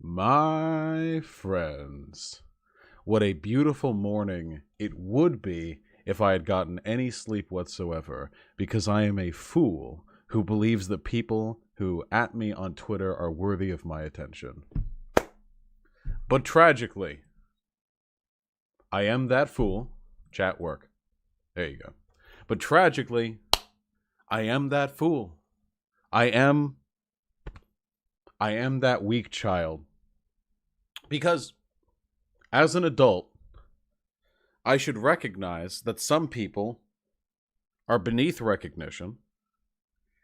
My friends, what a beautiful morning it would be if I had gotten any sleep whatsoever, because I am a fool who believes that people who at me on Twitter are worthy of my attention. But tragically, I am that fool. Chat work. There you go. But tragically, I am that fool. I am that weak child. Because as an adult, I should recognize that some people are beneath recognition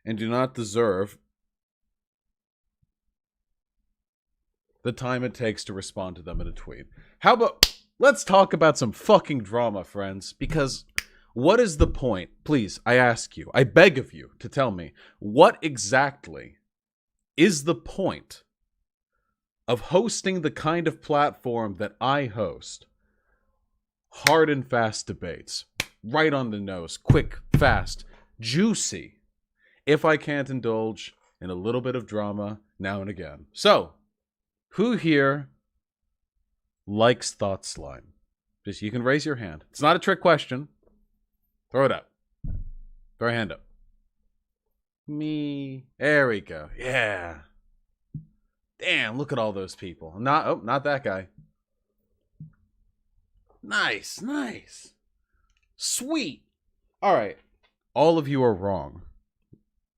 and do not deserve the time it takes to respond to them in a tweet. How about, let's talk about some fucking drama, friends, because what is the point? Please, I ask you, I beg of you to tell me, what exactly is the point of hosting the kind of platform that I host? Hard and fast debates. Right on the nose. Quick, fast, juicy. If I can't indulge in a little bit of drama now and again. So, who here likes Thought Slime? Just, you can raise your hand. It's not a trick question. Throw it up. Throw your hand up. Me. There we go. Yeah. Damn, look at all those people. Not that guy. Nice, nice. Sweet. All right. All of you are wrong.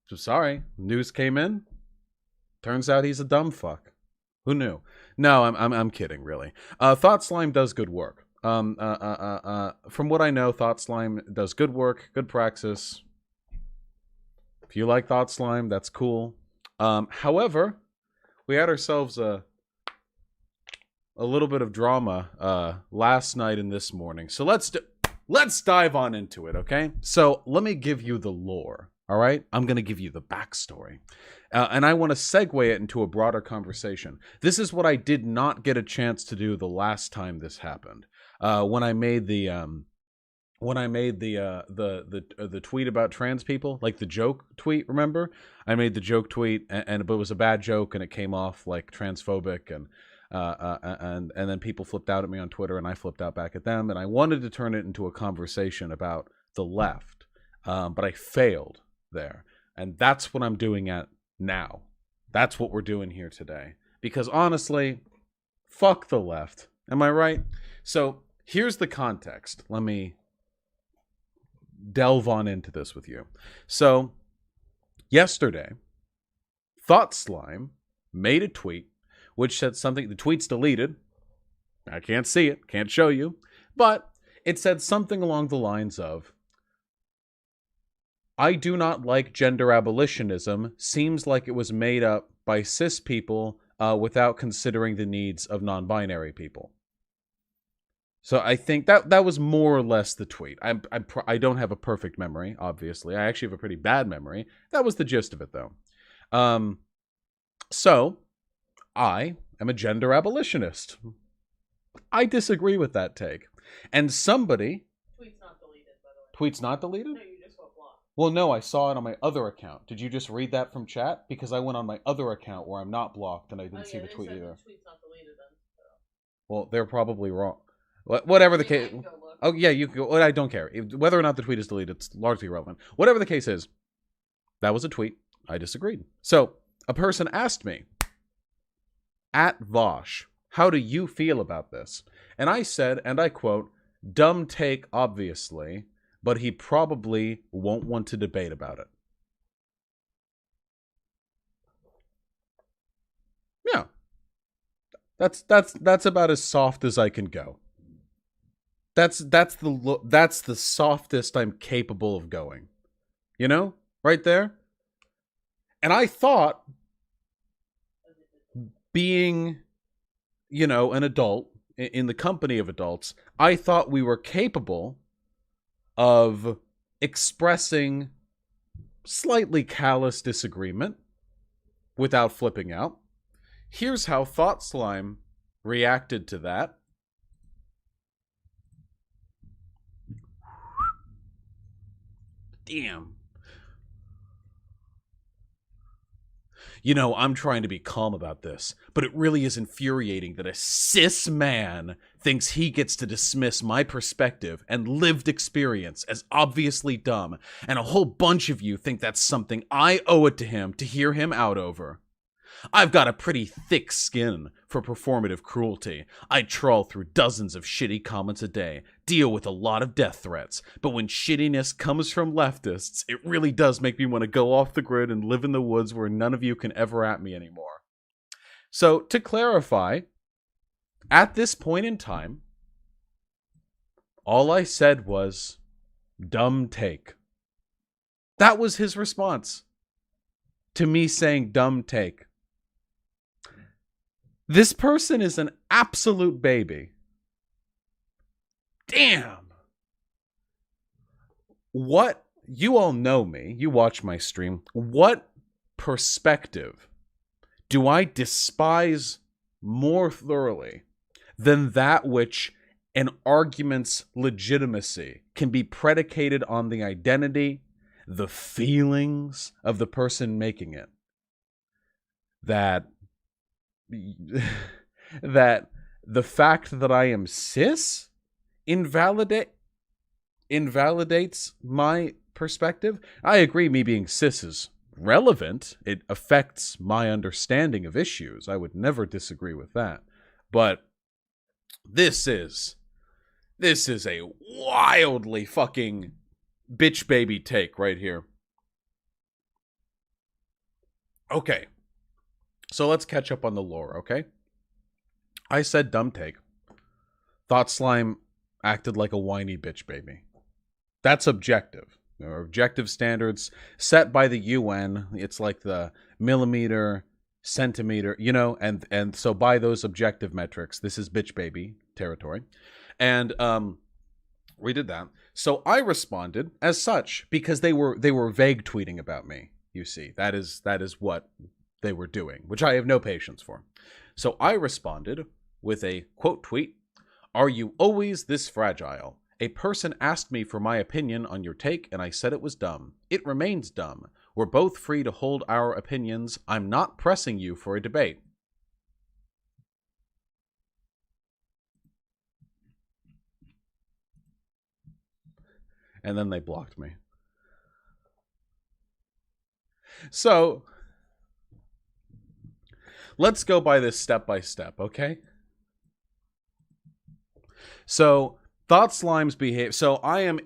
So sorry. News came in. Turns out he's a dumb fuck. Who knew? No, I'm kidding, really. Thought Slime does good work. From what I know, Thought Slime does good work, good praxis. If you like Thought Slime, that's cool. However, we had ourselves a little bit of drama last night and this morning. So let's dive on into it, okay? So let me give you the lore, all right? I'm going to give you the backstory. And I want to segue it into a broader conversation. This is what I did not get a chance to do the last time this happened. When I made the tweet about trans people, like the joke tweet, remember? I made the joke tweet, but it was a bad joke, and it came off like transphobic, and then people flipped out at me on Twitter, and I flipped out back at them, and I wanted to turn it into a conversation about the left, but I failed there, and that's what I'm doing at now. That's what we're doing here today, because honestly, fuck the left. Am I right? So here's the context. Let me delve on into this with you. So yesterday, Thought Slime made a tweet which said something. The tweet's deleted. I can't see it, can't show you, but it said something along the lines of, I do not like gender abolitionism. Seems like it was made up by cis people without considering the needs of non-binary people. So I think that was more or less the tweet. I don't have a perfect memory, obviously. I actually have a pretty bad memory. That was the gist of it, though. So I am a gender abolitionist. I disagree with that take. And somebody... Tweet's not deleted, by the way. Tweet's not deleted? No, you just got blocked. Well, no, I saw it on my other account. Did you just read that from chat? Because I went on my other account where I'm not blocked and I didn't see the tweet either. The tweet's not deleted then. So. Well, they're probably wrong. Whatever the case... Oh, yeah, you can go. I don't care. Whether or not the tweet is deleted, it's largely irrelevant. Whatever the case is, that was a tweet. I disagreed. So, a person asked me, at Vaush, how do you feel about this? And I said, and I quote, dumb take, obviously, but he probably won't want to debate about it. Yeah. That's about as soft as I can go. That's the softest I'm capable of going. You know? Right there? And I thought, being, an adult in the company of adults, I thought we were capable of expressing slightly callous disagreement without flipping out. Here's how Thought Slime reacted to that. Damn. You know, I'm trying to be calm about this, but it really is infuriating that a cis man thinks he gets to dismiss my perspective and lived experience as obviously dumb, and a whole bunch of you think that's something I owe it to him to hear him out over. I've got a pretty thick skin for performative cruelty. I trawl through dozens of shitty comments a day, deal with a lot of death threats, but when shittiness comes from leftists, it really does make me want to go off the grid and live in the woods where none of you can ever at me anymore. So, to clarify, at this point in time, all I said was, dumb take. That was his response to me saying dumb take. This person is an absolute baby. Damn. What, you all know me, you watch my stream. What perspective do I despise more thoroughly than that which an argument's legitimacy can be predicated on the identity, the feelings of the person making it? That the fact that I am cis invalidates my perspective. I agree, me being cis is relevant. It affects my understanding of issues. I would never disagree with that. But this is a wildly fucking bitch baby take right here. Okay. So let's catch up on the lore, okay? I said dumb take. Thought Slime acted like a whiny bitch baby. That's objective. There are objective standards set by the UN. It's like the millimeter, centimeter, you know, and so by those objective metrics, this is bitch baby territory. And we did that. So I responded as such because they were vague tweeting about me, you see. That is what they were doing, which I have no patience for. So I responded with a quote tweet, "Are you always this fragile? A person asked me for my opinion on your take and I said it was dumb. It remains dumb. We're both free to hold our opinions. I'm not pressing you for a debate." And then they blocked me. So let's go by this step by step, okay? So Thought Slime's behave. So I am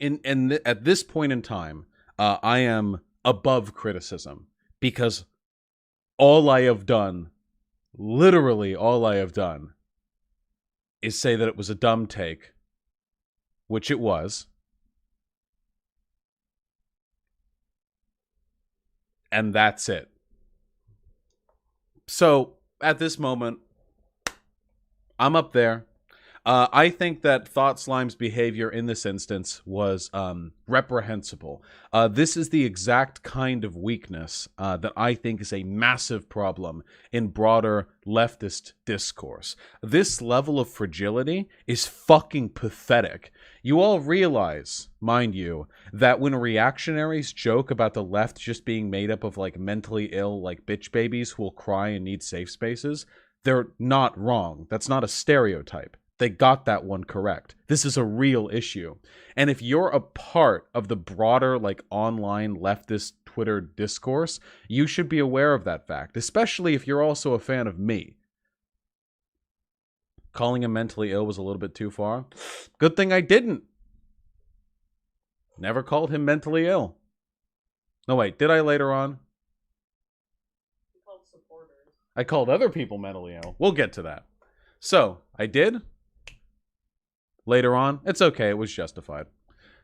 at this point in time, I am above criticism because all I have done, literally all I have done, is say that it was a dumb take, which it was, and that's it. So at this moment, I'm up there. I think that Thought Slime's behavior in this instance was reprehensible. This is the exact kind of weakness that I think is a massive problem in broader leftist discourse. This level of fragility is fucking pathetic. You all realize, mind you, that when reactionaries joke about the left just being made up of like mentally ill, like bitch babies who will cry and need safe spaces, they're not wrong. That's not a stereotype. They got that one correct. This is a real issue. And if you're a part of the broader, like, online leftist Twitter discourse, you should be aware of that fact, especially if you're also a fan of me. Calling him mentally ill was a little bit too far. Good thing I didn't. Never called him mentally ill. No, wait, did I later on? You called supporters. I called other people mentally ill. We'll get to that. So, I did. Later on, it's okay, it was justified.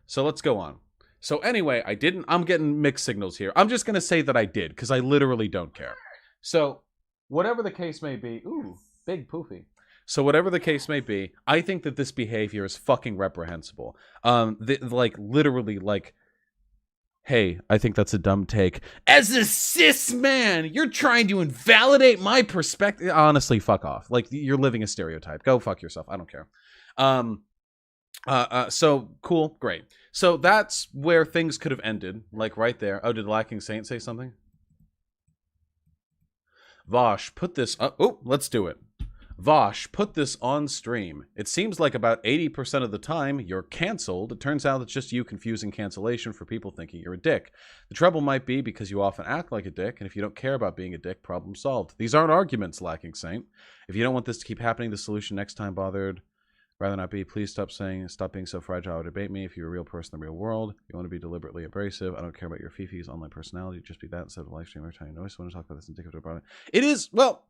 So let's go on. So anyway, I didn't. I'm getting mixed signals here. I'm just going to say that I did, because I literally don't care. So, whatever the case may be... Ooh, big poofy. So whatever the case may be, I think that this behavior is fucking reprehensible. Literally, hey, I think that's a dumb take. As a cis man, you're trying to invalidate my perspective. Honestly, fuck off. Like, you're living a stereotype. Go fuck yourself. I don't care. So cool, great. So that's where things could have ended, like right there. Oh, did Lacking Saint say something? Vaush, put this up. Oh, let's do it. Vaush, put this on stream. It seems like about 80% of the time you're canceled. It turns out it's just you confusing cancellation for people thinking you're a dick. The trouble might be because you often act like a dick, and if you don't care about being a dick, problem solved. These aren't arguments, Lacking Saint. If you don't want this to keep happening, the solution next time bothered rather not be, please stop being so fragile or debate me. If you're a real person in the real world, you want to be deliberately abrasive. I don't care about your Fifi's online personality. Just be that instead of a live stream every time you notice. I want to talk about this indicative about it. It is, well,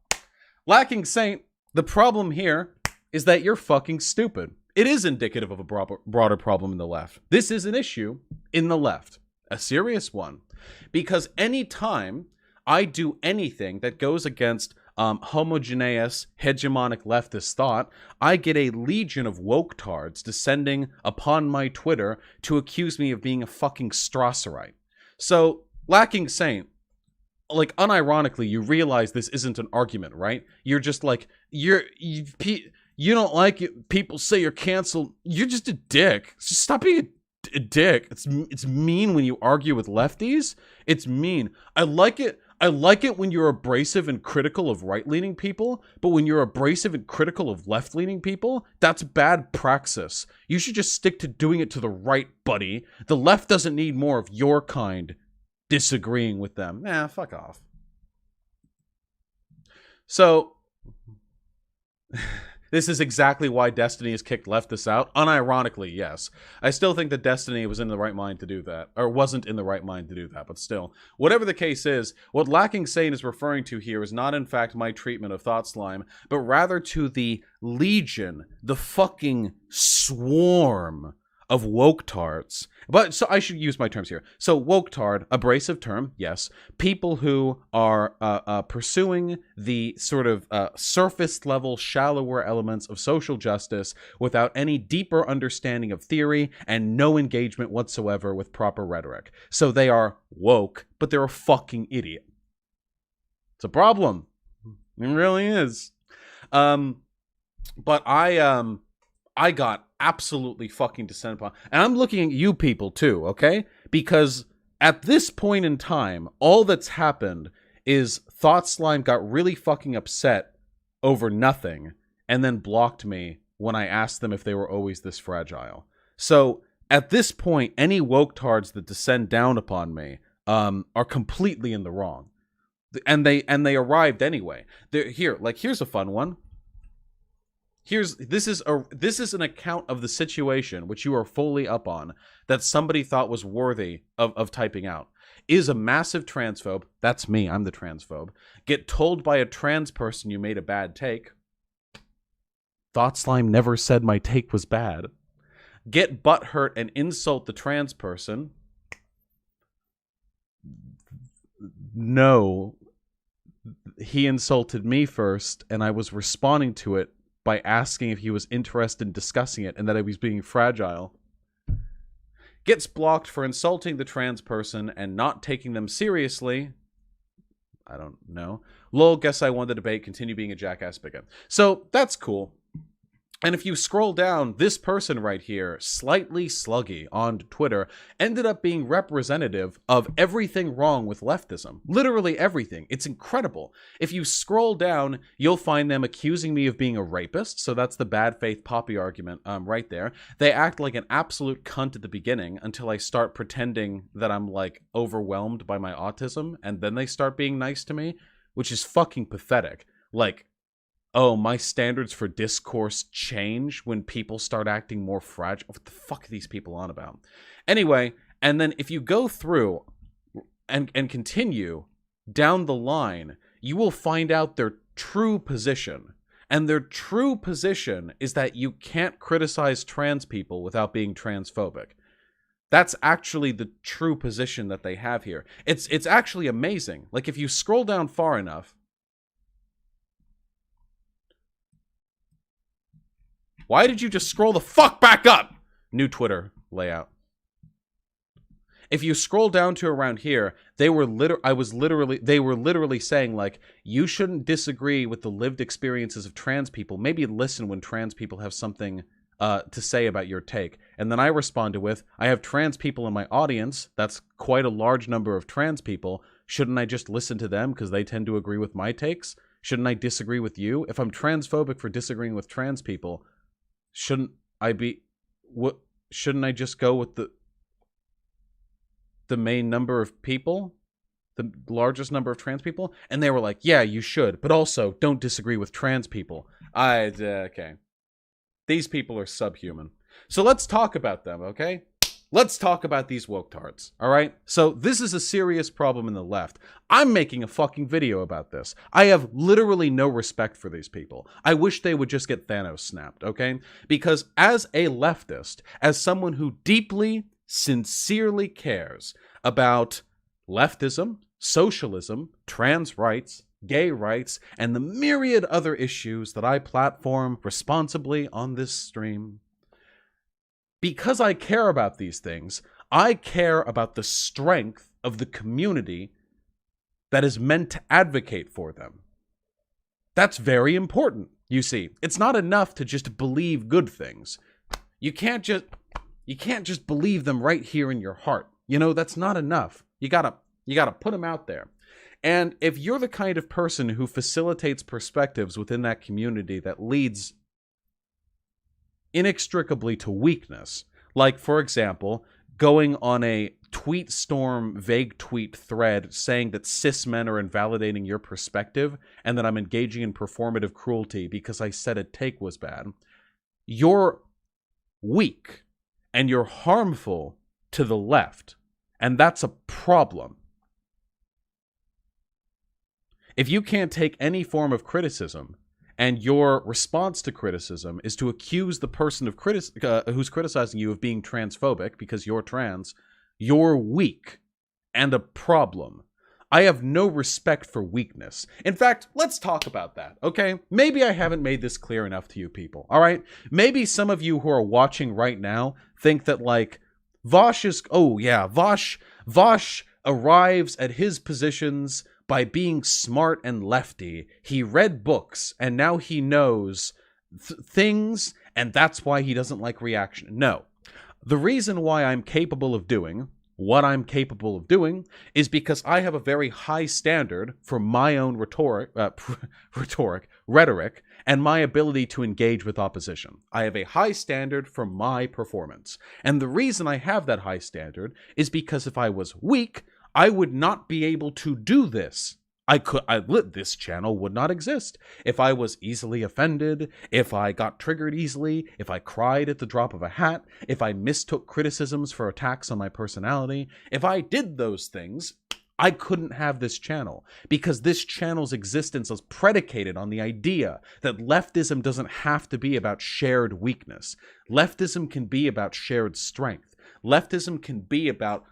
Lacking Saint, the problem here is that you're fucking stupid. It is indicative of a broader problem in the left. This is an issue in the left, a serious one, because anytime I do anything that goes against homogeneous, hegemonic leftist thought, I get a legion of woke-tards descending upon my Twitter to accuse me of being a fucking Strasserite. So, Lacking Saint, like, unironically, you realize this isn't an argument, right? You're just like, you don't like it. People say you're canceled. You're just a dick. Just stop being a dick. It's mean when you argue with lefties. It's mean. I like it when you're abrasive and critical of right-leaning people, but when you're abrasive and critical of left-leaning people, that's bad praxis. You should just stick to doing it to the right, buddy. The left doesn't need more of your kind disagreeing with them. Nah, fuck off. So, this is exactly why Destiny has kicked leftists out. Unironically, yes. I still think that Destiny was in the right mind to do that. Or wasn't in the right mind to do that, but still. Whatever the case is, what Lacking Saint is referring to here is not in fact my treatment of Thought Slime, but rather to the legion, the fucking swarm of woke-tards. But, so I should use my terms here. So, woke-tard, abrasive term, yes. People who are pursuing the sort of surface-level, shallower elements of social justice without any deeper understanding of theory and no engagement whatsoever with proper rhetoric. So they are woke, but they're a fucking idiot. It's a problem. It really is. But I got absolutely fucking descended upon. And I'm looking at you people too, okay? Because at this point in time, all that's happened is Thought Slime got really fucking upset over nothing and then blocked me when I asked them if they were always this fragile. So at this point, any woke-tards that descend down upon me are completely in the wrong. And they arrived anyway. Here's a fun one. This is an account of the situation which you are fully up on that somebody thought was worthy of typing out. Is a massive transphobe, that's me, I'm the transphobe, get told by a trans person you made a bad take. Thought Slime never said my take was bad. Get butthurt and insult the trans person. No. He insulted me first, and I was responding to it by asking if he was interested in discussing it and that I was being fragile. Gets blocked for insulting the trans person and not taking them seriously. I don't know. Lol, guess I won the debate. Continue being a jackass bigot. So, that's cool. And if you scroll down, this person right here, Slightly Sluggy on Twitter, ended up being representative of everything wrong with leftism. Literally everything. It's incredible. If you scroll down, you'll find them accusing me of being a rapist. So that's the bad faith poppy argument right there. They act like an absolute cunt at the beginning until I start pretending that I'm like overwhelmed by my autism. And then they start being nice to me, which is fucking pathetic. Like, oh, my standards for discourse change when people start acting more fragile. What the fuck are these people on about? Anyway, and then if you go through and continue down the line, you will find out their true position. And their true position is that you can't criticize trans people without being transphobic. That's actually the true position that they have here. It's actually amazing. Like, if you scroll down far enough, why did you just scroll the fuck back up? New Twitter layout. If you scroll down to around here, they were literally saying, like, you shouldn't disagree with the lived experiences of trans people. Maybe listen when trans people have something to say about your take. And then I responded with, I have trans people in my audience. That's quite a large number of trans people. shouldn't I just listen to them because they tend to agree with my takes? Shouldn't I disagree with you? If I'm transphobic for disagreeing with trans people, shouldn't I be... What? Shouldn't I just go with the main number of people? The largest number of trans people? And they were like, yeah, you should, but also don't disagree with trans people. Okay. These people are subhuman. So let's talk about them, okay? Let's talk about these woke-tards, all right? So this is a serious problem in the left. I'm making a fucking video about this. I have literally no respect for these people. I wish they would just get Thanos snapped, okay? Because as a leftist, as someone who deeply, sincerely cares about leftism, socialism, trans rights, gay rights, and the myriad other issues that I platform responsibly on this stream, because I care about these things, I care about the strength of the community that is meant to advocate for them. That's very important, you see. It's not enough to just believe good things. You can't just believe them right here in your heart. You know, that's not enough. You gotta put them out there. And if you're the kind of person who facilitates perspectives within that community that leads inextricably to weakness, like, for example, going on a tweet storm, vague tweet thread saying that cis men are invalidating your perspective and that I'm engaging in performative cruelty because I said a take was bad, you're weak and you're harmful to the left, and that's a problem. If you can't take any form of criticism, and your response to criticism is to accuse the person of who's criticizing you of being transphobic because you're trans, you're weak and a problem. I have no respect for weakness. In fact, let's talk about that, okay? Maybe I haven't made this clear enough to you people, all right? Maybe some of you who are watching right now think that, like, Vaush is... Oh, yeah, Vaush arrives at his positions by being smart and lefty. He read books, and now he knows things, and that's why he doesn't like reaction. No. The reason why I'm capable of doing what I'm capable of doing is because I have a very high standard for my own rhetoric, and my ability to engage with opposition. I have a high standard for my performance. And the reason I have that high standard is because if I was weak, I would not be able to do this. This channel would not exist. If I was easily offended, if I got triggered easily, if I cried at the drop of a hat, if I mistook criticisms for attacks on my personality, if I did those things, I couldn't have this channel, because this channel's existence is predicated on the idea that leftism doesn't have to be about shared weakness. Leftism can be about shared strength. Leftism can be about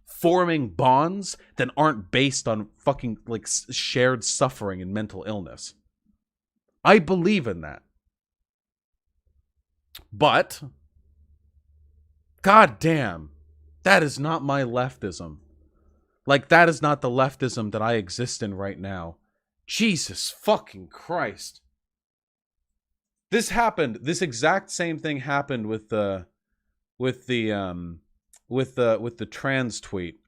forming bonds that aren't based on fucking, like, shared suffering and mental illness. I believe in that. But, god damn, that is not my leftism. Like, that is not the leftism that I exist in right now. Jesus fucking Christ. This exact same thing happened with the trans tweet,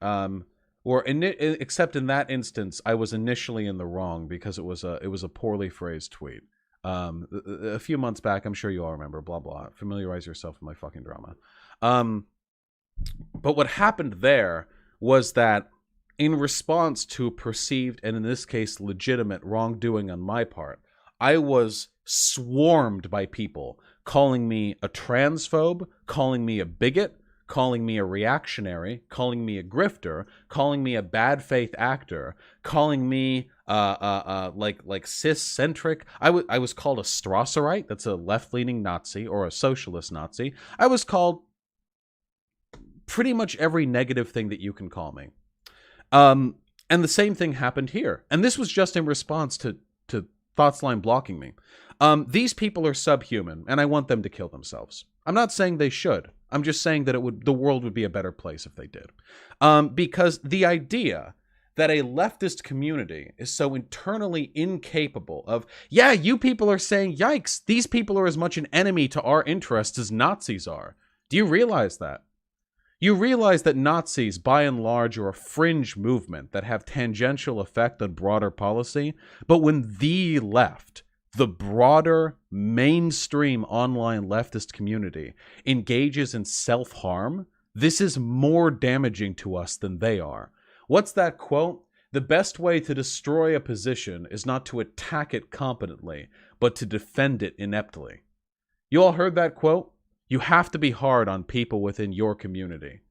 except in that instance, I was initially in the wrong because it was a poorly phrased tweet. A few months back, I'm sure you all remember, blah, blah, familiarize yourself with my fucking drama. But what happened there was that in response to perceived, and in this case, legitimate wrongdoing on my part, I was swarmed by people calling me a transphobe, calling me a bigot, calling me a reactionary, calling me a grifter, calling me a bad faith actor, calling me like cis-centric. I was called a Strasserite, that's a left-leaning Nazi, or a socialist Nazi. I was called pretty much every negative thing that you can call me. And the same thing happened here. And this was just in response to Thoughtsline blocking me. These people are subhuman, and I want them to kill themselves. I'm not saying they should. I'm just saying that the world would be a better place if they did. Because the idea that a leftist community is so internally incapable of, yeah, you people are saying, yikes, these people are as much an enemy to our interests as Nazis are. Do you realize that? You realize that Nazis, by and large, are a fringe movement that have tangential effect on broader policy, but when the left, the broader mainstream online leftist community, engages in self-harm, this is more damaging to us than they are. What's that quote? The best way to destroy a position is not to attack it competently, but to defend it ineptly. You all heard that quote? You have to be hard on people within your community.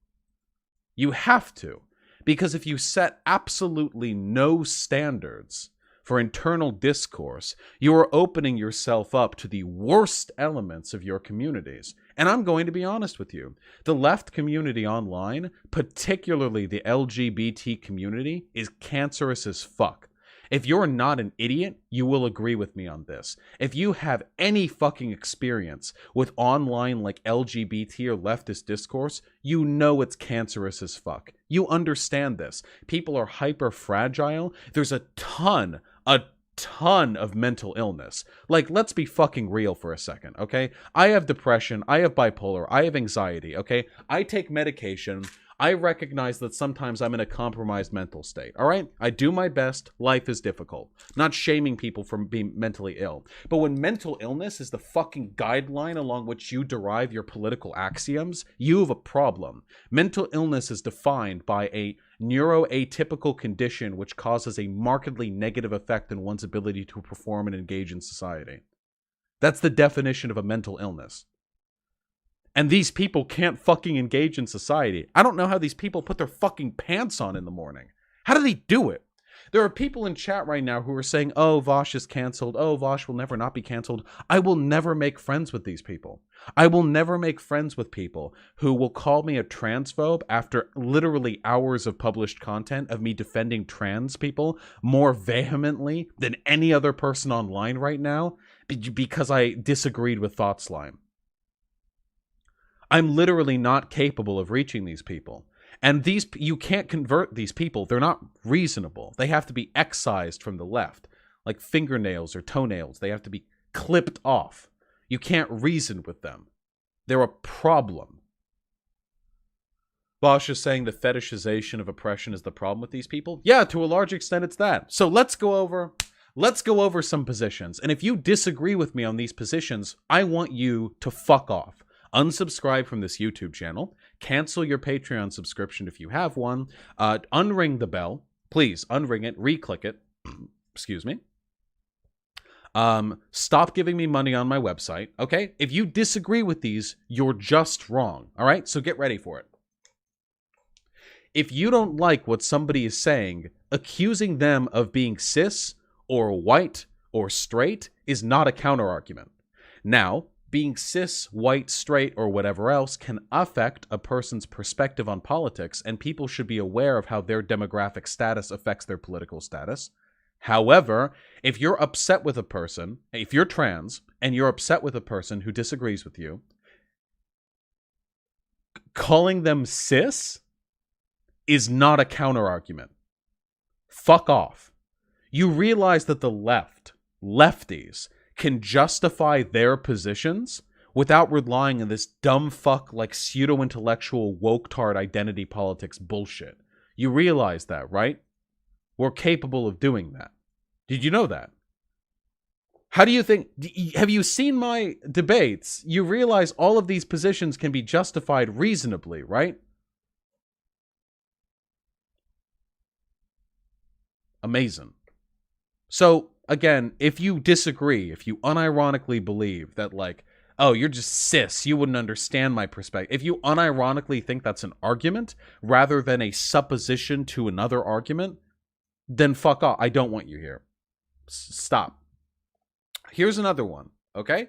You have to. Because if you set absolutely no standards for internal discourse, you are opening yourself up to the worst elements of your communities. And I'm going to be honest with you. The left community online, particularly the LGBT community, is cancerous as fuck. If you're not an idiot, you will agree with me on this. If you have any fucking experience with online like LGBT or leftist discourse, you know it's cancerous as fuck. You understand this. People are hyper fragile. There's a ton of mental illness. Like, let's be fucking real for a second, okay? I have depression, I have bipolar, I have anxiety, okay? I take medication. I recognize that sometimes I'm in a compromised mental state, all right? I do my best. Life is difficult. Not shaming people for being mentally ill. But when mental illness is the fucking guideline along which you derive your political axioms, you have a problem. Mental illness is defined by a neuroatypical condition which causes a markedly negative effect on one's ability to perform and engage in society. That's the definition of a mental illness. And these people can't fucking engage in society. I don't know how these people put their fucking pants on in the morning. How do they do it? There are people in chat right now who are saying, oh, Vaush is canceled. Oh, Vaush will never not be canceled. I will never make friends with these people. I will never make friends with people who will call me a transphobe after literally hours of published content of me defending trans people more vehemently than any other person online right now because I disagreed with Thought Slime. I'm literally not capable of reaching these people. And you can't convert these people. They're not reasonable. They have to be excised from the left, like fingernails or toenails. They have to be clipped off. You can't reason with them. They're a problem. Vaush is saying the fetishization of oppression is the problem with these people. Yeah, to a large extent it's that. So let's go over some positions. And if you disagree with me on these positions, I want you to fuck off. Unsubscribe from this YouTube channel, cancel your Patreon subscription if you have one, unring the bell, please unring it, re-click it, excuse me. Stop giving me money on my website, okay? If you disagree with these, you're just wrong, all right? So get ready for it. If you don't like what somebody is saying, accusing them of being cis or white or straight is not a counter-argument. Now, being cis, white, straight, or whatever else can affect a person's perspective on politics, and people should be aware of how their demographic status affects their political status. However, if you're upset with a person, if you're trans, and you're upset with a person who disagrees with you, calling them cis is not a counter-argument. Fuck off. You realize that the lefties, can justify their positions without relying on this dumb fuck like pseudo-intellectual woke-tard identity politics bullshit. You realize that, right? We're capable of doing that. Did you know that? How do you think... Have you seen my debates? You realize all of these positions can be justified reasonably, right? Amazing. So, again, if you disagree, if you unironically believe that, like, oh, you're just cis, you wouldn't understand my perspective. If you unironically think that's an argument rather than a supposition to another argument, then fuck off. I don't want you here. Stop. Here's another one, okay?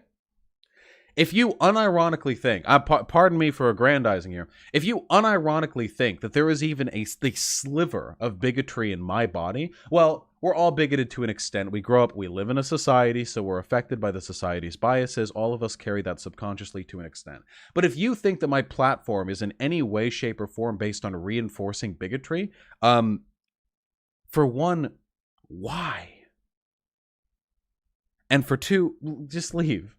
If you unironically think, pardon me for aggrandizing here, if you unironically think that there is even a sliver of bigotry in my body, well, we're all bigoted to an extent. We grow up, we live in a society, so we're affected by the society's biases. All of us carry that subconsciously to an extent. But if you think that my platform is in any way, shape, or form based on reinforcing bigotry, for one, why? And for two, just leave.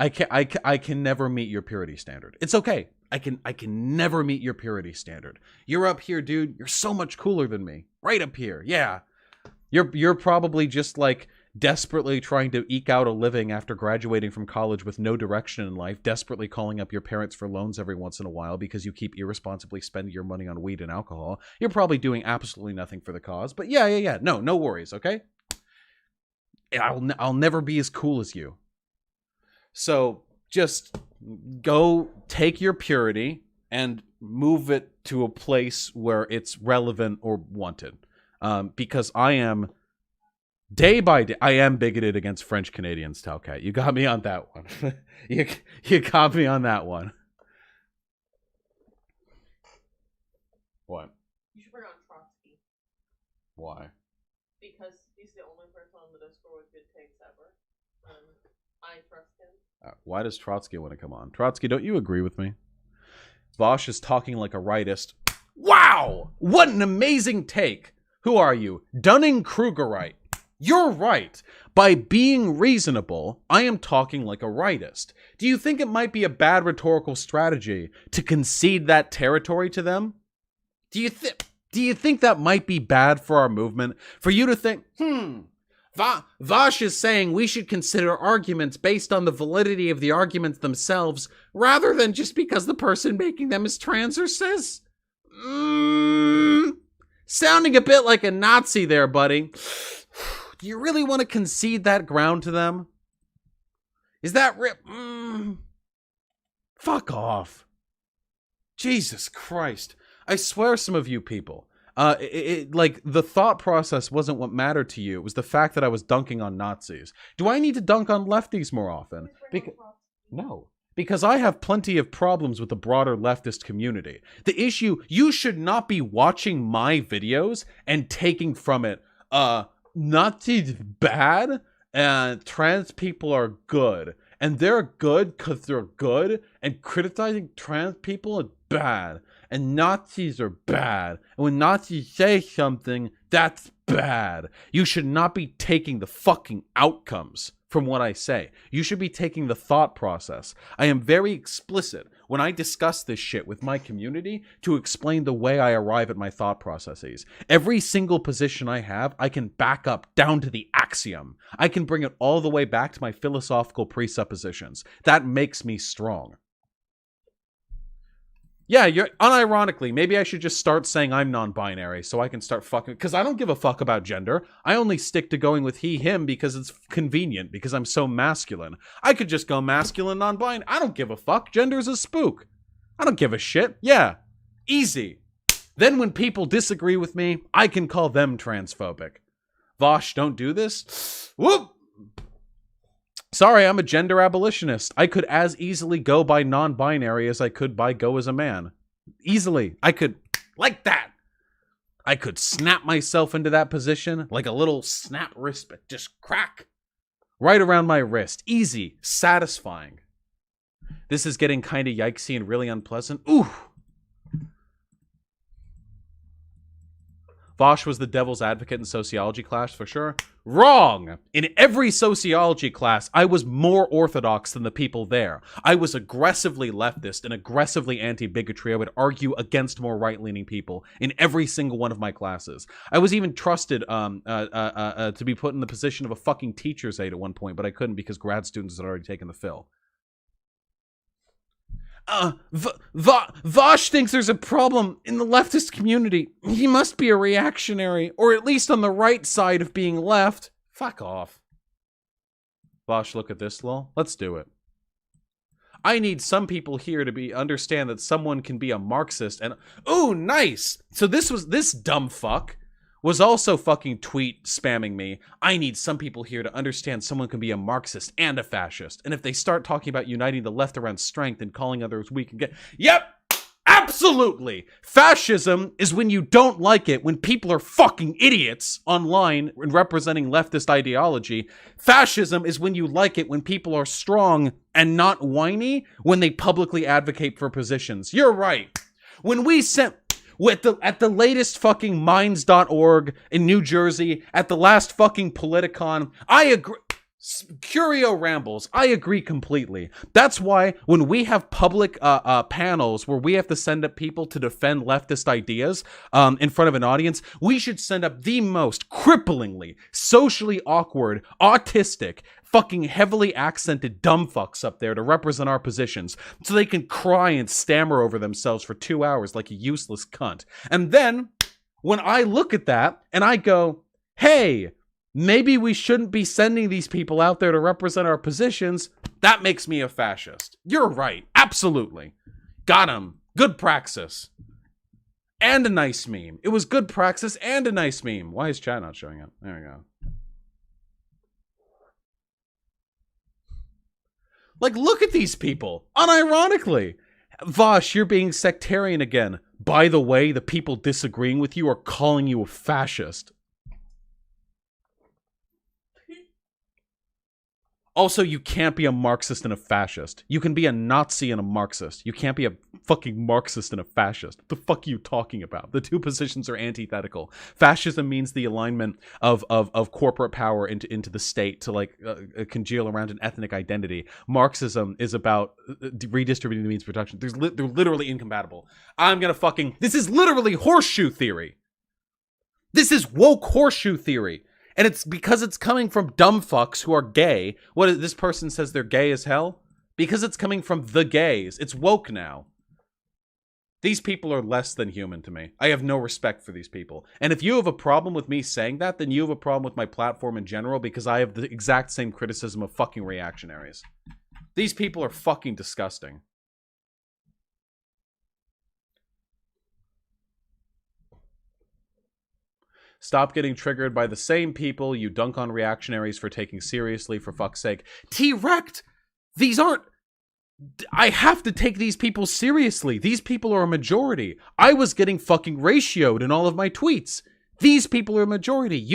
I can never meet your purity standard. It's okay. I can never meet your purity standard. You're up here, dude. You're so much cooler than me. Right up here. Yeah. You're probably just like desperately trying to eke out a living after graduating from college with no direction in life, desperately calling up your parents for loans every once in a while because you keep irresponsibly spending your money on weed and alcohol. You're probably doing absolutely nothing for the cause. But yeah. No worries, okay? I'll never be as cool as you. So just go take your purity and move it to a place where it's relevant or wanted. Because I am, day by day, I am bigoted against French Canadians, Talcat. You got me on that one. you got me on that one. What? You should bring on Trotsky. Why? Because he's the only person on the Discord with good takes ever. And I trust him. Why does Trotsky want to come on? Trotsky, don't you agree with me? Vaush is talking like a rightist. Wow! What an amazing take! Who are you? Dunning-Krugerite. You're right. By being reasonable, I am talking like a rightist. Do you think it might be a bad rhetorical strategy to concede that territory to them? Do you think that might be bad for our movement? For you to think, Vaush is saying we should consider arguments based on the validity of the arguments themselves, rather than just because the person making them is trans or cis? Sounding a bit like a Nazi there, buddy. Do you really want to concede that ground to them? Is that Fuck off. Jesus Christ. I swear some of you people, like, the thought process wasn't what mattered to you. It was the fact that I was dunking on Nazis. Do I need to dunk on lefties more often? No. Because I have plenty of problems with the broader leftist community. The issue, you should not be watching my videos and taking from it, Nazis bad and trans people are good. And they're good because they're good, and criticizing trans people is bad. And Nazis are bad. And when Nazis say something, that's bad. You should not be taking the fucking outcomes from what I say. You should be taking the thought process. I am very explicit when I discuss this shit with my community to explain the way I arrive at my thought processes. Every single position I have, I can back up down to the axiom. I can bring it all the way back to my philosophical presuppositions. That makes me strong. Yeah, unironically, maybe I should just start saying I'm non-binary so I can start fucking... Because I don't give a fuck about gender. I only stick to going with he, him because it's convenient, because I'm so masculine. I could just go masculine, non-binary. I don't give a fuck. Gender's a spook. I don't give a shit. Yeah. Easy. Then when people disagree with me, I can call them transphobic. Vaush, don't do this. Whoop! Sorry, I'm a gender abolitionist. I could as easily go by non-binary as I could by go as a man. Easily. I could, like that. I could snap myself into that position like a little snap wrist, but just crack. Right around my wrist. Easy. Satisfying. This is getting kind of yikesy and really unpleasant. Ooh. Vaush was the devil's advocate in sociology class, for sure. Wrong! In every sociology class, I was more orthodox than the people there. I was aggressively leftist and aggressively anti-bigotry. I would argue against more right-leaning people in every single one of my classes. I was even trusted to be put in the position of a fucking teacher's aide at one point, but I couldn't because grad students had already taken the fill. Vaush thinks there's a problem in the leftist community. He must be a reactionary, or at least on the right side of being left. Fuck off. Vaush, look at this, lol. Let's do it. I need some people here to understand that someone can be a Marxist and... Ooh, nice! So this dumb fuck was also fucking tweet spamming me. I need some people here to understand someone can be a Marxist and a fascist. And if they start talking about uniting the left around strength and calling others weak and get... Yep! Absolutely! Fascism is when you don't like it when people are fucking idiots online and representing leftist ideology. Fascism is when you like it when people are strong and not whiny when they publicly advocate for positions. You're right. When we sent... At the latest fucking Minds.org in New Jersey, at the last fucking Politicon, I agree. Curio rambles. I agree completely. That's why when we have public panels where we have to send up people to defend leftist ideas in front of an audience, we should send up the most cripplingly, socially awkward, autistic, fucking heavily accented dumb fucks up there to represent our positions so they can cry and stammer over themselves for 2 hours like a useless cunt. And then when I look at that and I go, hey, maybe we shouldn't be sending these people out there to represent our positions, that makes me a fascist. You're right. Absolutely. Got him. Good praxis. And a nice meme. It was good praxis and a nice meme. Why is chat not showing up? There we go. Like, look at these people. Unironically. Vaush, you're being sectarian again. By the way, the people disagreeing with you are calling you a fascist. Also, you can't be a Marxist and a fascist. You can be a Nazi and a Marxist. You can't be a fucking Marxist and a fascist. What the fuck are you talking about? The two positions are antithetical. Fascism means the alignment of corporate power into the state to like congeal around an ethnic identity. Marxism is about redistributing the means of production. They're literally incompatible. This is literally horseshoe theory. This is woke horseshoe theory. And it's because it's coming from dumb fucks who are gay. This person says they're gay as hell? Because it's coming from the gays. It's woke now. These people are less than human to me. I have no respect for these people. And if you have a problem with me saying that, then you have a problem with my platform in general because I have the exact same criticism of fucking reactionaries. These people are fucking disgusting. Stop getting triggered by the same people you dunk on reactionaries for taking seriously, for fuck's sake. T-Rect! These aren't... I have to take these people seriously. These people are a majority. I was getting fucking ratioed in all of my tweets. These people are a majority.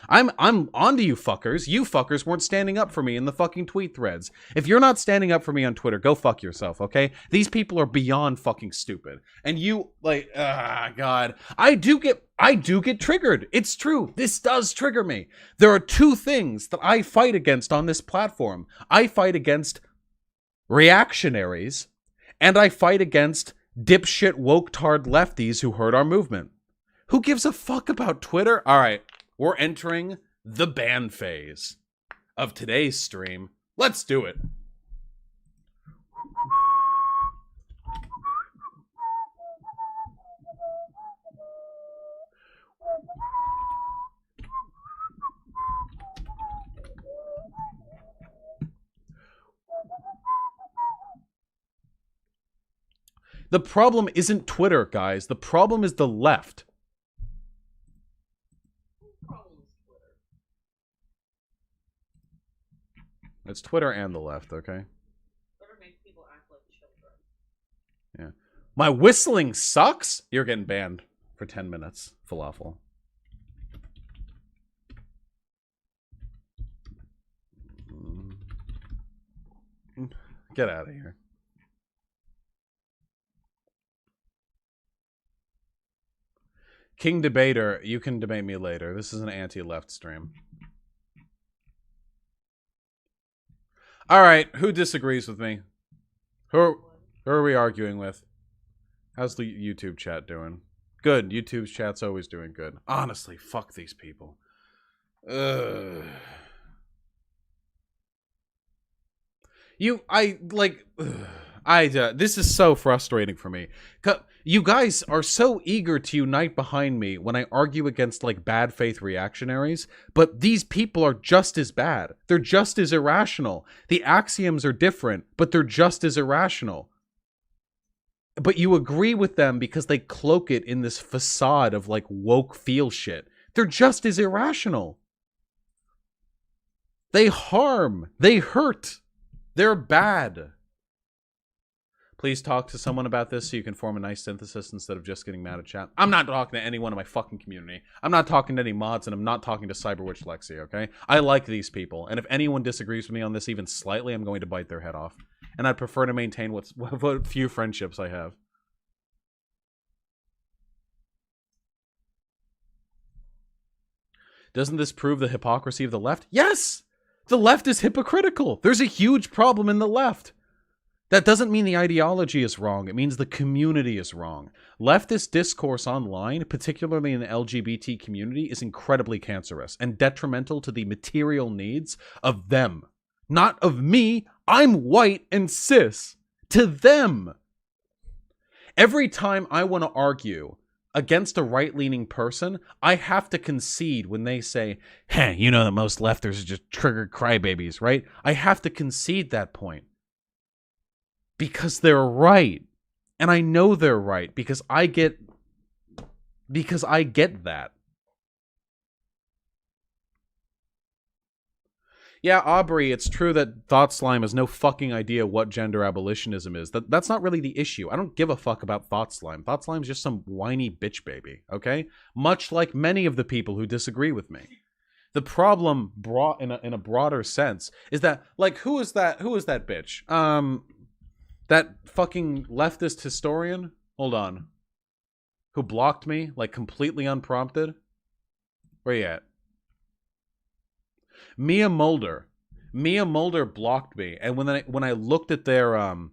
I'm onto you fuckers. You fuckers weren't standing up for me in the fucking tweet threads. If you're not standing up for me on Twitter, go fuck yourself, okay? These people are beyond fucking stupid. And you, like, God. I do get triggered. It's true. This does trigger me. There are two things that I fight against on this platform. I fight against reactionaries, and I fight against dipshit woke-tard lefties who hurt our movement. Who gives a fuck about Twitter? All right, we're entering the ban phase of today's stream. Let's do it. The problem isn't Twitter, guys. The problem is the left. It's Twitter and the left, okay? Twitter makes people act like children. Yeah. My whistling sucks? You're getting banned for 10 minutes, falafel. Get out of here. King Debater, you can debate me later. This is an anti-left stream. Alright, who disagrees with me? Who are we arguing with? How's the YouTube chat doing? Good, YouTube's chat's always doing good. Honestly, fuck these people. Ugh. This is so frustrating for me. You guys are so eager to unite behind me when I argue against, like, bad faith reactionaries, but these people are just as bad. They're just as irrational. The axioms are different, but they're just as irrational. But you agree with them because they cloak it in this facade of, like, woke feel shit. They're just as irrational. They harm. They hurt. They're bad. Please talk to someone about this so you can form a nice synthesis instead of just getting mad at chat. I'm not talking to anyone in my fucking community. I'm not talking to any mods, and I'm not talking to Cyberwitch Lexi, okay? I like these people, and if anyone disagrees with me on this even slightly, I'm going to bite their head off. And I'd prefer to maintain what few friendships I have. Doesn't this prove the hypocrisy of the left? Yes! The left is hypocritical. There's a huge problem in the left. That doesn't mean the ideology is wrong. It means the community is wrong. Leftist discourse online, particularly in the LGBT community, is incredibly cancerous and detrimental to the material needs of them. Not of me. I'm white and cis. To them. Every time I want to argue against a right-leaning person, I have to concede when they say, hey, you know that most lefters are just triggered crybabies, right? I have to concede that point. Because they're right. And I know they're right because I get that. Yeah, Aubrey, it's true that Thought Slime has no fucking idea what gender abolitionism is. That's not really the issue. I don't give a fuck about Thought Slime. Thought Slime's just some whiny bitch baby, okay? Much like many of the people who disagree with me. The problem, brought in a broader sense, is that, like, who is that bitch? That fucking leftist historian? Hold on. Who blocked me, like, completely unprompted? Where you at? Mia Mulder blocked me, and when I looked at their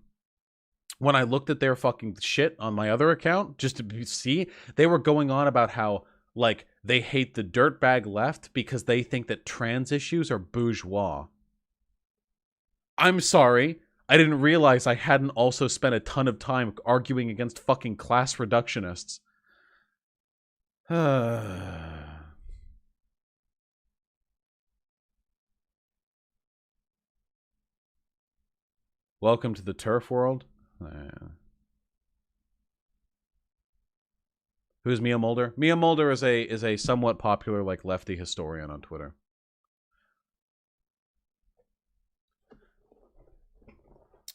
fucking shit on my other account, just to see, they were going on about how, like, they hate the dirtbag left because they think that trans issues are bourgeois. I'm sorry, I didn't realize I hadn't also spent a ton of time arguing against fucking class reductionists. Welcome to the turf world. Who's Mia Mulder? Mia Mulder is a somewhat popular, like, lefty historian on Twitter.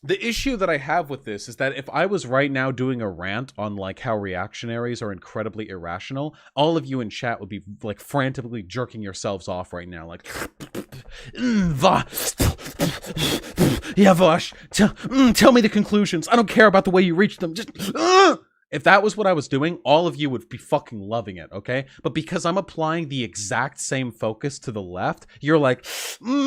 The issue that I have with this is that if I was right now doing a rant on, like, how reactionaries are incredibly irrational, all of you in chat would be, like, frantically jerking yourselves off right now, like, yeah, Vaush, tell me the conclusions. I don't care about the way you reach them. Just, if that was what I was doing, all of you would be fucking loving it, okay? But because I'm applying the exact same focus to the left, you're like,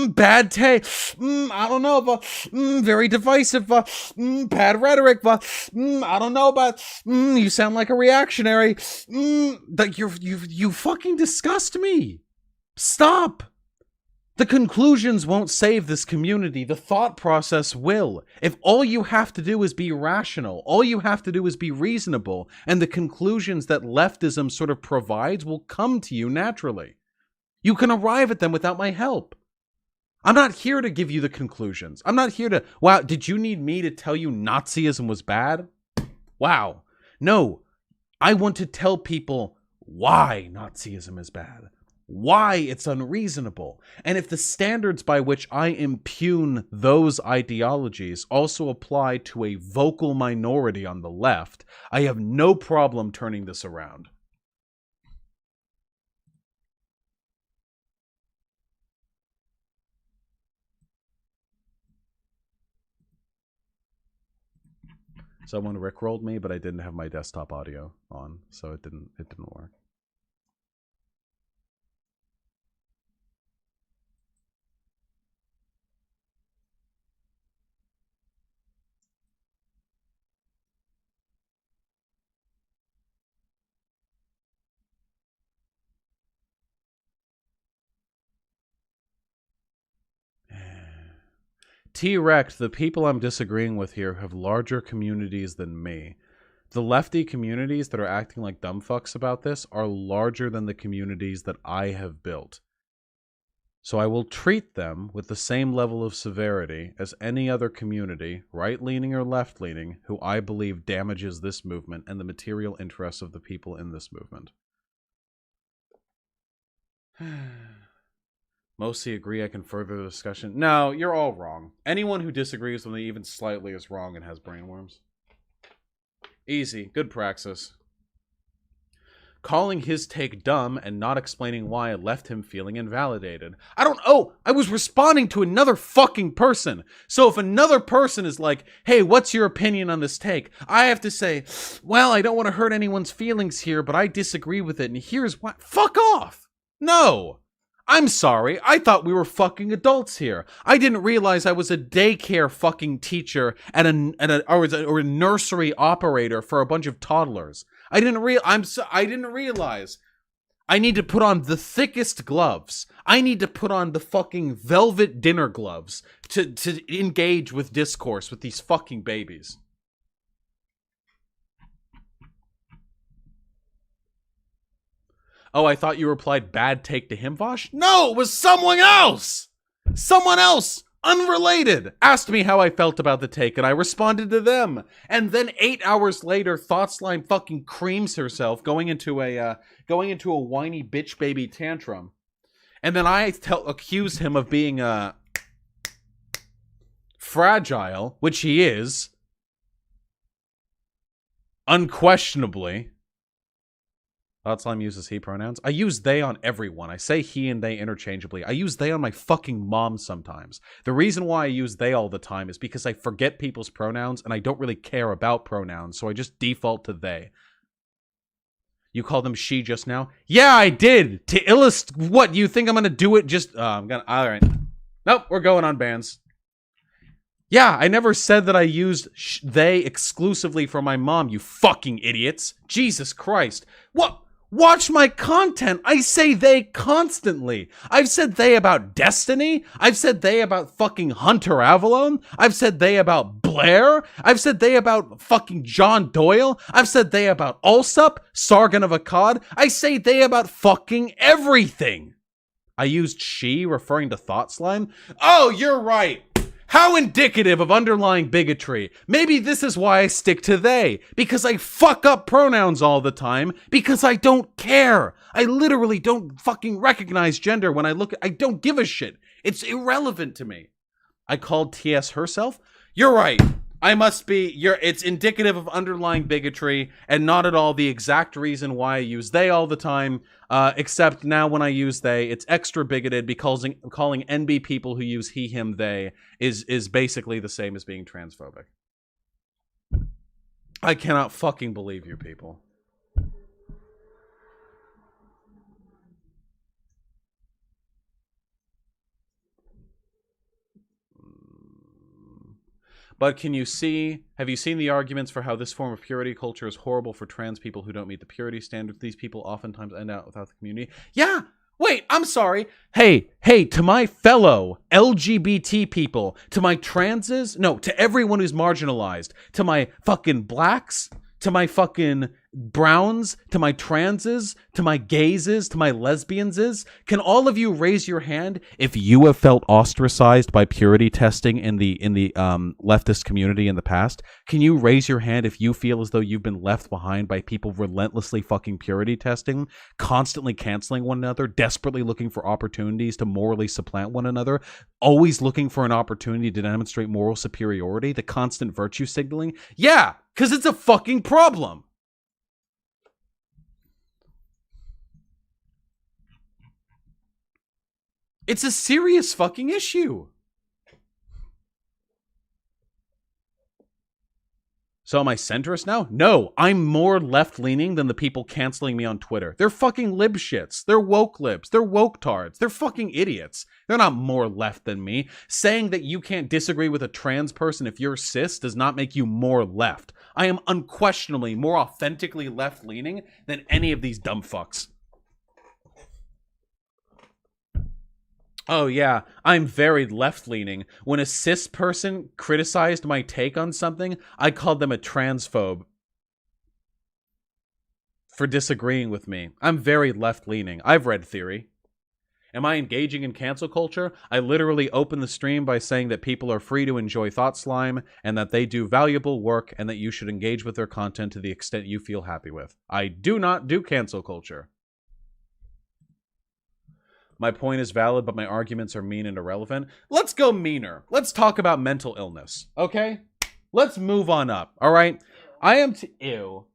bad take, I don't know, but very divisive, bad rhetoric, but I don't know, but you sound like a reactionary. That you fucking disgust me. Stop. The conclusions won't save this community. The thought process will. If all you have to do is be rational, all you have to do is be reasonable, and the conclusions that leftism sort of provides will come to you naturally. You can arrive at them without my help. I'm not here to give you the conclusions. I'm not here to, wow, did you need me to tell you Nazism was bad? Wow. No, I want to tell people why Nazism is bad. Why it's unreasonable. And if the standards by which I impugn those ideologies also apply to a vocal minority on the left, I have no problem turning this around. Someone rickrolled me, but I didn't have my desktop audio on, so it didn't work. T-Rex, the people I'm disagreeing with here have larger communities than me. The lefty communities that are acting like dumb fucks about this are larger than the communities that I have built. So I will treat them with the same level of severity as any other community, right-leaning or left-leaning, who I believe damages this movement and the material interests of the people in this movement. Mostly agree I can further the discussion. No, you're all wrong. Anyone who disagrees with me even slightly is wrong and has brainworms. Easy. Good praxis. Calling his take dumb and not explaining why left him feeling invalidated. I was responding to another fucking person. So if another person is like, hey, what's your opinion on this take? I have to say, well, I don't want to hurt anyone's feelings here, but I disagree with it, and here's why. Fuck off! No! I'm sorry, I thought we were fucking adults here. I didn't realize I was a daycare fucking teacher and or a nursery operator for a bunch of toddlers. I didn't realize. I need to put on the thickest gloves. I need to put on the fucking velvet dinner gloves to engage with discourse with these fucking babies. Oh, I thought you replied bad take to him, Vaush? No, it was someone else! Someone else, unrelated, asked me how I felt about the take, and I responded to them. And then 8 hours later, Thought Slime fucking creams herself, going into a whiny bitch baby tantrum. And then I accuse him of being fragile, which he is, unquestionably. Thought Slime uses he pronouns. I use they on everyone. I say he and they interchangeably. I use they on my fucking mom sometimes. The reason why I use they all the time is because I forget people's pronouns and I don't really care about pronouns, so I just default to they. You called them she just now? Yeah, I did! To illustrate what? You think I'm gonna do it just... Alright. Nope, we're going on bans. Yeah, I never said that I used they exclusively for my mom, you fucking idiots. Jesus Christ. What? Watch my content. I say they constantly. I've said they about Destiny. I've said they about fucking Hunter Avalon. I've said they about Blair. I've said they about fucking John Doyle. I've said they about Alsup, Sargon of Akkad. I say they about fucking everything. I used she referring to Thought Slime. Oh, you're right. How indicative of underlying bigotry. Maybe this is why I stick to they. Because I fuck up pronouns all the time. Because I don't care. I literally don't fucking recognize gender when I look at... I don't give a shit. It's irrelevant to me. I called TS herself. You're right. I must be... It's indicative of underlying bigotry and not at all the exact reason why I use they all the time. Except now when I use they, it's extra bigoted because calling NB people who use he, him, they is basically the same as being transphobic. I cannot fucking believe you people. But have you seen the arguments for how this form of purity culture is horrible for trans people who don't meet the purity standards? These people oftentimes end out without the community. Yeah! Wait, I'm sorry. Hey, to my fellow LGBT people, to my transes, no, to everyone who's marginalized, to my fucking blacks, to my fucking browns, to my transes, to my gayses, to my lesbianses, can all of you raise your hand if you have felt ostracized by purity testing in the leftist community in the past? Can you raise your hand if you feel as though you've been left behind by people relentlessly fucking purity testing, constantly canceling one another, desperately looking for opportunities to morally supplant one another, always looking for an opportunity to demonstrate moral superiority, the constant virtue signaling? Yeah, because it's a fucking problem. It's a serious fucking issue. So am I centrist now? No, I'm more left-leaning than the people canceling me on Twitter. They're fucking lib shits. They're woke libs. They're woke tards. They're fucking idiots. They're not more left than me. Saying that you can't disagree with a trans person if you're cis does not make you more left. I am unquestionably more authentically left-leaning than any of these dumb fucks. Oh yeah, I'm very left-leaning. When a cis person criticized my take on something, I called them a transphobe for disagreeing with me. I'm very left-leaning. I've read theory. Am I engaging in cancel culture? I literally open the stream by saying that people are free to enjoy Thought Slime and that they do valuable work and that you should engage with their content to the extent you feel happy with. I do not do cancel culture. My point is valid, but my arguments are mean and irrelevant. Let's go meaner. Let's talk about mental illness, okay? Let's move on up, all right? Ew.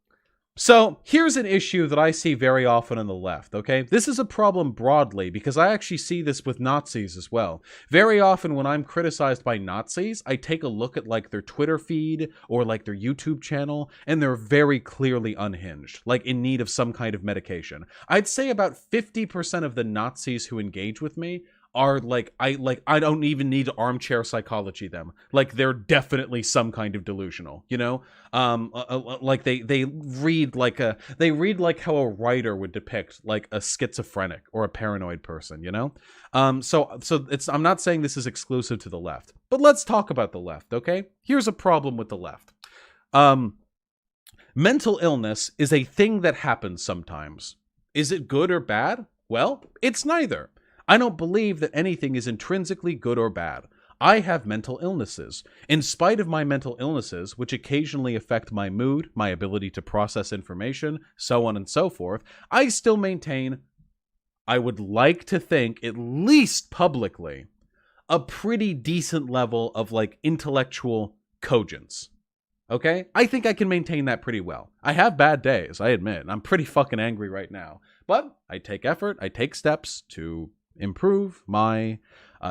So here's an issue that I see very often on the left, okay? This is a problem broadly because I actually see this with Nazis as well. Very often when I'm criticized by Nazis, I take a look at like their Twitter feed or like their YouTube channel, and they're very clearly unhinged, like in need of some kind of medication. I'd say about 50% of the Nazis who engage with me are I don't even need to armchair psychology them. Like they're definitely some kind of delusional, you know? Like they read like how a writer would depict like a schizophrenic or a paranoid person, you know? So it's, I'm not saying this is exclusive to the left, but let's talk about the left, okay? Here's a problem with the left. Mental illness is a thing that happens sometimes. Is it good or bad? Well, it's neither. I don't believe that anything is intrinsically good or bad. I have mental illnesses. In spite of my mental illnesses, which occasionally affect my mood, my ability to process information, so on and so forth, I still maintain, I would like to think, at least publicly, a pretty decent level of like intellectual cogence. Okay? I think I can maintain that pretty well. I have bad days, I admit. I'm pretty fucking angry right now. But I take effort, I take steps to improve my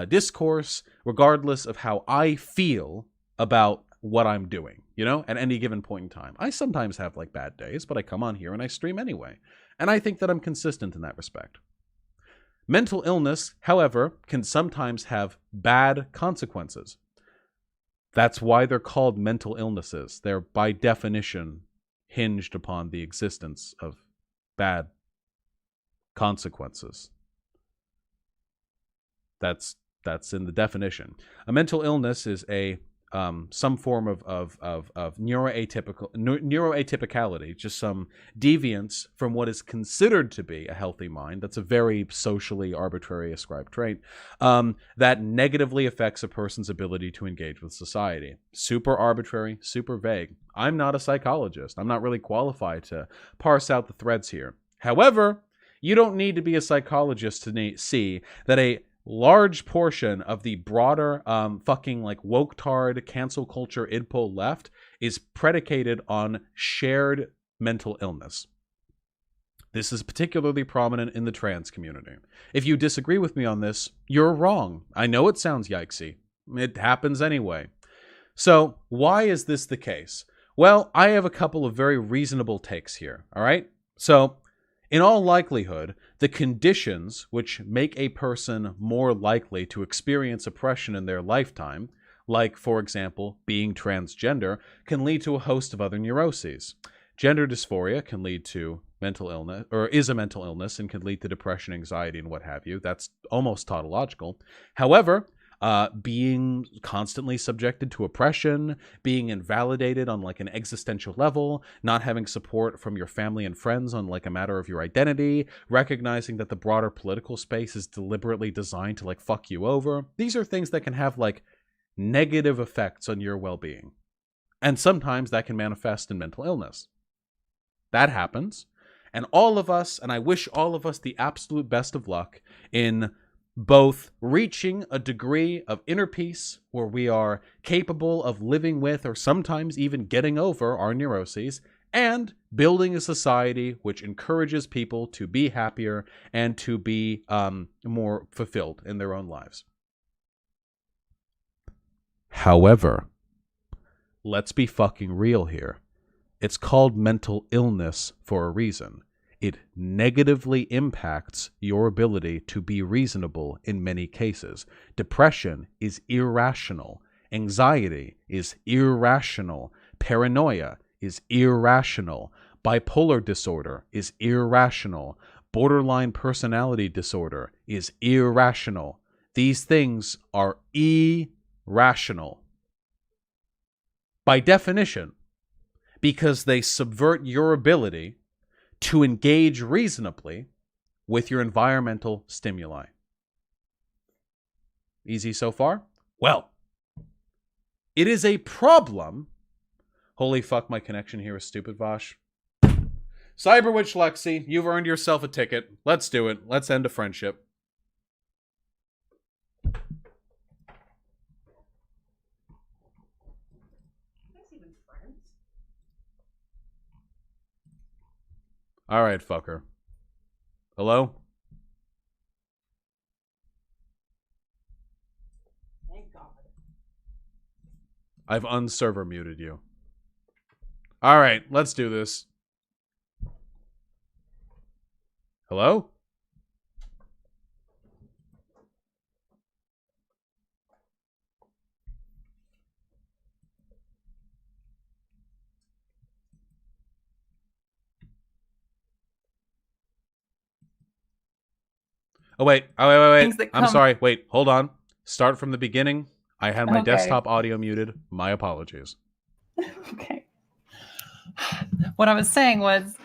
discourse, regardless of how I feel about what I'm doing, you know, at any given point in time. I sometimes have like bad days, but I come on here and I stream anyway. And I think that I'm consistent in that respect. Mental illness, however, can sometimes have bad consequences. That's why they're called mental illnesses. They're by definition hinged upon the existence of bad consequences. That's in the definition. A mental illness is a some form of neuroatypicality, just some deviance from what is considered to be a healthy mind. That's a very socially arbitrary ascribed trait that negatively affects a person's ability to engage with society. Super arbitrary, super vague. I'm not a psychologist. I'm not really qualified to parse out the threads here. However, you don't need to be a psychologist to see that a large portion of the broader fucking like woke-tard cancel culture idpo left is predicated on shared mental illness. This is particularly prominent in the trans community. If you disagree with me on this, you're wrong. I know it sounds yikesy. It happens anyway. So why is this the case? Well, I have a couple of very reasonable takes here, all right? So in all likelihood, the conditions which make a person more likely to experience oppression in their lifetime, like, for example, being transgender, can lead to a host of other neuroses. Gender dysphoria can lead to mental illness, or is a mental illness, and can lead to depression, anxiety, and what have you. That's almost tautological. However, being constantly subjected to oppression, being invalidated on like an existential level, not having support from your family and friends on like a matter of your identity, recognizing that the broader political space is deliberately designed to like fuck you over. These are things that can have like negative effects on your well-being. And sometimes that can manifest in mental illness. That happens. And all of us, and I wish all of us the absolute best of luck in both reaching a degree of inner peace where we are capable of living with or sometimes even getting over our neuroses, and building a society which encourages people to be happier and to be more fulfilled in their own lives. However, let's be fucking real here. It's called mental illness for a reason. It negatively impacts your ability to be reasonable in many cases. Depression is irrational. Anxiety is irrational. Paranoia is irrational. Bipolar disorder is irrational. Borderline personality disorder is irrational. These things are irrational by definition, because they subvert your ability to engage reasonably with your environmental stimuli. Easy so far? Well, it is a problem. Holy fuck, my connection here is stupid, Vaush. Cyberwitch Lexi, you've earned yourself a ticket. Let's do it. Let's end a friendship. All right, fucker. Hello? Thank God. I've unserver muted you. All right, let's do this. Hello? Oh, wait. Oh, wait. Things that I'm come. sorry. Wait, hold on. Start from the beginning. I had my Okay. desktop audio muted. My apologies. Okay. What I was saying was,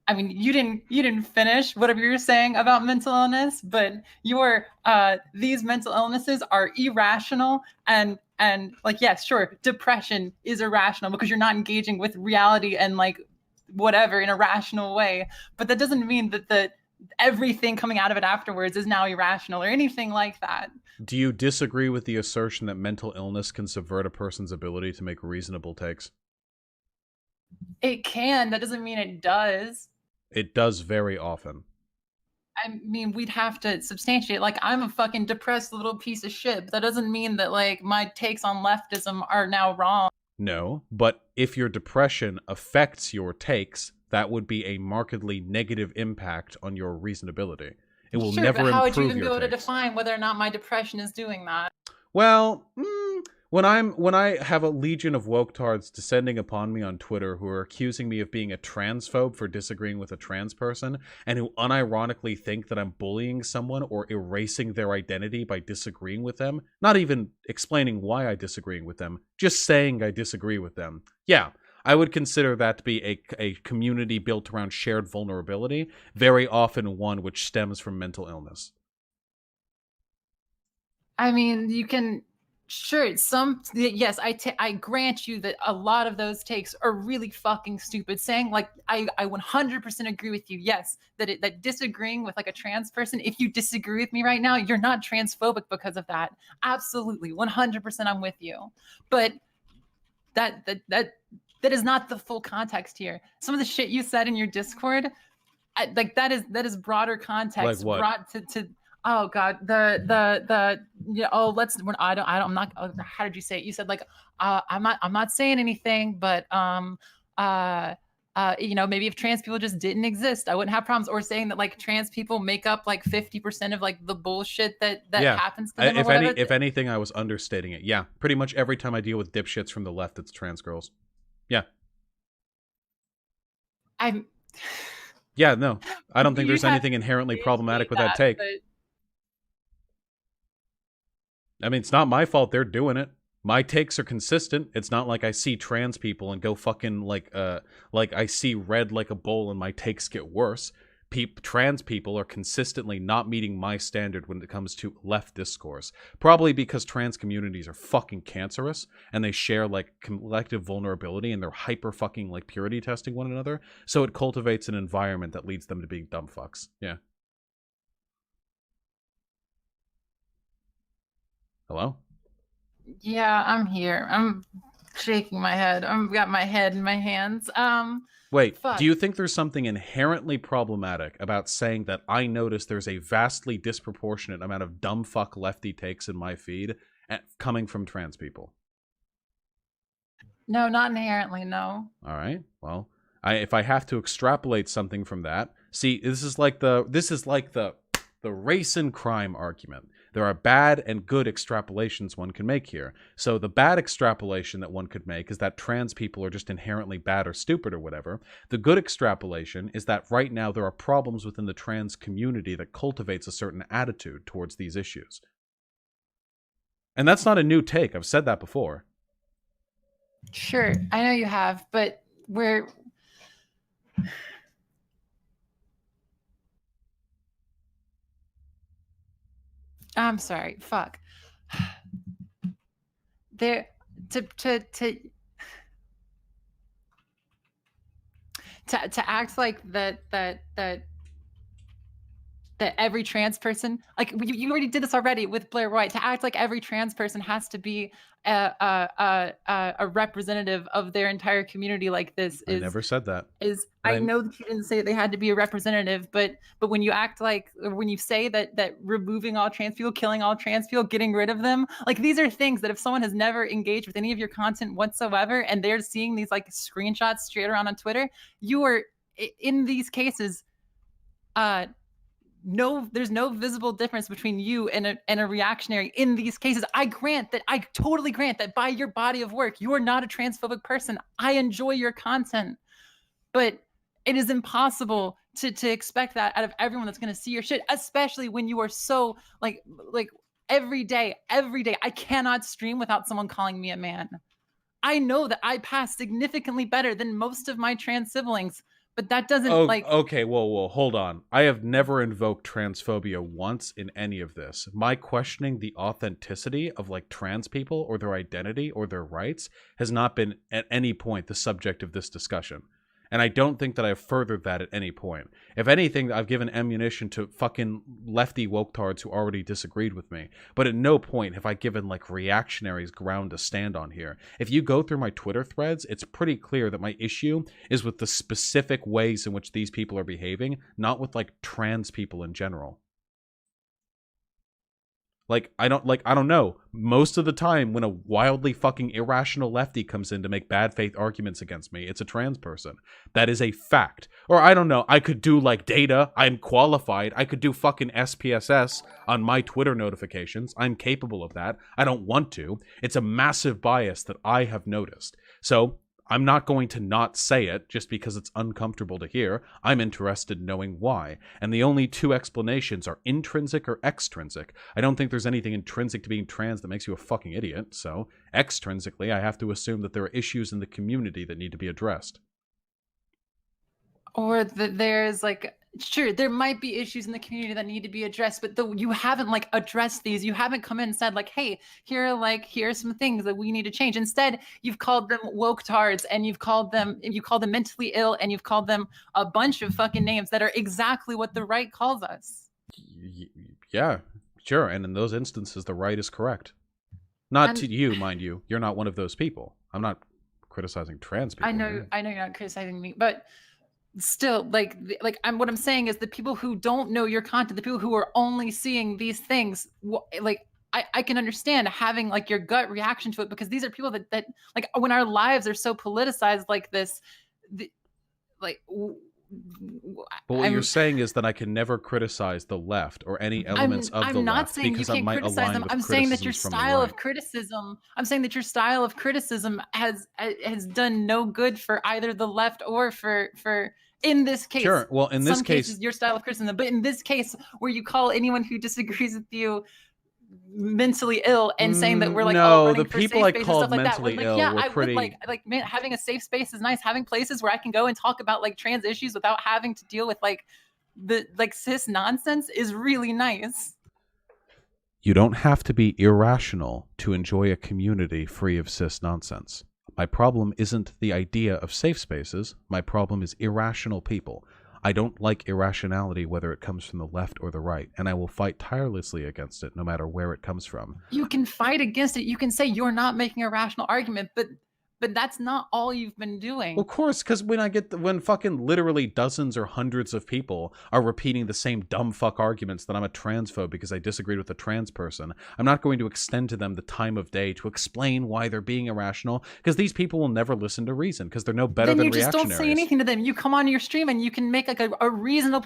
I mean, you didn't finish whatever you were saying about mental illness, but these mental illnesses are irrational and like, yes, sure, depression is irrational because you're not engaging with reality and like whatever in a rational way, but that doesn't mean that everything coming out of it afterwards is now irrational or anything like that. Do you disagree with the assertion that mental illness can subvert a person's ability to make reasonable takes? It can. That doesn't mean it does. It does very often. I mean, we'd have to substantiate. Like, I'm a fucking depressed little piece of shit. But that doesn't mean that, like, my takes on leftism are now wrong. No, but if your depression affects your takes, that would be a markedly negative impact on your reasonability. It will Sure, never but how would you improve even be your able to takes. define whether or not my depression is doing that? Well, when I have a legion of woketards descending upon me on Twitter who are accusing me of being a transphobe for disagreeing with a trans person, and who unironically think that I'm bullying someone or erasing their identity by disagreeing with them, not even explaining why I disagree with them, just saying I disagree with them. Yeah, I would consider that to be a community built around shared vulnerability, very often one which stems from mental illness. I mean, you can. Sure, yes, I grant you that a lot of those takes are really fucking stupid. Saying like I 100% agree with you. Yes, that disagreeing with like a trans person, if you disagree with me right now, you're not transphobic because of that. Absolutely, 100% I'm with you. But that is not the full context here. Some of the shit you said in your Discord, like that is broader context Like what? brought to oh god the yeah, oh let's I don't I'm not how did you say it? You said like I'm not saying anything, but you know, maybe if trans people just didn't exist, I wouldn't have problems. Or saying that like trans people make up like 50% of like the bullshit that Yeah. happens to them or If whatever. if anything, I was understating it. Yeah, pretty much every time I deal with dipshits from the left, it's trans girls. Yeah. I'm Yeah, no. I don't think you'd there's have anything to inherently problematic substantiate with that take. but I mean, it's not my fault they're doing it. My takes are consistent. It's not like I see trans people and go fucking like I see red like a bowl and my takes get worse. Trans people are consistently not meeting my standard when it comes to left discourse. Probably because trans communities are fucking cancerous and they share like collective vulnerability and they're hyper fucking like purity testing one another. So it cultivates an environment that leads them to being dumb fucks. Yeah. Hello? yeah, I'm here. I'm shaking my head. I've got my head in my hands. Wait, Fuck. do you think there's something inherently problematic about saying that I notice there's a vastly disproportionate amount of dumb fuck lefty takes in my feed coming from trans people? No, not inherently, no. All right. Well, if I have to extrapolate something from that, see, this is like the race and crime argument. There are bad and good extrapolations one can make here. So the bad extrapolation that one could make is that trans people are just inherently bad or stupid or whatever. The good extrapolation is that right now there are problems within the trans community that cultivates a certain attitude towards these issues. And that's not a new take. I've said that before. Sure, I know you have, but we're I'm sorry. Fuck. There to act like that that every trans person, like you already did this already with Blair White, to act like every trans person has to be a representative of their entire community like this I never said that. I know that you didn't say they had to be a representative, but when you act like, when you say that removing all trans people, killing all trans people, getting rid of them, like these are things that if someone has never engaged with any of your content whatsoever and they're seeing these like screenshots straight around on Twitter, you are in these cases there's no visible difference between you and a reactionary in these cases. I totally grant that by your body of work, you are not a transphobic person. I enjoy your content, but it is impossible to expect that out of everyone that's going to see your shit, especially when you are so like every day, I cannot stream without someone calling me a man. I know that I pass significantly better than most of my trans siblings, but that doesn't okay, whoa, hold on. I have never invoked transphobia once in any of this. My questioning the authenticity of like trans people or their identity or their rights has not been at any point the subject of this discussion. And I don't think that I've furthered that at any point. If anything, I've given ammunition to fucking lefty woketards who already disagreed with me. But at no point have I given, like, reactionaries ground to stand on here. If you go through my Twitter threads, it's pretty clear that my issue is with the specific ways in which these people are behaving, not with, like, trans people in general. I don't know. Most of the time when a wildly fucking irrational lefty comes in to make bad faith arguments against me, it's a trans person. That is a fact. Or I don't know, I could do like data. I'm qualified. I could do fucking SPSS on my Twitter notifications. I'm capable of that. I don't want to. It's a massive bias that I have noticed. So I'm not going to not say it just because it's uncomfortable to hear. I'm interested in knowing why. And the only two explanations are intrinsic or extrinsic. I don't think there's anything intrinsic to being trans that makes you a fucking idiot. So, extrinsically, I have to assume that there are issues in the community that need to be addressed. Or that there's like, sure, there might be issues in the community that need to be addressed, but you haven't like addressed these. You haven't come in and said like, hey, here are some things that we need to change. Instead, you've called them woke tards, and you've called them mentally ill, and you've called them a bunch of fucking names that are exactly what the right calls us. Yeah, sure. And in those instances, the right is correct. Not to you, mind you. You're not one of those people. I'm not criticizing trans people. I know you're not criticizing me, but still, what I'm saying is the people who don't know your content, the people who are only seeing these things, like I can understand having like your gut reaction to it, because these are people that like when our lives are so politicized like this, but what you're saying is that I can never criticize the left or any elements of the left because I might align with I'm saying that your criticisms from the style right. of criticism, has done no good for either the left or for in this case. Sure. Well, in this case, your style of criticism, but in this case where you call anyone who disagrees with you mentally ill and saying that we're like the people I called mentally ill were pretty man, having a safe space is nice. Having places where I can go and talk about like trans issues without having to deal with like the cis nonsense is really nice. You don't have to be irrational to enjoy a community free of cis nonsense. My problem isn't the idea of safe spaces. My problem is irrational people. I don't like irrationality, whether it comes from the left or the right, and I will fight tirelessly against it, no matter where it comes from. You can fight against it. You can say you're not making a rational argument, but that's not all you've been doing. Well, of course, because when fucking literally dozens or hundreds of people are repeating the same dumb fuck arguments that I'm a transphobe because I disagreed with a trans person, I'm not going to extend to them the time of day to explain why they're being irrational, because these people will never listen to reason because they're no better than reactionaries. Then you just don't say anything to them. You come on your stream and you can make like a reasonable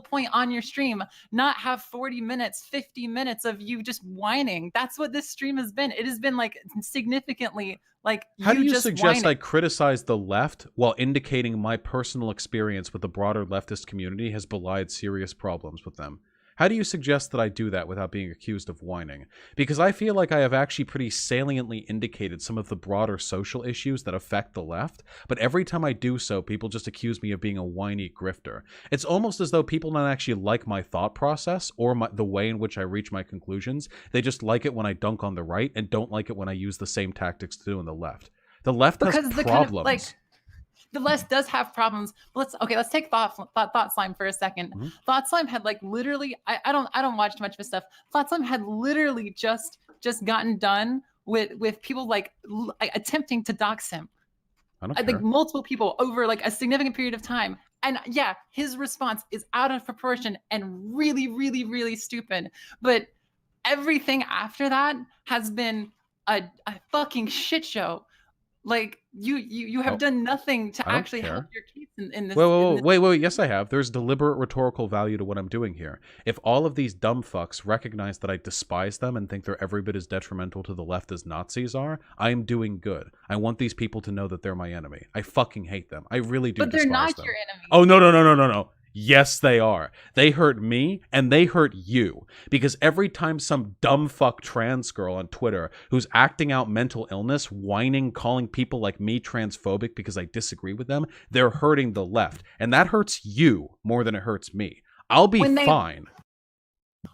point on your stream, not have 40 minutes, 50 minutes of you just whining. That's what this stream has been. It has been like significantly like, how do you suggest whining. I criticize the left while indicating my personal experience with the broader leftist community has belied serious problems with them? How do you suggest that I do that without being accused of whining? Because I feel like I have actually pretty saliently indicated some of the broader social issues that affect the left, but every time I do so, people just accuse me of being a whiny grifter. It's almost as though people don't actually like my thought process or the way in which I reach my conclusions. They just like it when I dunk on the right and don't like it when I use the same tactics to do on the left. The left has problems. the left does have problems. But let's take Thought Slime for a second. Mhm. Thought Slime had like literally, I don't watch much of his stuff. Thought Slime had literally just gotten done with people like attempting to dox him. I don't Like care. multiple people over like a significant period of time. And yeah, his response is out of proportion and really, really, really stupid. But everything after that has been a fucking shit show. Like you have Oh, done nothing to I don't actually help care. your case in this. Wait. Yes, I have. There's deliberate rhetorical value to what I'm doing here. If all of these dumb fucks recognize that I despise them and think they're every bit as detrimental to the left as Nazis are, I am doing good. I want these people to know that they're my enemy. I fucking hate them. I really do But they're despise not them. your enemy. Oh, no. Yes, they are. They hurt me, and they hurt you. Because every time some dumb fuck trans girl on Twitter who's acting out mental illness, whining, calling people like me transphobic because I disagree with them, they're hurting the left. And that hurts you more than it hurts me. I'll be fine.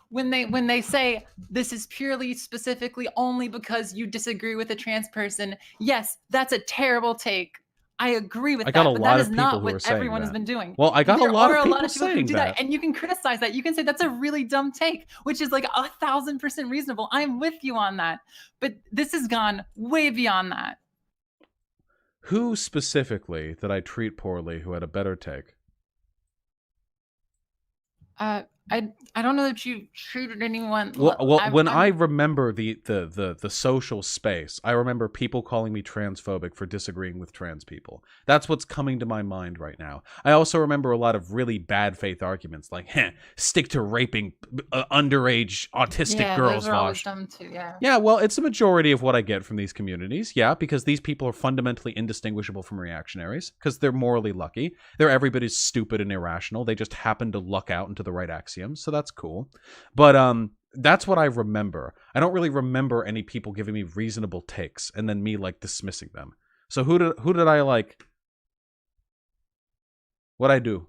When they say this is purely specifically only because you disagree with a trans person, yes, that's a terrible take. I agree with I got that, a but lot that of is people not who are what saying everyone has that. been doing. Well, I got There a lot are of a lot people of people who saying do that, and you can criticize that. You can say that's a really dumb take, which is like 1,000% reasonable. I'm with you on that, but this has gone way beyond that. Who specifically did I treat poorly who had a better take? I don't know that you treated anyone. Well, when I remember the social space, I remember people calling me transphobic for disagreeing with trans people. That's what's coming to my mind right now. I also remember a lot of really bad faith arguments like, stick to raping underage autistic girls, those are always Vaush. dumb too. Yeah, well, it's a majority of what I get from these communities. Yeah, because these people are fundamentally indistinguishable from reactionaries because they're morally lucky. They're every bit as stupid and irrational. They just happen to luck out into the right axioms, so that's cool. But that's what I remember. I don't really remember any people giving me reasonable takes and then me like dismissing them. So who did I like? What'd I do?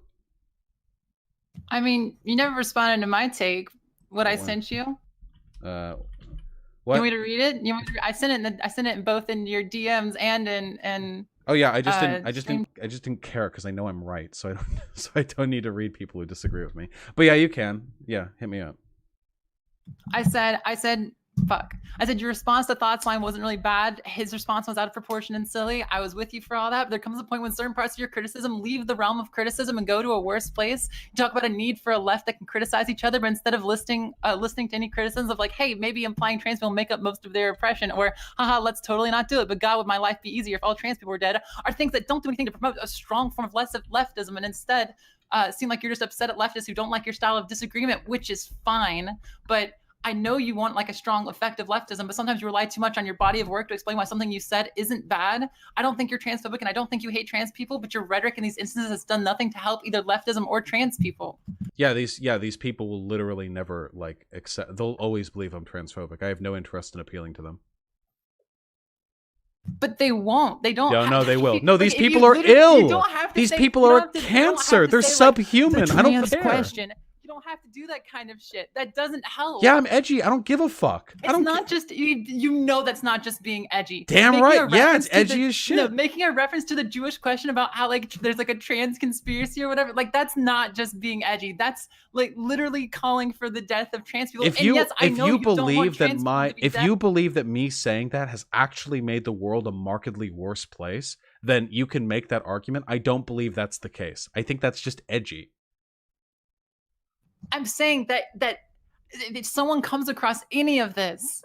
I mean, you never responded to my take. What I What? sent you. What? You want me to read it? I sent it. I sent it both in your DMs and in. Oh yeah, I just didn't care because I know I'm right, so I don't need to read people who disagree with me. But yeah, you can. Yeah, hit me up. I said, fuck. I said your response to Thought Slime wasn't really bad. His response was out of proportion and silly. I was with you for all that. But there comes a point when certain parts of your criticism leave the realm of criticism and go to a worse place. You talk about a need for a left that can criticize each other, but instead of listening to any criticisms of like, hey, maybe implying trans people make up most of their oppression, or haha, let's totally not do it. But God, would my life be easier if all trans people were dead? Are things that don't do anything to promote a strong form of leftism, and instead seem like you're just upset at leftists who don't like your style of disagreement, which is fine. But I know you want like a strong, effective leftism, but sometimes you rely too much on your body of work to explain why something you said isn't bad. I don't think you're transphobic, and I don't think you hate trans people, but your rhetoric in these instances has done nothing to help either leftism or trans people. Yeah, these people will literally never like accept. They'll always believe I'm transphobic. I have no interest in appealing to them. But they won't. They don't. No, they will. No, these like, people are ill. These people are you cancer. They're subhuman. Like, I don't care. Question. You don't have to do that kind of shit. That doesn't help. Yeah, I'm edgy. I don't give a fuck. It's not just you know that's not just being edgy. Damn Making right. Yeah, it's edgy as shit. No, making a reference to the Jewish question about how like there's like a trans conspiracy or whatever. Like that's not just being edgy. That's like literally calling for the death of trans people. If you believe that me saying that has actually made the world a markedly worse place, then you can make that argument. I don't believe that's the case. I think that's just edgy. I'm saying that if someone comes across any of this,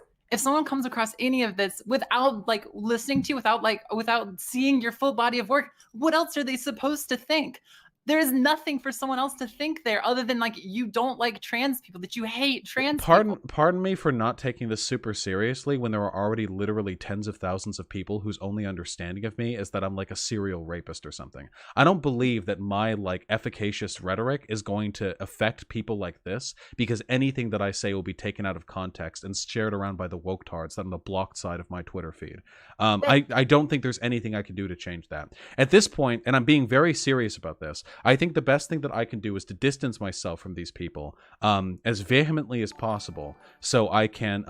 without like listening to you, without seeing your full body of work, what else are they supposed to think? There is nothing for someone else to think there other than like you don't like trans people, that you hate trans people. Pardon me for not taking this super seriously when there are already literally tens of thousands of people whose only understanding of me is that I'm like a serial rapist or something. I don't believe that my like efficacious rhetoric is going to affect people like this, because anything that I say will be taken out of context and shared around by the woke tards that on the blocked side of my Twitter feed. I don't think there's anything I can do to change that. At this point, and I'm being very serious about this, I think the best thing that I can do is to distance myself from these people as vehemently as possible, so I can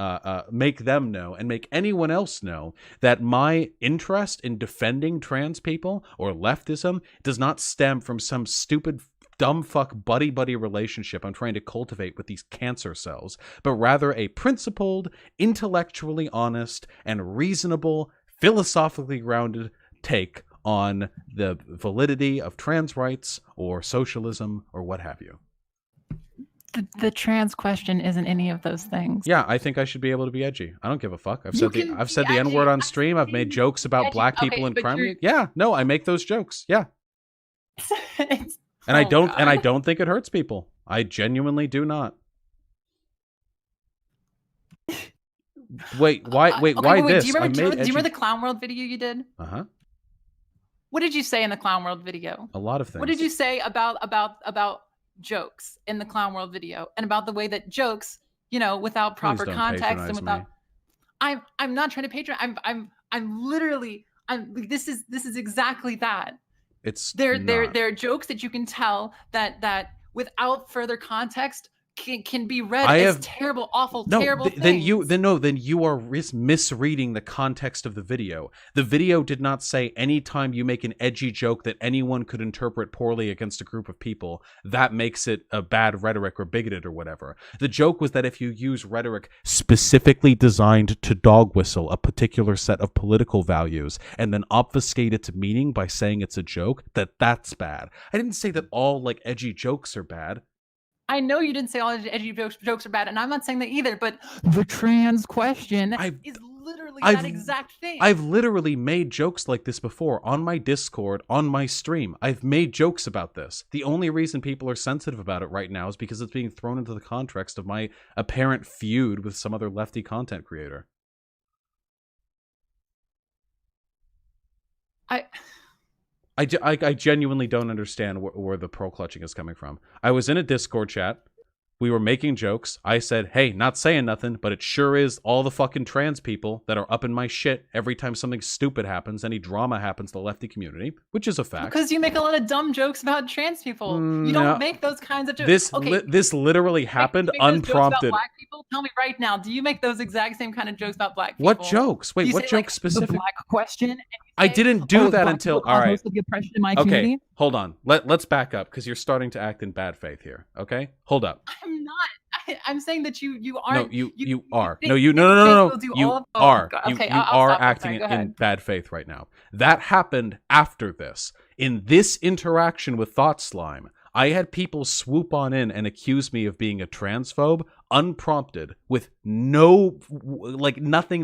make them know and make anyone else know that my interest in defending trans people or leftism does not stem from some stupid dumb fuck buddy-buddy relationship I'm trying to cultivate with these cancer cells, but rather a principled, intellectually honest, and reasonable, philosophically grounded take on the validity of trans rights or socialism or what have you. The trans question isn't any of those things. Yeah, I think I should be able to be edgy. I don't give a fuck. I've You said can the be N-word on edgy. stream. I've made jokes about Edgy. black people Okay, in but crime. you're- Yeah, no, I make those jokes. Yeah. It's- And I oh, don't and I God. don't think it hurts people. I genuinely do not. Wait, why Okay, why wait, this? Do you remember, I made do you remember the Clown World video you did? Uh-huh. What did you say in the Clown World video? A lot of things. What did you say about jokes in the Clown World video, and about the way that jokes, without Please proper don't context and patronize without me. I'm not trying to patronize. I'm literally this is exactly that. It's There not. are jokes that you can tell that without further context can be read I as have- terrible, awful, No, terrible then things. then you are misreading the context of the video. The video did not say anytime you make an edgy joke that anyone could interpret poorly against a group of people, that makes it a bad rhetoric or bigoted or whatever. The joke was that if you use rhetoric specifically designed to dog whistle a particular set of political values and then obfuscate its meaning by saying it's a joke, that's bad. I didn't say that all like edgy jokes are bad. I know you didn't say all edgy jokes are bad, and I'm not saying that either, but the trans question is literally that exact thing. I've literally made jokes like this before on my Discord, on my stream. I've made jokes about this. The only reason people are sensitive about it right now is because it's being thrown into the context of my apparent feud with some other lefty content creator. I genuinely don't understand where the pearl clutching is coming from. I was in a Discord chat. We were making jokes. I said, hey, not saying nothing, but it sure is all the fucking trans people that are up in my shit every time something stupid happens, any drama happens to the lefty community, which is a fact. Because you make a lot of dumb jokes about trans people. You No. don't make those kinds of jokes. This literally happened you make those jokes about unprompted. black people? Tell me right now, do you make those exact same kind of jokes about black people? What jokes? Do Wait, you what say, joke like, specific? The black question. And you I say, didn't do that black until people all cause right. most of the oppression in my Okay, community. hold on. Let's back up because you're starting to act in bad faith here. Okay, hold up. I'm not. I'm saying that you aren't. No, you are. think- No, think no. will do You all of- oh, are. God. You Okay, you I'll are stop. I'm acting sorry, go in ahead. bad faith right now. That happened after this. In this interaction with Thought Slime, I had people swoop on in and accuse me of being a transphobe, unprompted, with nothing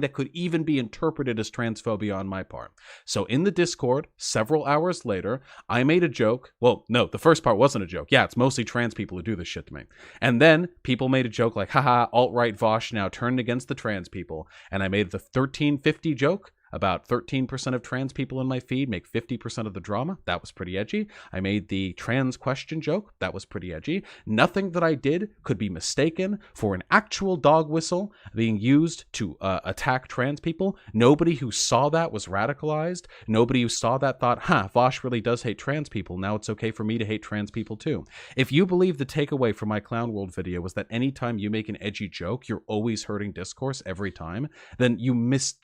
that could even be interpreted as transphobia on my part. So in the Discord, several hours later, I made a joke. Well, no, the first part wasn't a joke. Yeah, it's mostly trans people who do this shit to me. And then people made a joke like, haha, alt-right Vaush now turned against the trans people. And I made the 1350 joke. About 13% of trans people in my feed make 50% of the drama. That was pretty edgy. I made the trans question joke. That was pretty edgy. Nothing that I did could be mistaken for an actual dog whistle being used to attack trans people. Nobody who saw that was radicalized. Nobody who saw that thought, Vaush really does hate trans people. Now it's okay for me to hate trans people too. If you believe the takeaway from my Clown World video was that anytime you make an edgy joke, you're always hurting discourse every time, then you missed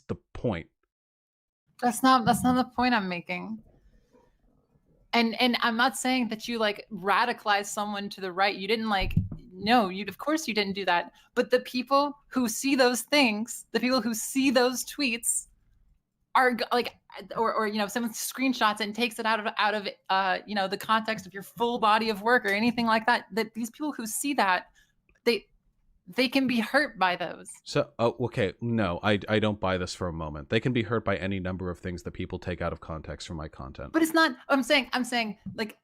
the point. That's not the point I'm making. And I'm not saying that you like radicalize someone to the right. You didn't no, of course you didn't do that. But the people who see those things, the people who see those tweets are like, or someone screenshots it and takes it out of the context of your full body of work or anything like that. That these people who see that, they can be hurt by those. So, okay, no, I don't buy this for a moment. They can be hurt by any number of things that people take out of context from my content. But it's not. I'm saying like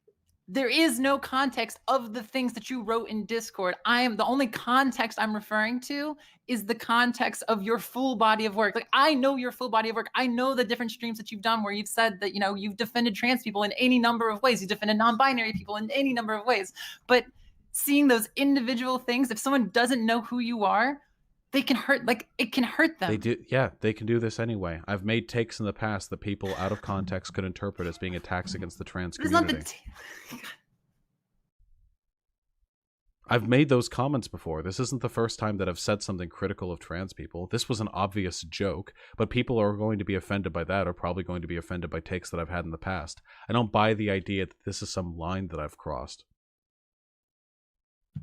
there is no context of the things that you wrote in Discord. The only context I'm referring to is the context of your full body of work. Like I know your full body of work. I know the different streams that you've done where you've said that you've defended trans people in any number of ways. You defended non-binary people in any number of ways. But seeing those individual things, if someone doesn't know who you are, they can hurt, like, it can hurt them. They do, yeah, they can do this anyway. I've made takes in the past that people out of context could interpret as being attacks against the trans But it's not community. the I've made those comments before. This isn't the first time that I've said something critical of trans people. This was an obvious joke, but people are going to be offended by that, or probably going to be offended by takes that I've had in the past. I don't buy the idea that this is some line that I've crossed.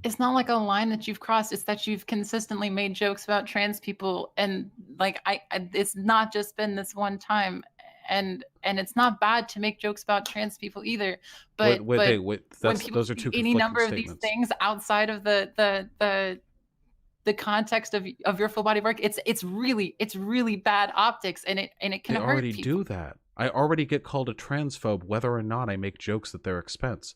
It's not like a line that you've crossed. It's that you've consistently made jokes about trans people, and like it's not just been this one time. And it's not bad to make jokes about trans people either. But wait, when people those are do two any conflicting number of these statements. things outside of the context of your full body work, it's really bad optics, and it can They hurt already people. do that. I already get called a transphobe whether or not I make jokes at their expense.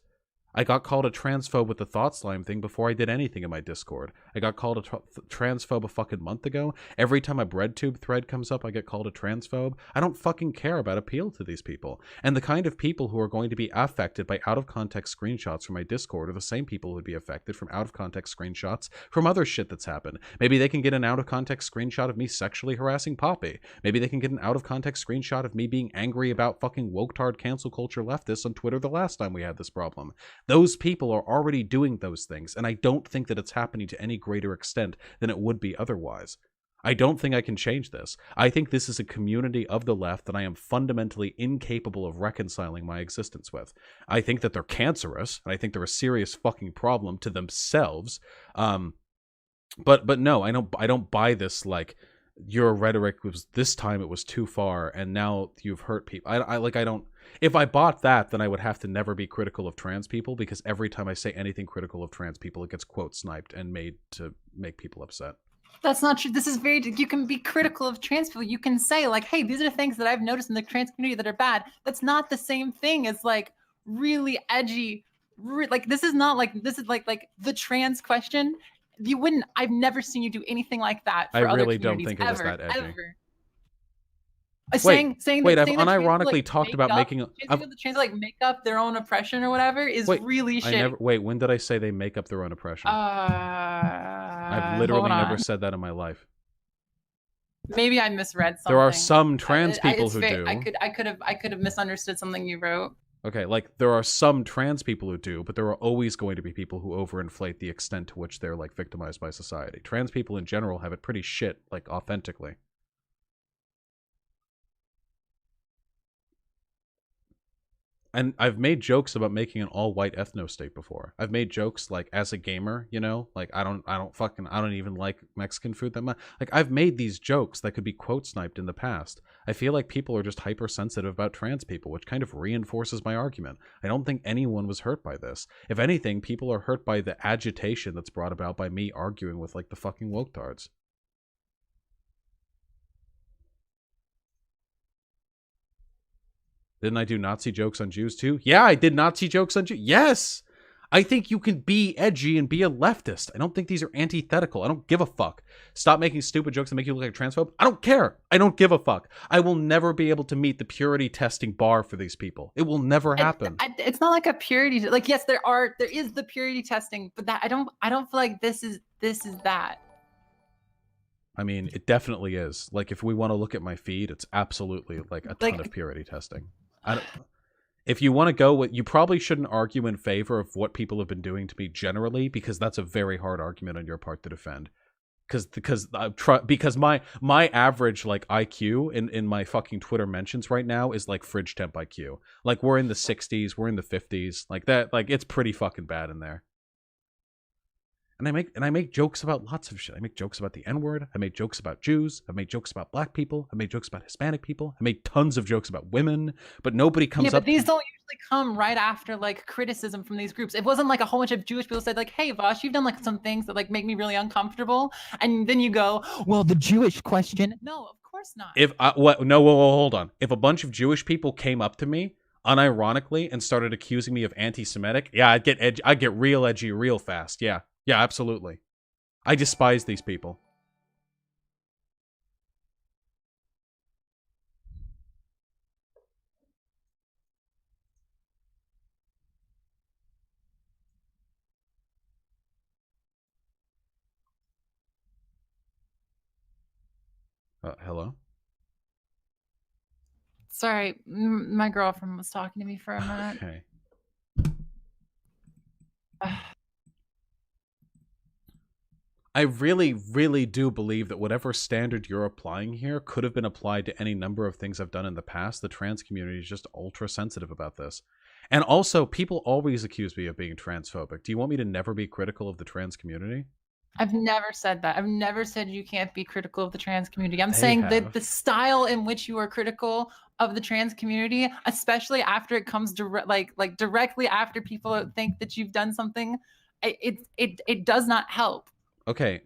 I got called a transphobe with the thought slime thing before I did anything in my Discord. I got called a transphobe a fucking month ago. Every time a breadtube thread comes up, I get called a transphobe. I don't fucking care about appeal to these people. And the kind of people who are going to be affected by out-of-context screenshots from my Discord are the same people who would be affected from out-of-context screenshots from other shit that's happened. Maybe they can get an out-of-context screenshot of me sexually harassing Poppy. Maybe they can get an out-of-context screenshot of me being angry about fucking woke-tard cancel culture leftists on Twitter the last time we had this problem. Those people are already doing those things, and I don't think that it's happening to any greater extent than it would be otherwise. I don't think I can change this. I think this is a community of the left that I am fundamentally incapable of reconciling my existence with. I think that they're cancerous, and I think they're a serious fucking problem to themselves. But no, I don't buy this, like, your rhetoric was this time it was too far, and now you've hurt people. I don't. If I bought that, then I would have to never be critical of trans people, because every time I say anything critical of trans people, it gets quote sniped and made to make people upset. That's not true. This is very, you can be critical of trans people. You can say, like, hey, these are things that I've noticed in the trans community that are bad. That's not the same thing as, like, really edgy, like, this is not like, this is like the trans question. You wouldn't, I've never seen you do anything like that I for other really don't communities, think it was that edgy. ever. Wait, Saying I've that trans unironically people, like, talked about making. trans like make up their own oppression or whatever is really shitty. When did I say they make up their own oppression? I've literally never said that in my life. Maybe I misread something. There are some trans people who do. I could have misunderstood something you wrote. Okay, like, there are some trans people who do, but there are always going to be people who overinflate the extent to which they're, like, victimized by society. Trans people in general have it pretty shit, like, authentically. And I've made jokes about making an all-white ethno-state before. I've made jokes, like, as a gamer, you know, like, I don't even like Mexican food that much. Like, I've made these jokes that could be quote sniped in the past. I feel like people are just hypersensitive about trans people, which kind of reinforces my argument. I don't think anyone was hurt by this. If anything, people are hurt by the agitation that's brought about by me arguing with, like, the fucking woke-tards. Didn't I do Nazi jokes on Jews too? Yeah, I did Nazi jokes on Jews. Yes! I think you can be edgy and be a leftist. I don't think these are antithetical. I don't give a fuck. Stop making stupid jokes that make you look like a transphobe. I don't care. I don't give a fuck. I will never be able to meet the purity testing bar for these people. It will never happen. It's not like a purity, like, yes, there is the purity testing, but that I don't feel like this is that. I mean, it definitely is. Like, if we want to look at my feed, it's absolutely, like, a ton of purity testing. If you want to go with, you probably shouldn't argue in favor of what people have been doing to me generally, because that's a very hard argument on your part to defend. Because my average, like, IQ in my fucking Twitter mentions right now is like fridge temp IQ. Like, we're in the 60s, we're in the 50s, like that. Like, it's pretty fucking bad in there. And I make jokes about lots of shit. I make jokes about the N-word. I make jokes about Jews. I make jokes about black people. I make jokes about Hispanic people. I make tons of jokes about women, but nobody comes up. Yeah, but these don't usually come right after, like, criticism from these groups. It wasn't like a whole bunch of Jewish people said, like, hey, Vaush, you've done, like, some things that, like, make me really uncomfortable. And then you go, well, the Jewish question. No, of course not. Hold on. If a bunch of Jewish people came up to me unironically and started accusing me of anti-Semitic, yeah, I'd get real edgy real fast. Yeah. Yeah, absolutely. I despise these people. Hello? Sorry, my girlfriend was talking to me for a minute. Okay. I really, really do believe that whatever standard you're applying here could have been applied to any number of things I've done in the past. The trans community is just ultra sensitive about this. And also, people always accuse me of being transphobic. Do you want me to never be critical of the trans community? I've never said that. I've never said you can't be critical of the trans community. I'm They saying that have. the style in which you are critical of the trans community, especially after it comes like directly after people think that you've done something, it does not help. Okay.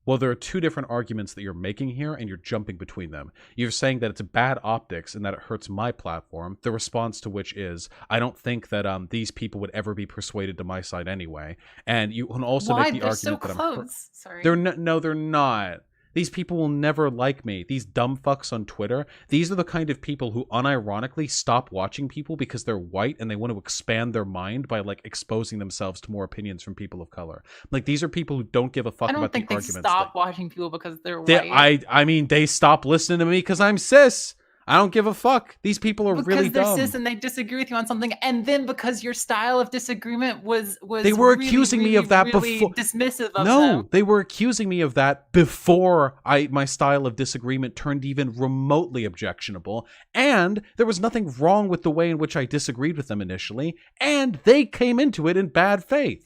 Well, there are two different arguments that you're making here, and you're jumping between them. You're saying that it's bad optics and that it hurts my platform, the response to which is, I don't think that these people would ever be persuaded to my side anyway. And you can also Why? make the They're so argument that I'm close. Sorry. No, they're not. These people will never like me. These dumb fucks on Twitter, these are the kind of people who unironically stop watching people because they're white and they want to expand their mind by like exposing themselves to more opinions from people of color. Like these are people who don't give a fuck I don't about think the they arguments. stop watching people because they're they, white. I mean, they stop listening to me because I'm cis. I don't give a fuck. These people are Because really they're dumb. cis and they disagree with you on something, and then because your style of disagreement was They were really, accusing me really, of that really before. dismissive of No, them. they were accusing me of that before my style of disagreement turned even remotely objectionable. And there was nothing wrong with the way in which I disagreed with them initially, and they came into it in bad faith.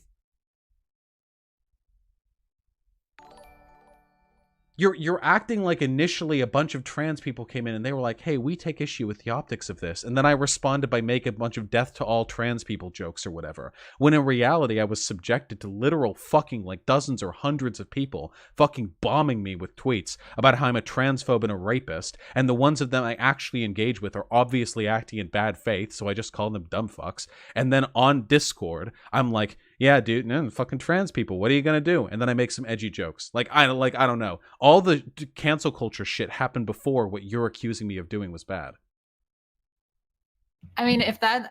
You're acting like initially a bunch of trans people came in and they were like, hey, we take issue with the optics of this. And then I responded by making a bunch of death to all trans people jokes or whatever. When in reality, I was subjected to literal fucking like dozens or hundreds of people fucking bombing me with tweets about how I'm a transphobe and a rapist. And the ones of them I actually engage with are obviously acting in bad faith. So I just call them dumb fucks. And then on Discord, I'm like, yeah, dude, no, fucking trans people. What are you gonna do? And then I make some edgy jokes. I don't know. All the cancel culture shit happened before what you're accusing me of doing was bad. I mean, if that's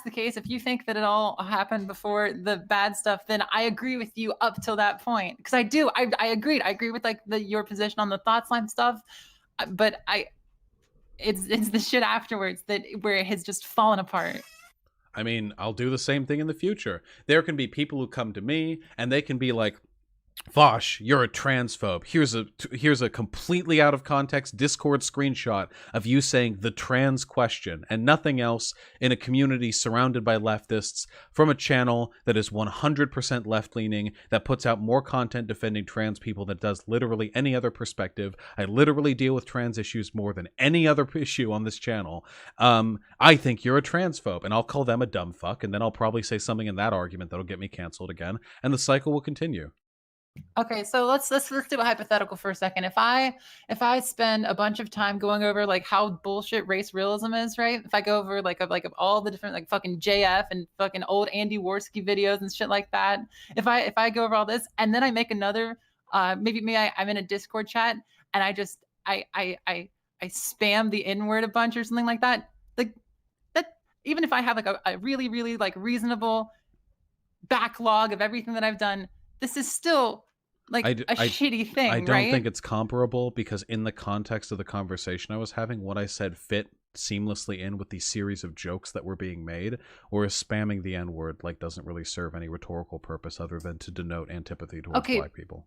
the case, if you think that it all happened before the bad stuff, then I agree with you up till that point. Because I do, I agreed. I agree with like your position on the thought slime stuff, but it's the shit afterwards that where it has just fallen apart. I mean, I'll do the same thing in the future. There can be people who come to me and they can be like, Vaush, you're a transphobe. Here's a completely out of context Discord screenshot of you saying the trans question and nothing else in a community surrounded by leftists from a channel that is 100% left-leaning, that puts out more content defending trans people than does literally any other perspective. I literally deal with trans issues more than any other issue on this channel. I think you're a transphobe, and I'll call them a dumb fuck, and then I'll probably say something in that argument that'll get me canceled again, and the cycle will continue. Okay, so let's do a hypothetical for a second. If I spend a bunch of time going over like how bullshit race realism is, right? If I go over like of all the different like fucking JF and fucking old Andy Worski videos and shit like that. If I go over all this and then I make another maybe I'm in a Discord chat and I just I spam the N-word a bunch or something like that. Like that, even if I have like a really really like reasonable backlog of everything that I've done, this is still like a shitty thing, I don't right? think it's comparable because in the context of the conversation I was having, what I said fit seamlessly in with the series of jokes that were being made, whereas spamming the N-word like doesn't really serve any rhetorical purpose other than to denote antipathy towards black people.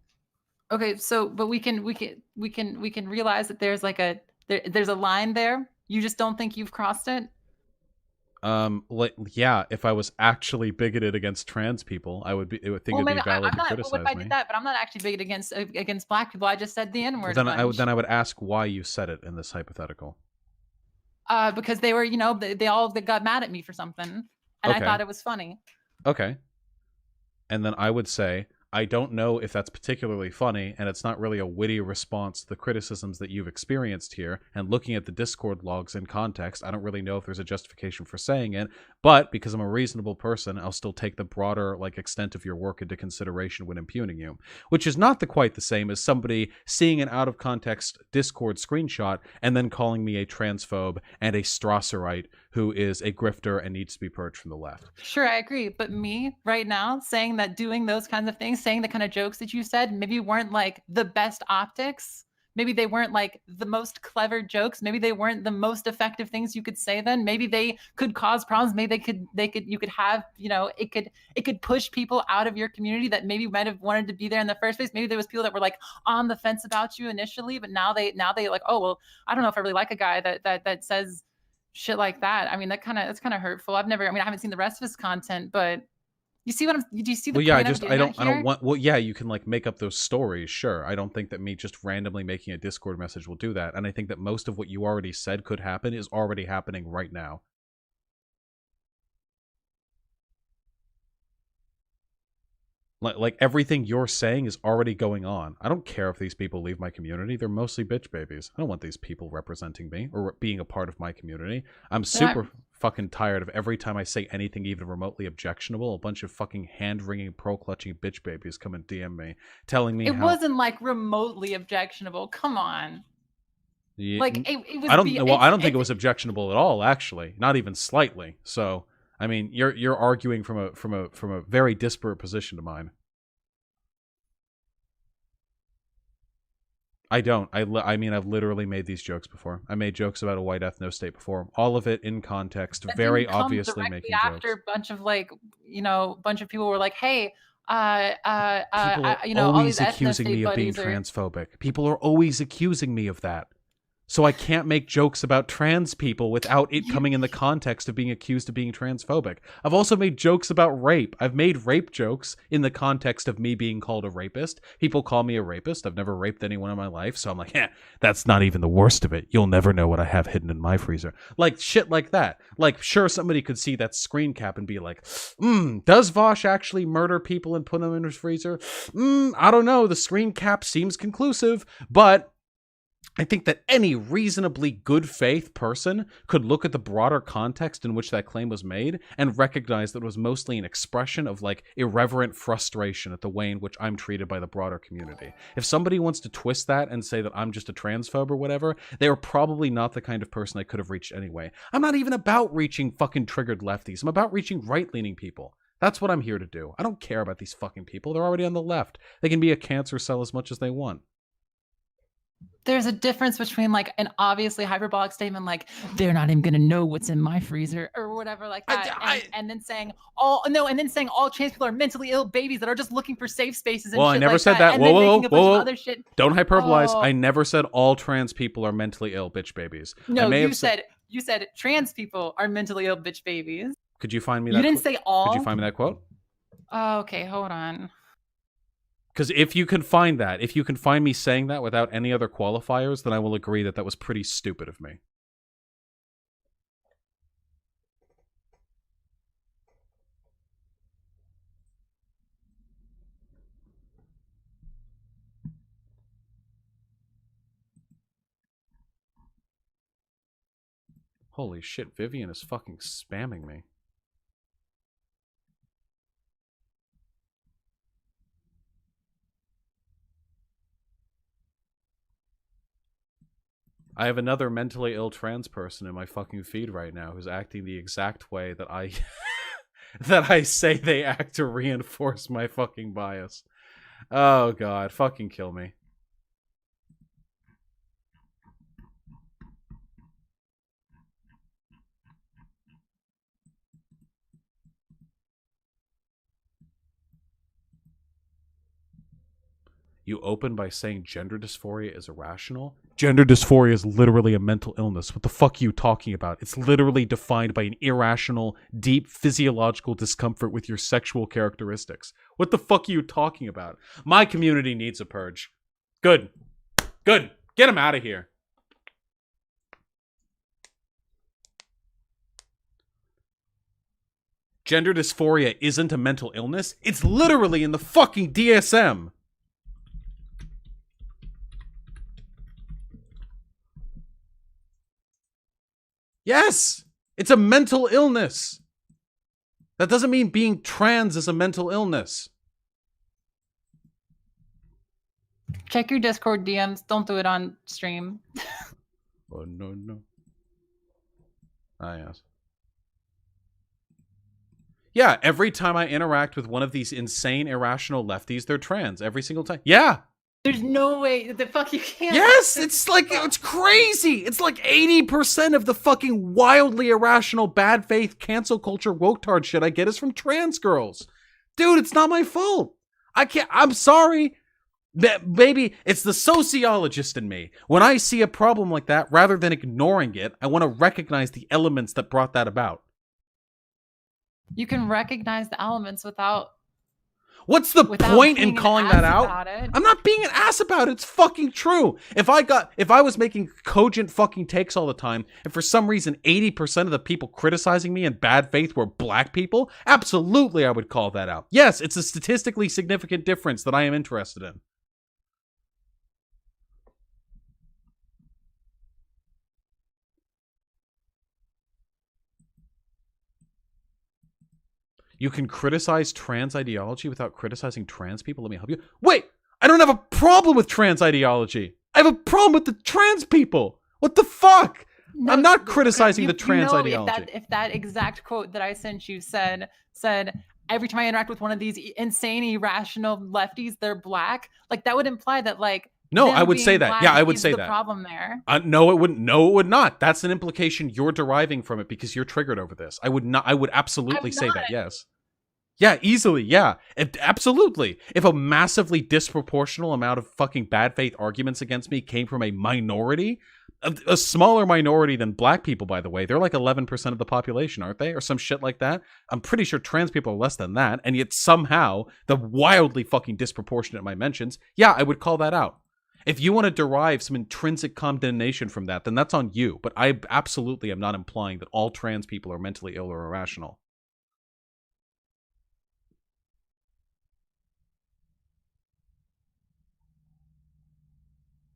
Okay, so but we can realize that there's like there's a line there. You just don't think you've crossed it? Yeah, if I was actually bigoted against trans people, I would think it'd be valid to criticize what if I me. did that? But I'm not actually bigoted against black people. I just said the N-word. Then I would ask why you said it in this hypothetical. Because they were, they all got mad at me for something, and I thought it was funny. Okay. And then I would say, I don't know if that's particularly funny, and it's not really a witty response to the criticisms that you've experienced here. And looking at the Discord logs in context, I don't really know if there's a justification for saying it. But because I'm a reasonable person, I'll still take the broader extent of your work into consideration when impugning you. Which is not quite the same as somebody seeing an out of context Discord screenshot and then calling me a transphobe and a Strasserite who is a grifter and needs to be purged from the left. Sure, I agree. But me right now saying that doing those kinds of things, saying the kind of jokes that you said maybe weren't like the best optics, Maybe they weren't like the most clever jokes. Maybe they weren't the most effective things you could say then. Maybe they could cause problems. Maybe you could have, it could push people out of your community that maybe might have wanted to be there in the first place. Maybe there was people that were like on the fence about you initially, but now they like, oh well, I don't know if I really like a guy that says shit like that. I mean, that's kind of hurtful. I haven't seen the rest of his content, but do you see the Well, yeah, point I don't here? want. Well, yeah, you can like make up those stories, sure. I don't think that me just randomly making a Discord message will do that, and I think that most of what you already said could happen is already happening right now. Like everything you're saying is already going on. I don't care if these people leave my community. They're mostly bitch babies. I don't want these people representing me or being a part of my community. I'm super fucking tired of every time I say anything even remotely objectionable, a bunch of fucking hand-wringing, pearl-clutching bitch babies come and DM me, telling me it wasn't like remotely objectionable. Come on. Yeah, like it was. I don't think it was objectionable at all, actually. Not even slightly. So, I mean, you're arguing from a very disparate position to mine. I don't. I mean, I've literally made these jokes before. I made jokes about a white ethno state before. All of it in context, That very didn't come obviously directly making after jokes. a bunch of bunch of people were like, hey, People are all always these ethno accusing state me of being buddies are. transphobic. People are always accusing me of that. So I can't make jokes about trans people without it coming in the context of being accused of being transphobic. I've also made jokes about rape. I've made rape jokes in the context of me being called a rapist. People call me a rapist. I've never raped anyone in my life. So I'm like, that's not even the worst of it. You'll never know what I have hidden in my freezer. Like shit like that. Like, sure, somebody could see that screen cap and be like, does Vaush actually murder people and put them in his freezer? I don't know. The screen cap seems conclusive, but I think that any reasonably good faith person could look at the broader context in which that claim was made and recognize that it was mostly an expression of like irreverent frustration at the way in which I'm treated by the broader community. If somebody wants to twist that and say that I'm just a transphobe or whatever, they are probably not the kind of person I could have reached anyway. I'm not even about reaching fucking triggered lefties. I'm about reaching right-leaning people. That's what I'm here to do. I don't care about these fucking people. They're already on the left. They can be a cancer cell as much as they want. There's a difference between like an obviously hyperbolic statement like they're not even gonna know what's in my freezer or whatever like that, and then saying all trans people are mentally ill babies that are just looking for safe spaces. And well, shit I never like said that. And whoa, then whoa, making a bunch whoa, of whoa! other shit. Don't hyperbolize. Oh. I never said all trans people are mentally ill bitch babies. No, you said trans people are mentally ill bitch babies. Could you find me that? You didn't say all. Could you find me that quote? Oh, okay, hold on. Because if you can find that, if you can find me saying that without any other qualifiers, then I will agree that that was pretty stupid of me. Holy shit, Vivian is fucking spamming me. I have another mentally ill trans person in my fucking feed right now who's acting the exact way that I that I say they act to reinforce my fucking bias. Oh god, fucking kill me. You open by saying gender dysphoria is irrational? Gender dysphoria is literally a mental illness. What the fuck are you talking about? It's literally defined by an irrational, deep physiological discomfort with your sexual characteristics. What the fuck are you talking about? My community needs a purge. Good. Good. Get him out of here. Gender dysphoria isn't a mental illness. It's literally in the fucking DSM. Yes, it's a mental illness. That doesn't mean being trans is a mental illness. Check your Discord DMs. Don't do it on stream. Oh, no. Ah, yes. Yeah, every time I interact with one of these insane, irrational lefties, they're trans. Every single time. Yeah. There's no way the fuck you can't. Yes, it's like, it's crazy. It's like 80% of the fucking wildly irrational bad faith cancel culture woke-tard shit I get is from trans girls. Dude, it's not my fault. I'm sorry. Baby, it's the sociologist in me. When I see a problem like that, rather than ignoring it, I want to recognize the elements that brought that about. You can recognize the elements without What's the point in calling that out? It. I'm not being an ass about it. It's fucking true. If I was making cogent fucking takes all the time, and for some reason 80% of the people criticizing me in bad faith were black people, absolutely I would call that out. Yes, it's a statistically significant difference that I am interested in. You can criticize trans ideology without criticizing trans people? Let me help you. Wait! I don't have a problem with trans ideology! I have a problem with the trans people! What the fuck? No, I'm not criticizing the trans ideology. If that exact quote that I sent you said, every time I interact with one of these insane, irrational lefties, they're black, like that would imply that, like, no, I would say that. Yeah, I would say that. The problem there. No, it wouldn't. No, it would not. That's an implication you're deriving from it because you're triggered over this. I would not. I would absolutely say that. Yes. Yeah, easily. Yeah, absolutely. If a massively disproportional amount of fucking bad faith arguments against me came from a minority, a smaller minority than black people, by the way, they're like 11% of the population, aren't they? Or some shit like that. I'm pretty sure trans people are less than that. And yet somehow the wildly fucking disproportionate my mentions, yeah, I would call that out. If you want to derive some intrinsic condemnation from that, then that's on you. But I absolutely am not implying that all trans people are mentally ill or irrational.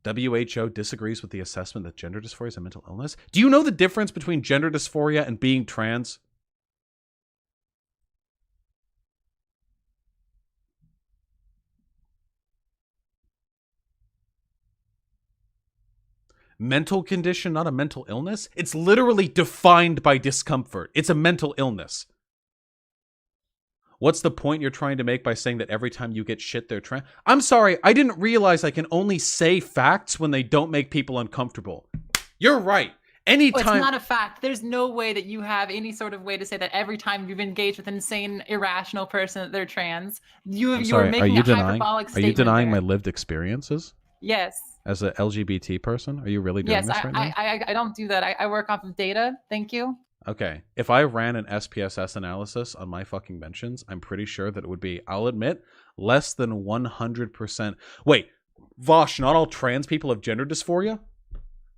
WHO disagrees with the assessment that gender dysphoria is a mental illness. Do you know the difference between gender dysphoria and being trans? Mental condition, not a mental illness? It's literally defined by discomfort. It's a mental illness. What's the point you're trying to make by saying that every time you get shit, they're trans? I'm sorry, I didn't realize I can only say facts when they don't make people uncomfortable. You're right. Anytime. It's not a fact. There's no way that you have any sort of way to say that every time you've engaged with an insane, irrational person that they're trans. You're making a hyperbolic statement. Are you denying my lived experiences? Yes. As a LGBT person? Are you really doing this right now? I don't do that. I work off of data. Thank you. Okay, if I ran an SPSS analysis on my fucking mentions, I'm pretty sure that it would be, I'll admit, less than 100%. Wait, Vaush, not all trans people have gender dysphoria?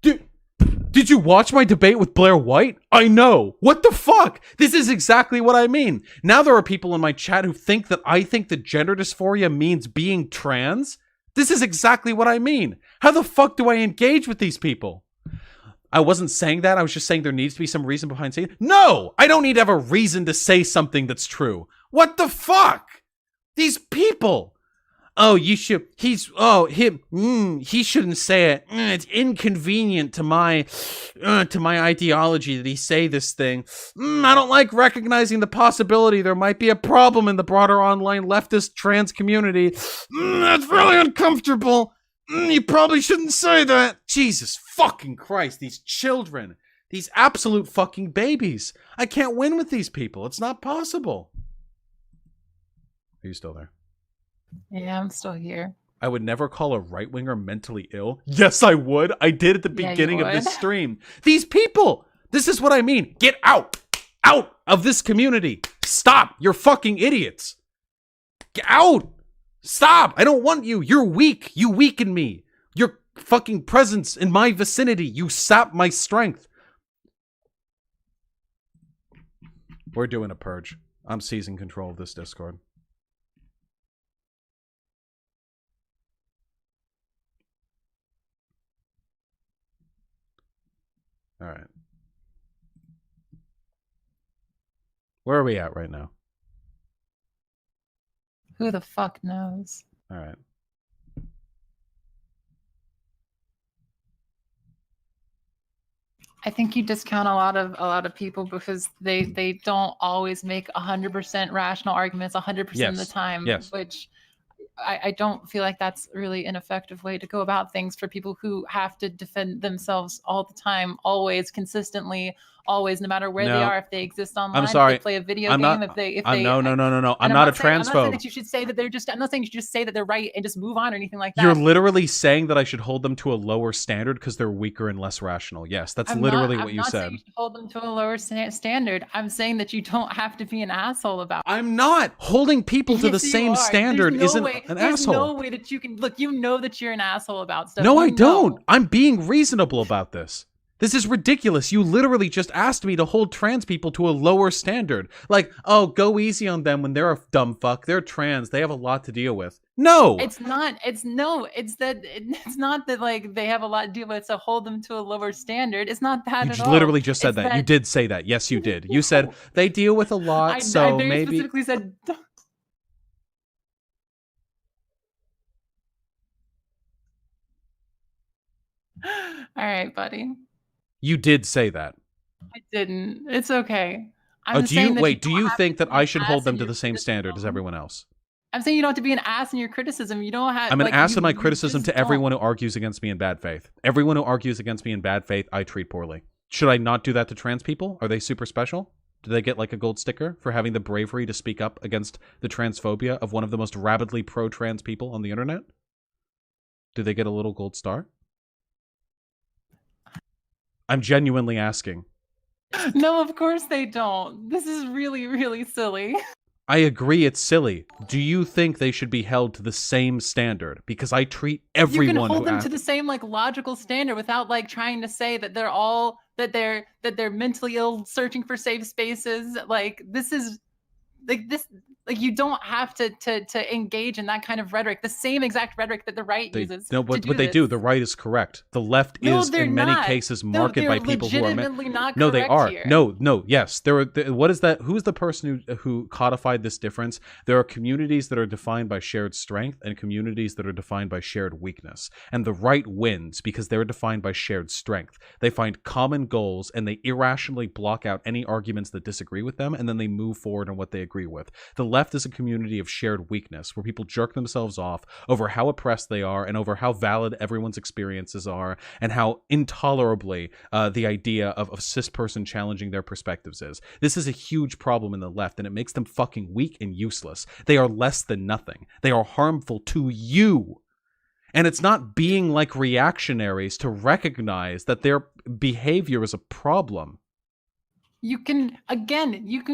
Did you watch my debate with Blair White? I know. What the fuck? This is exactly what I mean. Now there are people in my chat who think that I think that gender dysphoria means being trans. This is exactly what I mean. How the fuck do I engage with these people? I wasn't saying that. I was just saying there needs to be some reason behind saying it. No! I don't need to have a reason to say something that's true. What the fuck? These people. Oh, you should. He shouldn't say it. It's inconvenient to my ideology that he say this thing. I don't like recognizing the possibility there might be a problem in the broader online leftist trans community. That's really uncomfortable. You probably shouldn't say that. Jesus fucking Christ, these children. These absolute fucking babies. I can't win with these people. It's not possible. Are you still there? Yeah, I'm still here. I would never call a right-winger mentally ill. Yes, I would. I did at the beginning of this stream. These people. This is what I mean. Get out. Out of this community. Stop. You're fucking idiots. Get out. Stop! I don't want you! You're weak! You weaken me! Your fucking presence in my vicinity, you sap my strength! We're doing a purge. I'm seizing control of this Discord. Alright. Where are we at right now? Who the fuck knows? All right. I think you discount a lot of people because they don't always make 100% rational arguments 100% of the time. Yes. Which I don't feel like that's really an effective way to go about things for people who have to defend themselves all the time, always, consistently, always, no matter where they No. are, if they exist online, I'm sorry. if they play a video I'm game, not. if they No. I'm and not a I'm not saying transphobe. that you should say that they're just. I'm not saying you should just say that they're right and just move on or anything like that. You're literally saying that I should hold them to a lower standard because they're weaker and less rational. Yes, that's literally what you said. I'm not saying you should hold them to a lower standard. I'm saying that you don't have to be an asshole about it. I'm not holding people to the same standard. There's Isn't way, an there's asshole? no way that you can look. You know that you're an asshole about stuff. No, You I don't. know. I'm being reasonable about this. This is ridiculous. You literally just asked me to hold trans people to a lower standard. Like, oh, go easy on them when they're a dumb fuck. They're trans. They have a lot to deal with. No. It's not. It's no. It's that. It's not that like they have a lot to deal with. So hold them to a lower standard. It's not that at all. You literally just said It's that. You did say that. Yes, you did. You said they deal with a lot, I so very maybe. specifically said. All right, buddy. You did say that. I didn't. It's okay. Oh, do you wait? Do don't you have think to that be I an should ass hold them in to your the same standard as criticism. everyone else? I'm saying you don't have to be an ass in your criticism. You don't have. I'm an like, ass you- in my you criticism just to everyone don't. who argues against me in bad faith. Everyone who argues against me in bad faith, I treat poorly. Should I not do that to trans people? Are they super special? Do they get like a gold sticker for having the bravery to speak up against the transphobia of one of the most rabidly pro-trans people on the internet? Do they get a little gold star? I'm genuinely asking. No, of course they don't. This is really, really silly. I agree it's silly. Do you think they should be held to the same standard? Because I treat everyone You can hold who them asks... to the same like logical standard without like trying to say that they're all that they're mentally ill, searching for safe spaces. Like this is like this. Like you don't have to engage in that kind of rhetoric. The same exact rhetoric that the right uses. No, but to do they do. this. The right is correct. The left No, is they're in many not. cases No, marketed by they're people who are... legitimately not No, they correct are. here. No, yes. What is that? Who's the person who codified this difference? There are communities that are defined by shared strength and communities that are defined by shared weakness. And the right wins because they're defined by shared strength. They find common goals and they irrationally block out any arguments that disagree with them, and then they move forward on what they agree with. The left is a community of shared weakness where people jerk themselves off over how oppressed they are and over how valid everyone's experiences are and how intolerably the idea of a cis person challenging their perspectives is. This is a huge problem in the left, and it makes them fucking weak and useless. They are less than nothing. They are harmful to you. And it's not being like reactionaries to recognize that their behavior is a problem. You can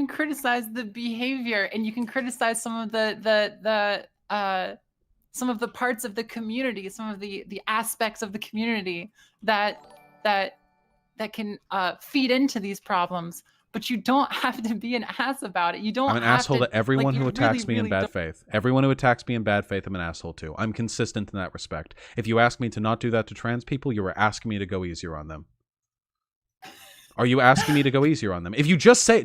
criticize the behavior and you can criticize some of the parts of the community, some of the aspects of the community that can feed into these problems, but you don't have to be an ass about it. You don't I'm an have asshole to everyone like, who you attacks me in really bad don't- faith. Everyone who attacks me in bad faith, I'm an asshole to. I'm consistent in that respect. If you ask me to not do that to trans people, you are asking me to go easier on them. Are you asking me to go easier on them? If you just say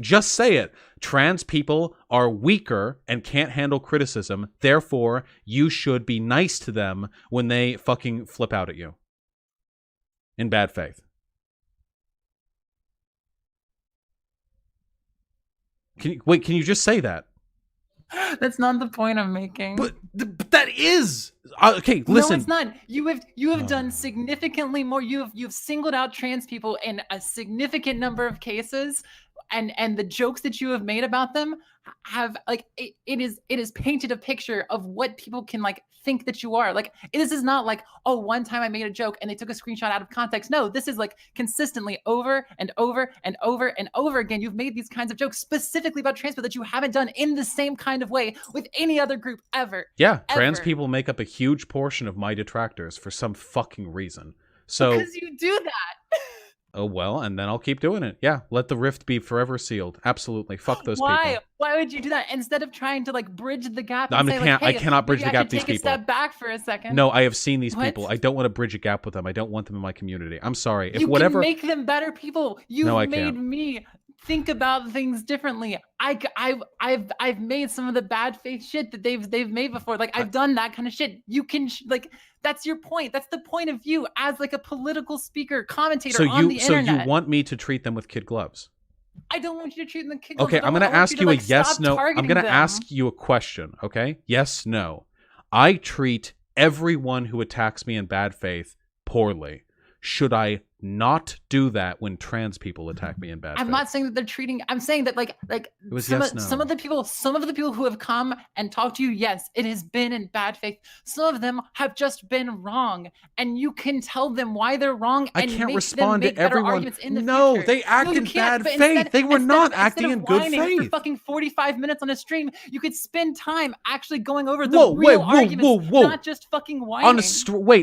it. Trans people are weaker and can't handle criticism. Therefore, you should be nice to them when they fucking flip out at you. In bad faith. Can you just say that? That's not the point I'm making. But that is okay. Listen, No, it's not. You have done significantly more. You've singled out trans people in a significant number of cases, and the jokes that you have made about them have like it is painted a picture of what people can like think that you are. Like this is not like, oh, one time I made a joke and they took a screenshot out of context. No, this is like consistently over and over and over and over again. You've made these kinds of jokes specifically about trans people that you haven't done in the same kind of way with any other group ever. yeah, trans ever. people make up a huge portion of my detractors for some fucking reason. So, Because you do that. oh well, and then I'll keep doing it. Yeah, let the rift be forever sealed. Absolutely, fuck those Why? people. Why would you do that instead of trying to like bridge the gap? No, And I say, can't- like, I hey, cannot bridge maybe the I gap should these take people. a step back for a second. No, I have seen these What? people. I don't want to bridge a gap with them. I don't want them in my community. I'm sorry. If You whatever. can make them better people. You've No, I made can't. me think about things differently. I've made some of the bad faith shit that they've made before. Like I've done that kind of shit. You can like that's your point. That's the point of view as like a political speaker, commentator on the internet. You want me to treat them with kid gloves? I don't want you to treat them kids. Okay, I'm going to ask you a yes, no. I'm going to them. ask you a question, okay? Yes, no. I treat everyone who attacks me in bad faith poorly. Should I not do that when trans people attack me in bad faith? I'm not saying that they're treating. I'm saying that like It was some yes, of, some no. of the people who have come and talked to you, yes, it has been in bad faith. Some of them have just been wrong, and you can tell them why they're wrong. I And can't make respond them to make better everyone. arguments in the No, future. they act No, you in can't, bad but faith. They were not instead acting of in good whining faith. For fucking 45 minutes on a stream, you could spend time actually going over the Whoa, real wait, whoa, arguments, whoa, whoa. not just fucking whining.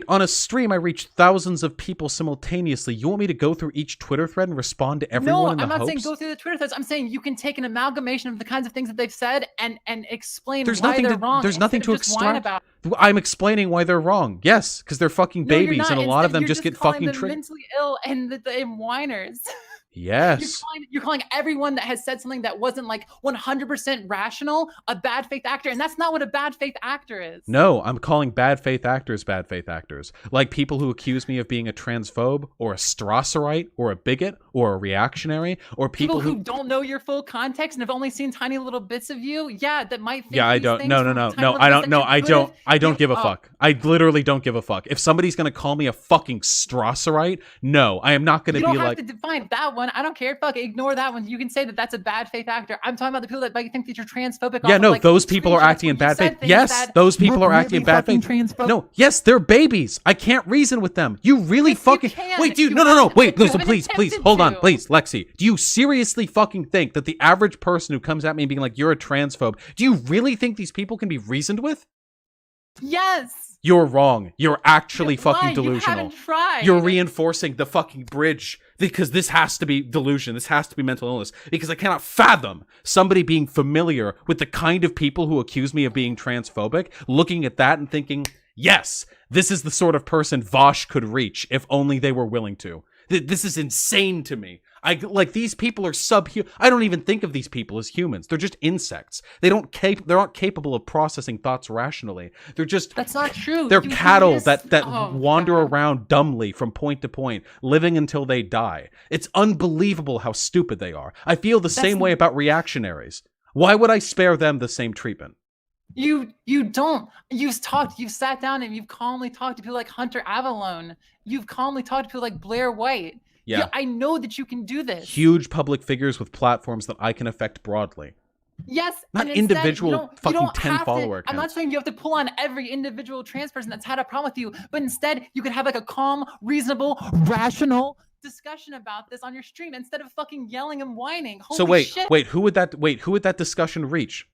On a stream, I reach thousands of people simultaneously. You want me to go through each Twitter thread and respond to everyone No, in the I'm not saying hopes? go through the Twitter threads. I'm saying you can take an amalgamation of the kinds of things that they've said and explain There's why nothing they're to wrong. there's nothing to instead of just whine extract. about. I'm explaining why they're wrong. Yes, because they're fucking No, you're babies, not. and a lot of Instead, them you're just get calling fucking them triggered. mentally ill and whiners. Yes. You're calling everyone that has said something that wasn't like 100% rational a bad faith actor, and that's not what a bad faith actor is. No, I'm calling bad faith actors bad faith actors. Like people who accuse me of being a transphobe or a Strasserite or a bigot or a reactionary or People who don't know your full context and have only seen tiny little bits of you, yeah, that might think I these don't. things No, from tiny little I bits don't. that No, you I could don't. have- I don't you- give a oh, fuck. I literally don't give a fuck. If somebody's gonna call me a fucking Strasserite, no, I am not gonna You don't be have like. to define that one. I don't care. Fuck, ignore that one. You can say that that's a bad faith actor. I'm talking about the people that like think that you're transphobic. Yeah, off no, of, like, those people are screenshots acting where in you bad said faith. things Yes, that those people were are acting in really bad fucking faith. transphobic. No, yes, they're babies. I can't reason with them. You really Yes, you fucking can. wait, dude. You No. haven't- Wait, you listen, haven't please, attempted hold on, to. please, Lexi. Do you seriously fucking think that the average person who comes at me being like, "You're a transphobe," do you really think these people can be reasoned with? Yes. You're wrong. You're actually Why? fucking You delusional. haven't tried. You're reinforcing the fucking bridge because this has to be delusion. This has to be mental illness because I cannot fathom somebody being familiar with the kind of people who accuse me of being transphobic, looking at that and thinking, yes, this is the sort of person Vaush could reach if only they were willing to. This is insane to me. These people are subhuman. I don't even think of these people as humans. They're just insects. They're not capable of processing thoughts rationally. They're just That's not true. They're You cattle just- that Oh, wander God. around dumbly from point to point, living until they die. It's unbelievable how stupid they are. I feel the same way about reactionaries. Why would I spare them the same treatment? You don't. You've sat down and you've calmly talked to people like Hunter Avalone. You've calmly talked to people like Blair White. Yeah. I know that you can do this. Huge public figures with platforms that I can affect broadly. Yes, Not and instead, individual you don't fucking have 10 to- follower I'm not accounts. saying you have to pull on every individual trans person that's had a problem with you, but instead you could have like a calm, reasonable, rational discussion about this on your stream instead of fucking yelling and whining. Holy So shit. who would that discussion reach?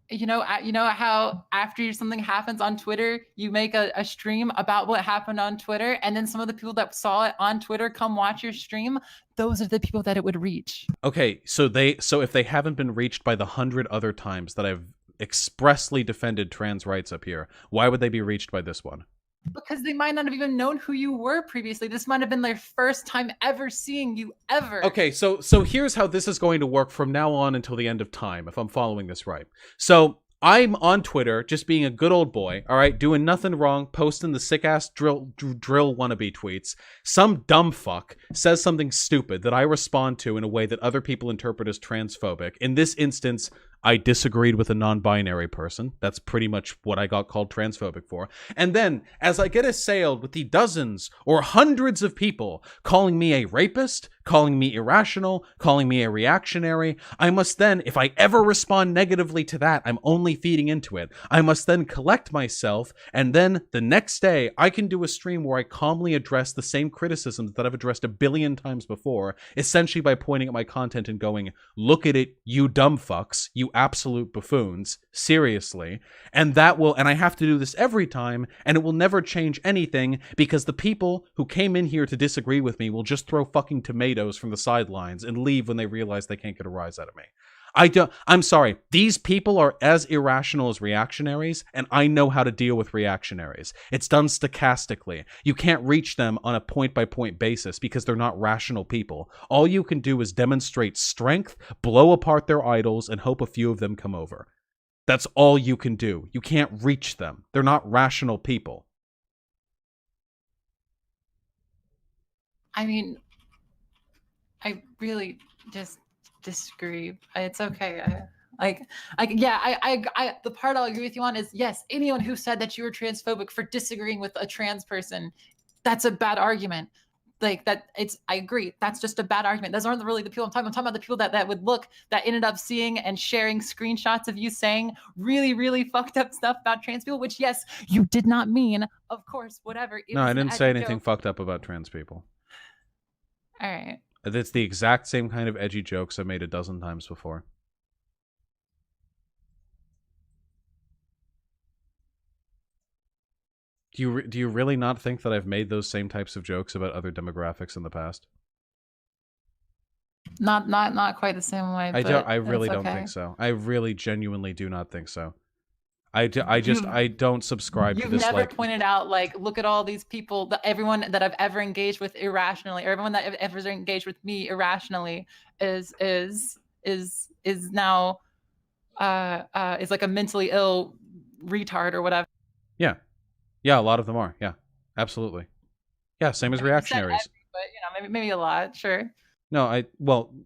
You know how after something happens on Twitter, you make a stream about what happened on Twitter, and then some of the people that saw it on Twitter come watch your stream. Those are the people that it would reach. Okay, so if they haven't been reached by the 100 other times that I've expressly defended trans rights up here, why would they be reached by this one? Because they might not have even known who you were previously. This might have been their first time ever seeing you ever. Okay, so here's how this is going to work from now on until the end of time, if I'm following this right. So I'm on Twitter, just being a good old boy, all right, doing nothing wrong, posting the sick-ass drill wannabe tweets. Some dumb fuck says something stupid that I respond to in a way that other people interpret as transphobic. In this instance, I disagreed with a non-binary person. That's pretty much what I got called transphobic for. And then, as I get assailed with the dozens or hundreds of people calling me a rapist, calling me irrational, calling me a reactionary, I must then, if I ever respond negatively to that, I'm only feeding into it. I must then collect myself, and then the next day, I can do a stream where I calmly address the same criticisms that I've addressed a billion times before, essentially by pointing at my content and going, look at it, you dumb fucks, you absolute buffoons, seriously. And I have to do this every time, and it will never change anything, because the people who came in here to disagree with me will just throw fucking tomatoes from the sidelines and leave when they realize they can't get a rise out of me. I'm sorry. These people are as irrational as reactionaries, and I know how to deal with reactionaries. It's done stochastically. You can't reach them on a point-by-point basis because they're not rational people. All you can do is demonstrate strength, blow apart their idols, and hope a few of them come over. That's all you can do. You can't reach them. They're not rational people. I mean, I really just disagree. It's okay. The part I'll agree with you on is yes, anyone who said that you were transphobic for disagreeing with a trans person, that's a bad argument. Like that, I agree. That's just a bad argument. Those aren't really the people I'm talking about. I'm talking about the people that would look, that ended up seeing and sharing screenshots of you saying really, really fucked up stuff about trans people, which yes, you did not mean, of course, whatever. No, I didn't say anything fucked up about trans people. All right. It's the exact same kind of edgy jokes I made a dozen times before. Do you really not think that I've made those same types of jokes about other demographics in the past? Not quite the same way. I really don't think so. I really genuinely do not think so. I don't subscribe to this. You've never pointed out, like, look at all these people, everyone that I've ever engaged with irrationally, or everyone that I've ever engaged with me irrationally is now is like a mentally ill retard or whatever. Yeah, a lot of them are. Yeah, absolutely. Yeah, same as reactionaries. But maybe a lot. Sure. No,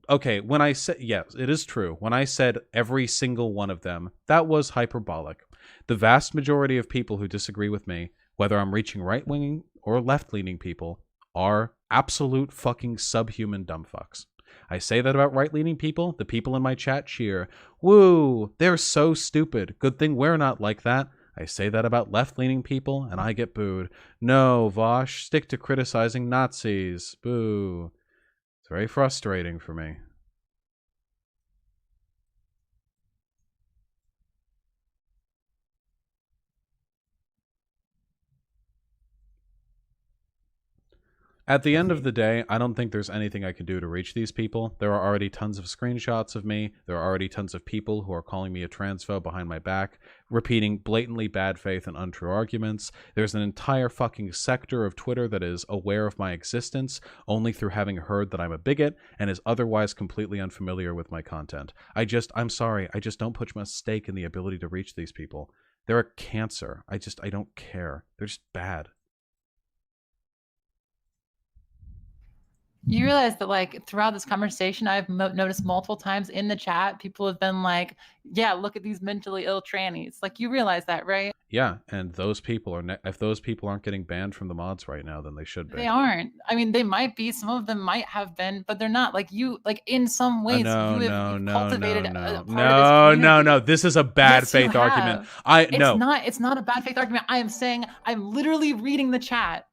okay. When I said, yes, it is true. When I said every single one of them, that was hyperbolic. The vast majority of people who disagree with me, whether I'm reaching right-wing or left-leaning people, are absolute fucking subhuman dumb fucks. I say that about right-leaning people. The people in my chat cheer. Woo, they're so stupid. Good thing we're not like that. I say that about left-leaning people, and I get booed. No, Vaush, stick to criticizing Nazis. Boo. It's very frustrating for me. At the end of the day, I don't think there's anything I can do to reach these people. There are already tons of screenshots of me. There are already tons of people who are calling me a transphobe behind my back, repeating blatantly bad faith and untrue arguments. There's an entire fucking sector of Twitter that is aware of my existence only through having heard that I'm a bigot and is otherwise completely unfamiliar with my content. I'm sorry, I just don't put much stake in the ability to reach these people. They're a cancer. I don't care. They're just bad. You realize that, like, throughout this conversation, I've noticed multiple times in the chat, people have been like, yeah, look at these mentally ill trannies. Like, you realize that, right? Yeah, and those people are, if those people aren't getting banned from the mods right now, then they should be. They aren't. I mean, they might be. Some of them might have been, but they're not. Like, you, like, in some ways, you have cultivated a part of this community. No. This is a bad faith argument. It's not a bad faith argument. I am saying, I'm literally reading the chat.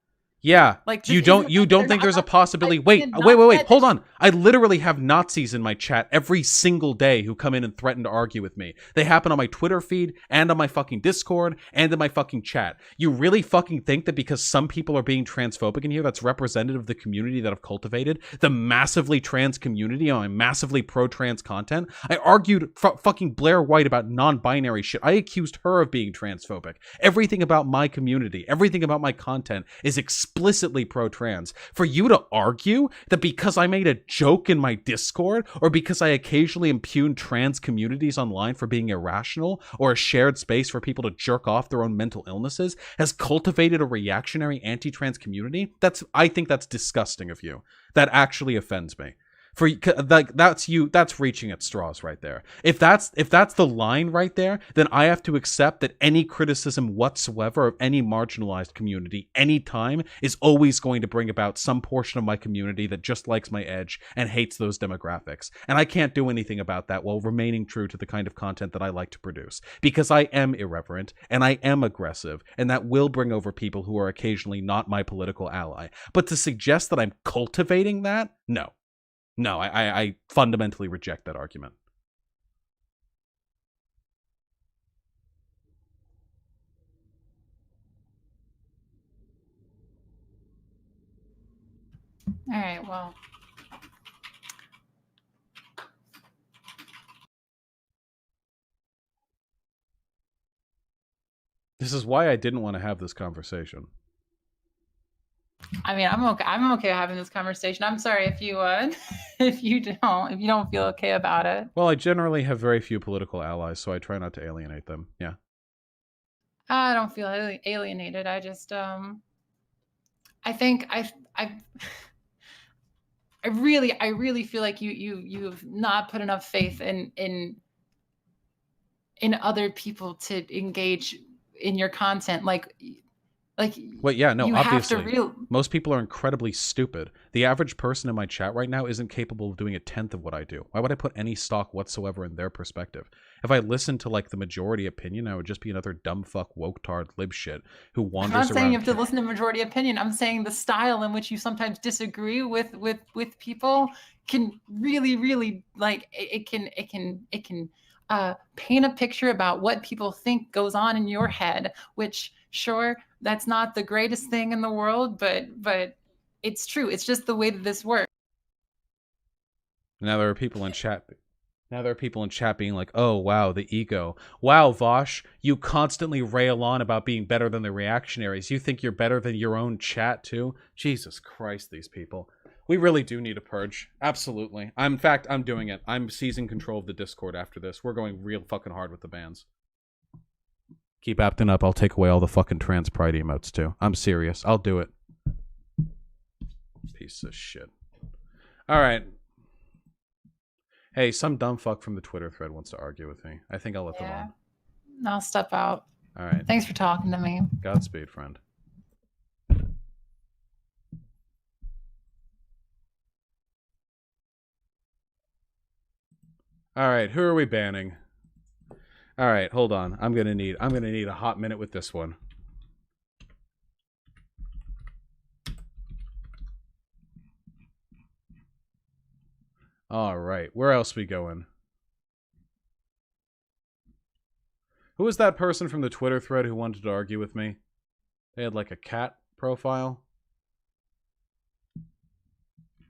Yeah, like you don't think there's a possibility? Wait, hold on. I literally have Nazis in my chat every single day who come in and threaten to argue with me. They happen on my Twitter feed and on my fucking Discord and in my fucking chat. You really fucking think that because some people are being transphobic in here, that's representative of the community that I've cultivated? The massively trans community on my massively pro-trans content? I argued fucking Blair White about non-binary shit. I accused her of being transphobic. Everything about my community, everything about my content is explicitly pro-trans. For you to argue that because I made a joke in my Discord or because I occasionally impugn trans communities online for being irrational or a shared space for people to jerk off their own mental illnesses has cultivated a reactionary anti-trans community, I think that's disgusting of you. That actually offends me. For like that's reaching at straws right there. If that's the line right there, then I have to accept that any criticism whatsoever of any marginalized community anytime is always going to bring about some portion of my community that just likes my edge and hates those demographics. And I can't do anything about that while remaining true to the kind of content that I like to produce, because I am irreverent and I am aggressive, and that will bring over people who are occasionally not my political ally. But to suggest that I'm cultivating that, no. No, I fundamentally reject that argument. All right, well. This is why I didn't want to have this conversation. I mean, I'm okay having this conversation. I'm sorry if you if you don't feel okay about it. Well, I generally have very few political allies, so I try not to alienate them. Yeah. I don't feel alienated. I just I think I really feel like you've not put enough faith in in other people to engage in your content. Like Wait, yeah, no, you have to obviously. Most people are incredibly stupid. The average person in my chat right now isn't capable of doing a tenth of what I do. Why would I put any stock whatsoever in their perspective? If I listened to like the majority opinion, I would just be another dumb fuck woke-tard lib shit who I'm wanders not saying you around. have to listen to majority opinion. I'm saying the style in which you sometimes disagree with people can really like it can paint a picture about what people think goes on in your head, which sure, that's not the greatest thing in the world, but it's true. It's just the way that this works. Now there are people in chat. Now there are people in chat being like, "Oh wow, the ego. Wow, Vaush, you constantly rail on about being better than the reactionaries. You think you're better than your own chat too? Jesus Christ, these people. We really do need a purge. Absolutely. In fact, I'm doing it. I'm seizing control of the Discord after this. We're going real fucking hard with the bans. Keep acting up. I'll take away all the fucking trans pride emotes too. I'm serious. I'll do it. Piece of shit. All right. Hey, some dumb fuck from the Twitter thread wants to argue with me. I think I'll let them on. I'll step out. All right. Thanks for talking to me. Godspeed, friend. All right, who are we banning? All right, hold on. I'm gonna need a hot minute with this one. All right, where else we going? Who was that person from the Twitter thread who wanted to argue with me? They had like a cat profile.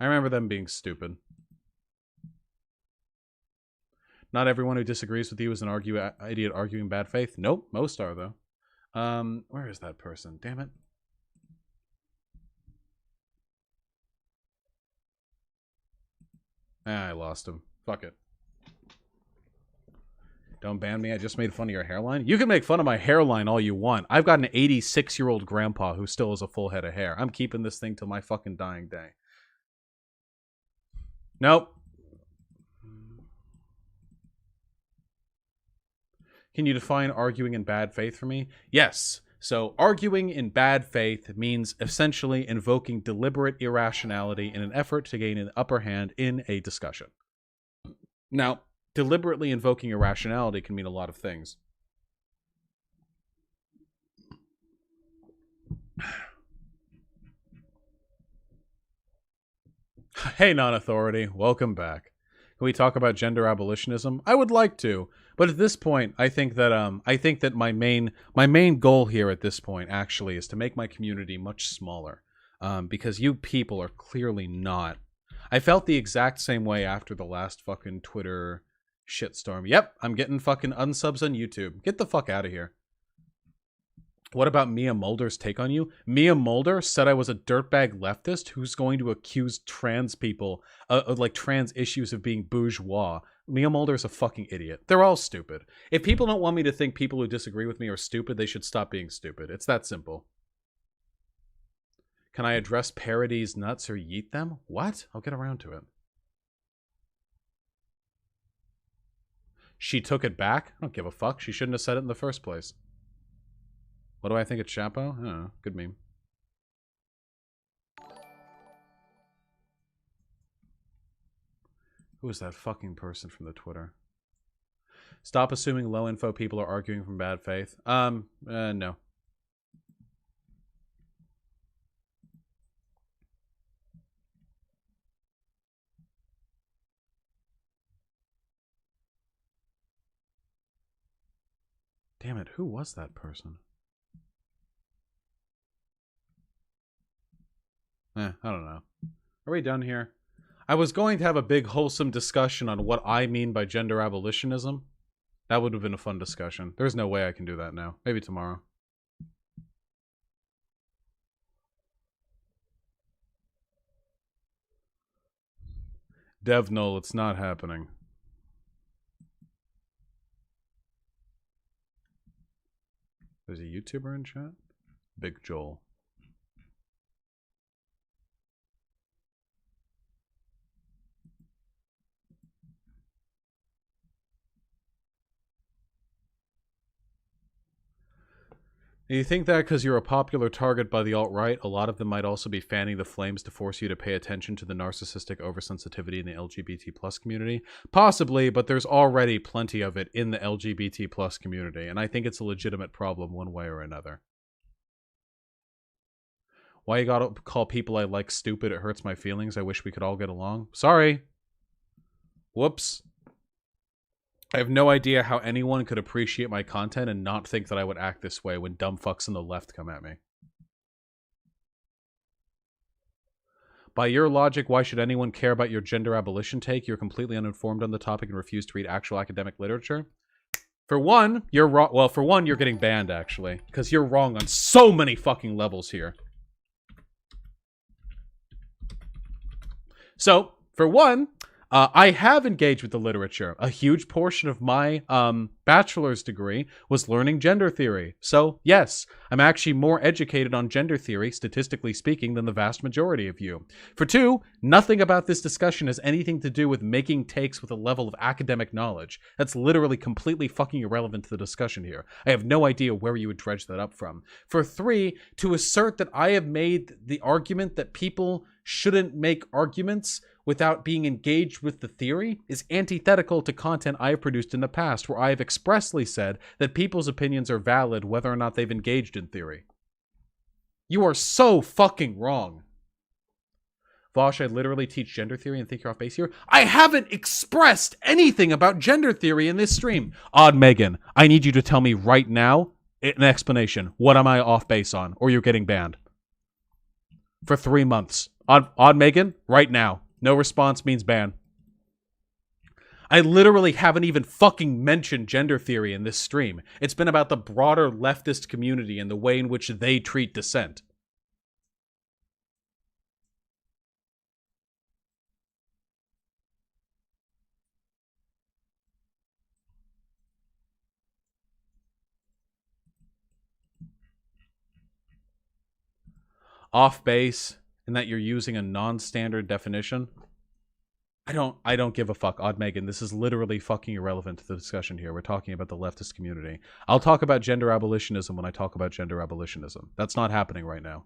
I remember them being stupid. Not everyone who disagrees with you is an idiot arguing bad faith. Nope, most are though. Where is that person? Damn it. I lost him. Fuck it. Don't ban me. I just made fun of your hairline. You can make fun of my hairline all you want. I've got an 86-year-old grandpa who still has a full head of hair. I'm keeping this thing till my fucking dying day. Nope. Can you define arguing in bad faith for me? Yes. So, arguing in bad faith means essentially invoking deliberate irrationality in an effort to gain an upper hand in a discussion. Now, deliberately invoking irrationality can mean a lot of things. Hey, non-authority, welcome back. Can we talk about gender abolitionism? I would like to, but at this point, I think that my main goal here at this point actually is to make my community much smaller, because you people are clearly not. I felt the exact same way after the last fucking Twitter shitstorm. Yep, I'm getting fucking unsubs on YouTube. Get the fuck out of here. What about Mia Mulder's take on you? Mia Mulder said I was a dirtbag leftist who's going to accuse trans people, like trans issues, of being bourgeois. Mia Mulder's a fucking idiot. They're all stupid. If people don't want me to think people who disagree with me are stupid, they should stop being stupid. It's that simple. Can I address parodies nuts or yeet them? What? I'll get around to it. She took it back? I don't give a fuck. She shouldn't have said it in the first place. What do I think of Chapo? I don't know. Good meme. Who is that fucking person from the Twitter? Stop assuming low info people are arguing from bad faith. No. Damn it, who was that person? I don't know. Are we done here? I was going to have a big wholesome discussion on what I mean by gender abolitionism. That would have been a fun discussion. There's no way I can do that now. Maybe tomorrow. DevNull, it's not happening. There's a YouTuber in chat? Big Joel. You think that because you're a popular target by the alt-right, a lot of them might also be fanning the flames to force you to pay attention to the narcissistic oversensitivity in the LGBT plus community? Possibly, but there's already plenty of it in the LGBT plus community, and I think it's a legitimate problem one way or another. Why you gotta call people I like stupid? It hurts my feelings. I wish we could all get along. Sorry. Whoops. I have no idea how anyone could appreciate my content and not think that I would act this way when dumb fucks on the left come at me. By your logic, why should anyone care about your gender abolition take? You're completely uninformed on the topic and refuse to read actual academic literature. For one, you're wrong. Well, for one, you're getting banned, actually, because you're wrong on so many fucking levels here. So, for one, I have engaged with the literature. A huge portion of my bachelor's degree was learning gender theory. So, yes, I'm actually more educated on gender theory, statistically speaking, than the vast majority of you. For two, nothing about this discussion has anything to do with making takes with a level of academic knowledge. That's literally completely fucking irrelevant to the discussion here. I have no idea where you would dredge that up from. For three, to assert that I have made the argument that people shouldn't make arguments without being engaged with the theory is antithetical to content I have produced in the past, where I have expressly said that people's opinions are valid whether or not they've engaged in theory. You are so fucking wrong. Vaush, I literally teach gender theory and think you're off base here. I haven't expressed anything about gender theory in this stream. Odd Megan, I need you to tell me right now an explanation. What am I off base on? Or you're getting banned. For 3 months. Odd Megan, right now. No response means ban. I literally haven't even fucking mentioned gender theory in this stream. It's been about the broader leftist community and the way in which they treat dissent. Off base in that you're using a non-standard definition. I don't give a fuck, Odd Megan. This is literally fucking irrelevant to the discussion here. We're talking about the leftist community. I'll talk about gender abolitionism when I talk about gender abolitionism. That's not happening right now.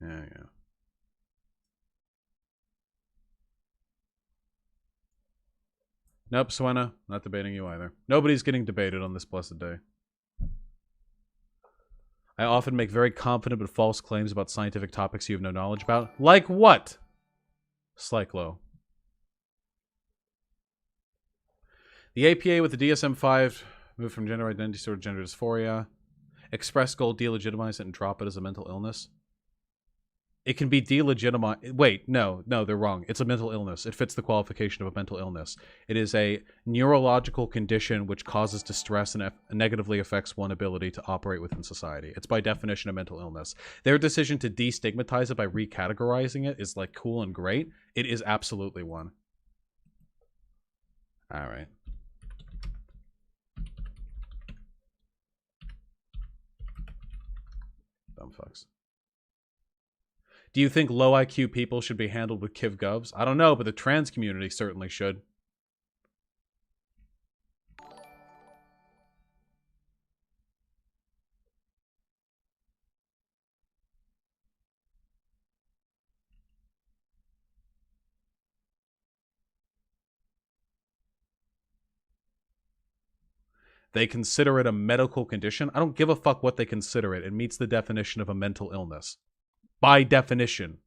Yeah. Nope, Swenna, not debating you either. Nobody's getting debated on this blessed day. I often make very confident but false claims about scientific topics you have no knowledge about. Like what? Slyclo. The APA with the DSM-5 moved from gender identity disorder to gender dysphoria. Express goal, delegitimize it and drop it as a mental illness. It can be delegitimized. Wait, no, they're wrong. It's a mental illness. It fits the qualification of a mental illness. It is a neurological condition which causes distress and negatively affects one's ability to operate within society. It's by definition a mental illness. Their decision to destigmatize it by recategorizing it is like cool and great. It is absolutely one. All right. Dumb fucks. Do you think low IQ people should be handled with Kiv Govs? I don't know, but the trans community certainly should. They consider it a medical condition. I don't give a fuck what they consider it. It meets the definition of a mental illness. By definition.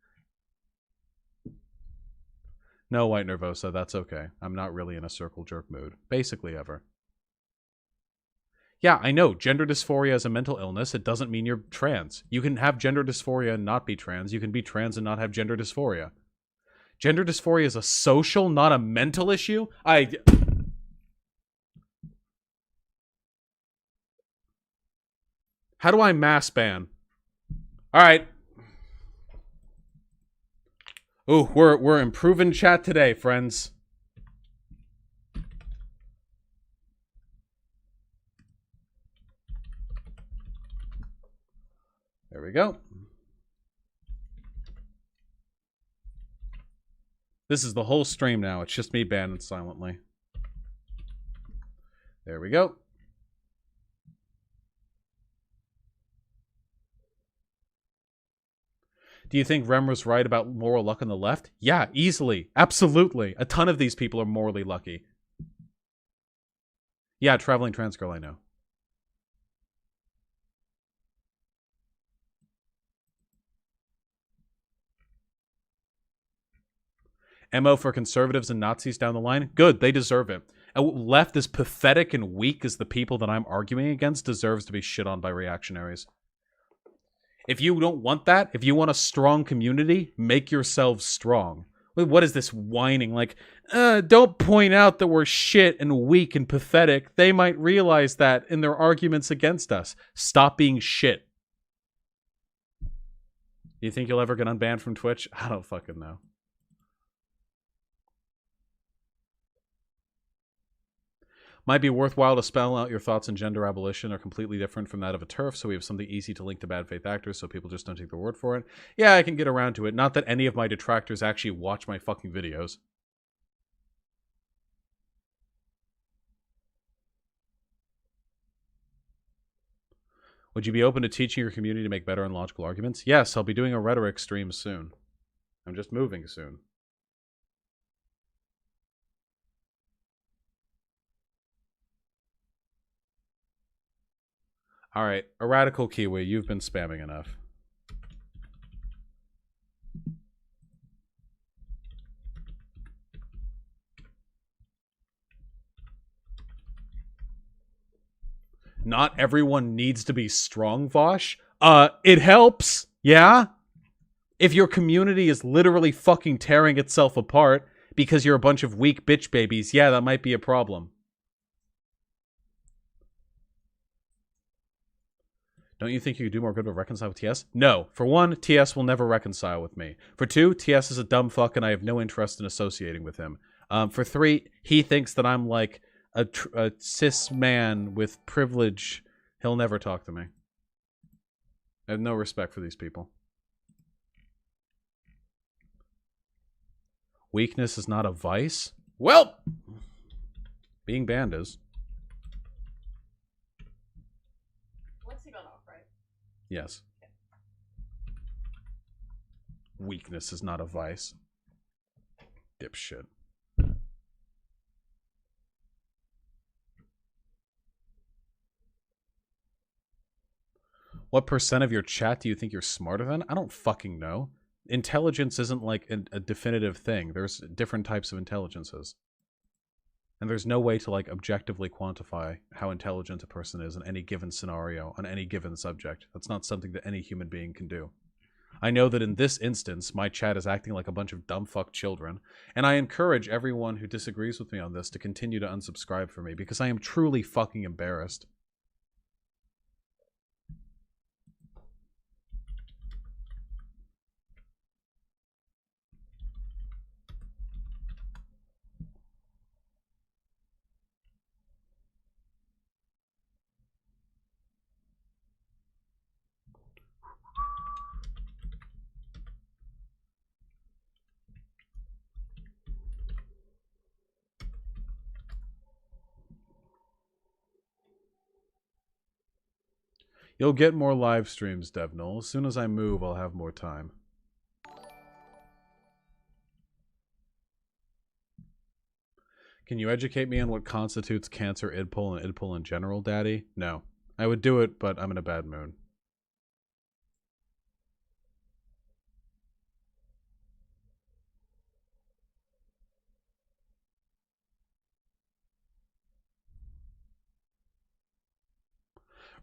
No, White Nervosa, that's okay. I'm not really in a circle jerk mood. Basically ever. Yeah, I know. Gender dysphoria is a mental illness. It doesn't mean you're trans. You can have gender dysphoria and not be trans. You can be trans and not have gender dysphoria. Gender dysphoria is a social, not a mental issue. How do I mass ban? All right. Ooh, we're improving chat today, friends. There we go. This is the whole stream now. It's just me banning silently. There we go. Do you think Rem was right about moral luck on the left? Yeah, easily. Absolutely. A ton of these people are morally lucky. Yeah, traveling trans girl, I know. MO for conservatives and Nazis down the line? Good, they deserve it. A left as pathetic and weak as the people that I'm arguing against deserves to be shit on by reactionaries. If you don't want that, if you want a strong community, make yourselves strong. Wait, what is this whining? Like, don't point out that we're shit and weak and pathetic. They might realize that in their arguments against us. Stop being shit. Do you think you'll ever get unbanned from Twitch? I don't fucking know. Might be worthwhile to spell out your thoughts on gender abolition are completely different from that of a TERF, so we have something easy to link to bad faith actors so people just don't take their word for it. Yeah, I can get around to it. Not that any of my detractors actually watch my fucking videos. Would you be open to teaching your community to make better and logical arguments? Yes, I'll be doing a rhetoric stream soon. I'm just moving soon. Alright, a radical Kiwi, you've been spamming enough. Not everyone needs to be strong, Vaush. It helps, yeah? If your community is literally fucking tearing itself apart because you're a bunch of weak bitch babies, yeah, that might be a problem. Don't you think you could do more good to reconcile with TS? No. For one, TS will never reconcile with me. For two, TS is a dumb fuck and I have no interest in associating with him. For three, he thinks that I'm like a cis man with privilege. He'll never talk to me. I have no respect for these people. Weakness is not a vice? Well, being banned is. Once he got off, right? Yes. Weakness is not a vice. Dipshit. What percent of your chat do you think you're smarter than? I don't fucking know. Intelligence isn't like a definitive thing. There's different types of intelligences. And there's no way to like objectively quantify how intelligent a person is in any given scenario on any given subject. That's not something that any human being can do. I know that in this instance, my chat is acting like a bunch of dumb fuck children, and I encourage everyone who disagrees with me on this to continue to unsubscribe for me because I am truly fucking embarrassed. You'll get more live streams, Devnol. As soon as I move, I'll have more time. Can you educate me on what constitutes cancer idpol and idpol in general, Daddy? No. I would do it, but I'm in a bad mood.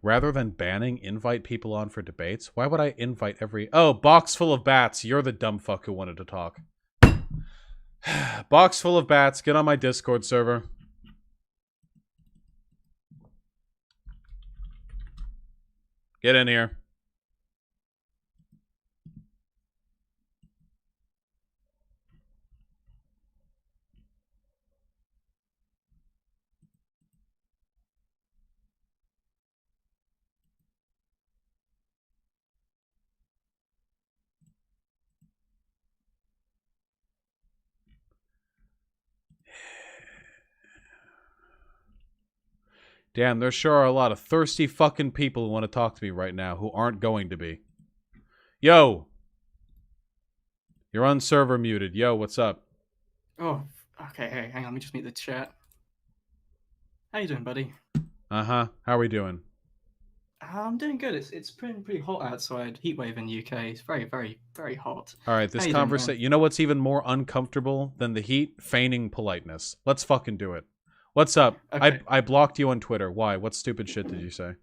Rather than banning, invite people on for debates. Why would I invite every... Oh, box full of bats. You're the dumb fuck who wanted to talk. Box full of bats. Get on my Discord server. Get in here. Damn, there sure are a lot of thirsty fucking people who want to talk to me right now who aren't going to be. Yo! You're on server muted. Yo, what's up? Oh, okay. Hey, hang on. Let me just mute the chat. How you doing, buddy? Uh-huh. How we doing? I'm doing good. It's pretty hot outside. Heat wave in the UK. It's very, very, very hot. All right, this How you doing, conversation. man? You know what's even more uncomfortable than the heat? Feigning politeness. Let's fucking do it. What's up? Okay. I blocked you on Twitter. Why? What stupid shit did you say?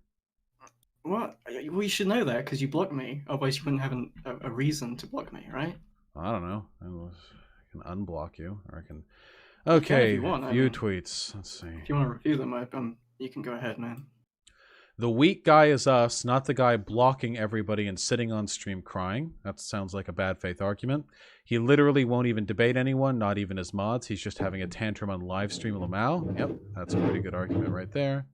What? Well, you should know that because you blocked me. Otherwise, you wouldn't have a reason to block me, right? I don't know. I can unblock you, or I can. You can if Okay, you want, I view mean. tweets. Let's see. If you want to review them, you can go ahead, man. The weak guy is us, not the guy blocking everybody and sitting on stream crying. That sounds like a bad faith argument. He literally won't even debate anyone, not even his mods. He's just having a tantrum on live stream. Lamau. Yep, that's a pretty good argument right there.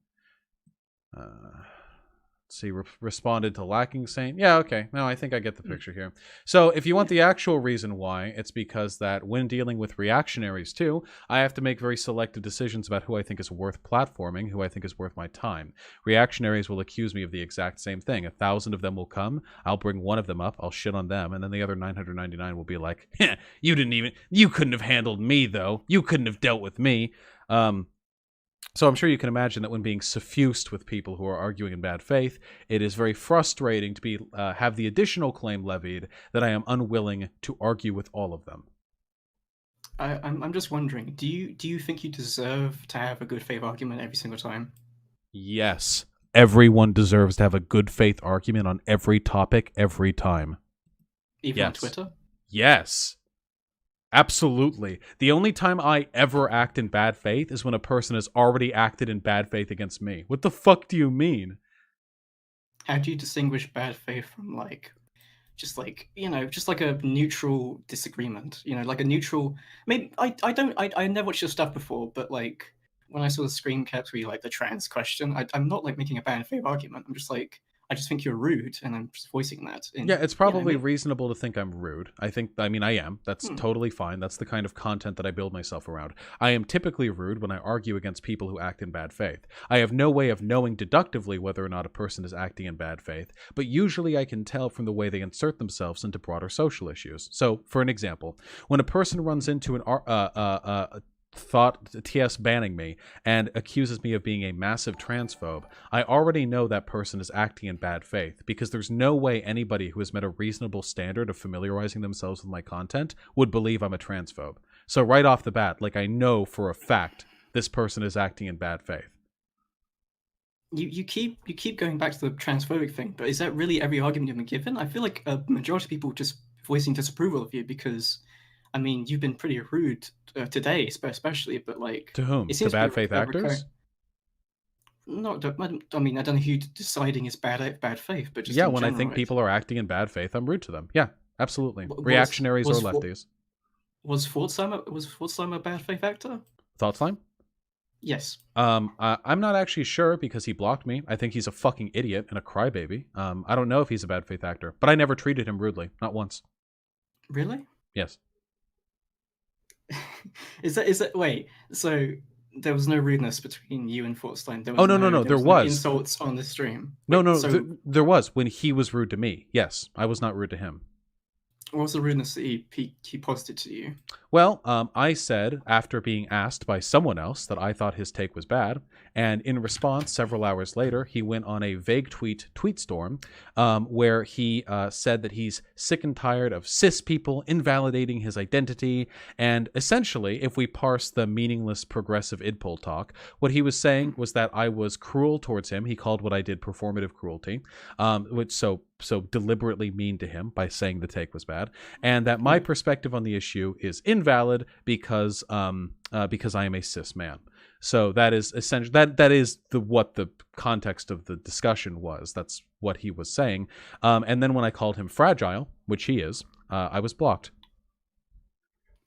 Let's see, responded to lacking saint. Yeah, okay. No, I think I get the picture here. So if you want the actual reason why, it's because that when dealing with reactionaries too, I have to make very selective decisions about who I think is worth platforming, who I think is worth my time. Reactionaries will accuse me of the exact same thing. 1,000 of them will come. I'll bring one of them up. I'll shit on them. And then the other 999 will be like, you couldn't have handled me though. You couldn't have dealt with me. So I'm sure you can imagine that when being suffused with people who are arguing in bad faith, it is very frustrating to be have the additional claim levied that I am unwilling to argue with all of them. I'm just wondering, do you think you deserve to have a good faith argument every single time? Yes, everyone deserves to have a good faith argument on every topic every time. Even on Twitter? Yes. Absolutely. The only time I ever act in bad faith is when a person has already acted in bad faith against me. What the fuck do you mean? How do you distinguish bad faith from just like a neutral disagreement? Like a neutral. Maybe I never watched your stuff before, but like when I saw the screen caps where you like the trans question, I'm not like making a bad faith argument. I'm just like, I just think you're rude, and I'm just voicing that. Yeah, it's probably reasonable to think I'm rude. I am. That's totally fine. That's the kind of content that I build myself around. I am typically rude when I argue against people who act in bad faith. I have no way of knowing deductively whether or not a person is acting in bad faith, but usually I can tell from the way they insert themselves into broader social issues. So, for an example, when a person runs into an TS banning me and accuses me of being a massive transphobe, I already know that person is acting in bad faith because there's no way anybody who has met a reasonable standard of familiarizing themselves with my content would believe I'm a transphobe. So right off the bat, like I know for a fact this person is acting in bad faith. You keep going back to the transphobic thing, but is that really every argument you've been given? I feel like a majority of people just voicing disapproval of you because, I mean, you've been pretty rude today, especially. But like, to whom? It seems to bad faith actors? No, I mean, I don't know who deciding is bad faith, but just yeah, in when general, I think right? people are acting in bad faith, I'm rude to them. Yeah, absolutely. Reactionaries or lefties. Was Fortslimer a bad faith actor? Thought Slime? Yes. I'm not actually sure because he blocked me. I think he's a fucking idiot and a crybaby. I don't know if he's a bad faith actor, but I never treated him rudely, not once. Really? Yes. Is that wait? So there was no rudeness between you and Fortstein. No. There was no insults on the stream. There was when he was rude to me. Yes, I was not rude to him. What was the rudeness that he posted to you? Well, I said after being asked by someone else that I thought his take was bad, and in response, several hours later, he went on a vague tweet storm where he said that he's sick and tired of cis people invalidating his identity, and essentially, if we parse the meaningless progressive idpol talk, what he was saying was that I was cruel towards him. He called what I did performative cruelty, which so deliberately mean to him by saying the take was bad, and that my perspective on the issue is invalid because I am a cis man. So that is essentially that is what the context of the discussion was. That's what he was saying. And then when I called him fragile, which he is, I was blocked.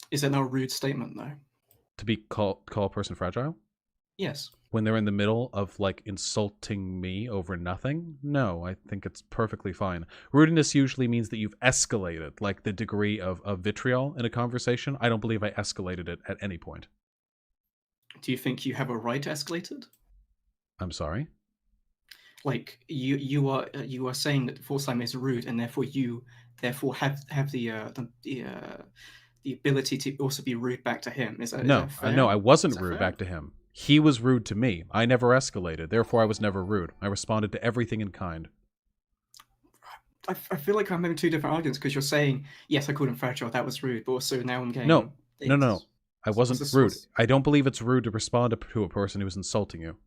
Is that not a rude statement though? To be call a person fragile? Yes. When they're in the middle of like insulting me over nothing? No, I think it's perfectly fine. Rudeness usually means that you've escalated, like the degree of vitriol in a conversation. I don't believe I escalated it at any point. Do you think you have a right to escalate it? I'm sorry? like you are saying that Force Slime is rude, and therefore you have the ability to also be rude back to him. Is that fair? No, I wasn't Is that rude fair? back to him. He was rude to me. I never escalated. Therefore, I was never rude. I responded to everything in kind. I feel like I'm having two different arguments because you're saying yes, I called him fragile, that was rude, but also now I'm getting No. I wasn't this rude. I don't believe it's rude to respond to a person who's insulting you.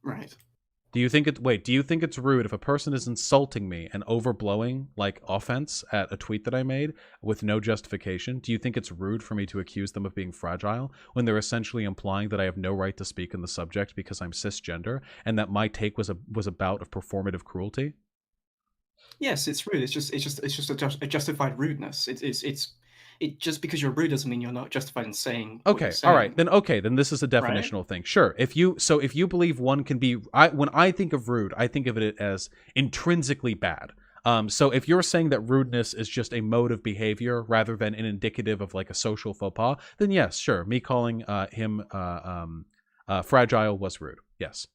Right. Do you think it's rude if a person is insulting me and overblowing like offense at a tweet that I made with no justification? Do you think it's rude for me to accuse them of being fragile when they're essentially implying that I have no right to speak on the subject because I'm cisgender and that my take was a bout of performative cruelty? Yes, it's rude. It's just a justified rudeness. It just because you're rude doesn't mean you're not justified in saying what you're Okay, all right. saying. Then this is a Right? definitional thing. Sure. If you believe one can be when I think of rude, I think of it as intrinsically bad. So if you're saying that rudeness is just a mode of behavior rather than an indicative of like a social faux pas, then yes, sure. Me calling him fragile was rude. Yes.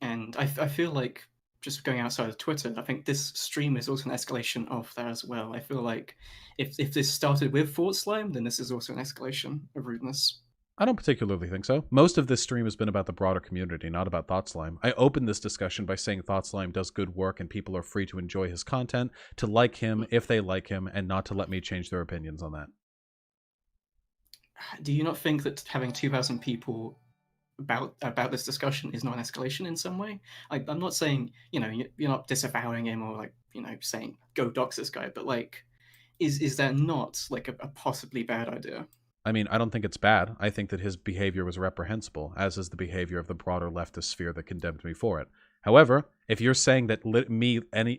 And I feel like just going outside of Twitter, I think this stream is also an escalation of that as well. I feel like if this started with Fort Slime, then this is also an escalation of rudeness. I don't particularly think so. Most of this stream has been about the broader community, not about Thought Slime. I opened this discussion by saying Thought Slime does good work and people are free to enjoy his content, to like him if they like him, and not to let me change their opinions on that. Do you not think that having 2,000 people about this discussion is not an escalation in some way? I'm not saying you're not disavowing him or like saying go dox this guy, but like is that not like a possibly bad idea? I mean, I don't think it's bad. I think that his behavior was reprehensible, as is the behavior of the broader leftist sphere that condemned me for it. However, if you're saying that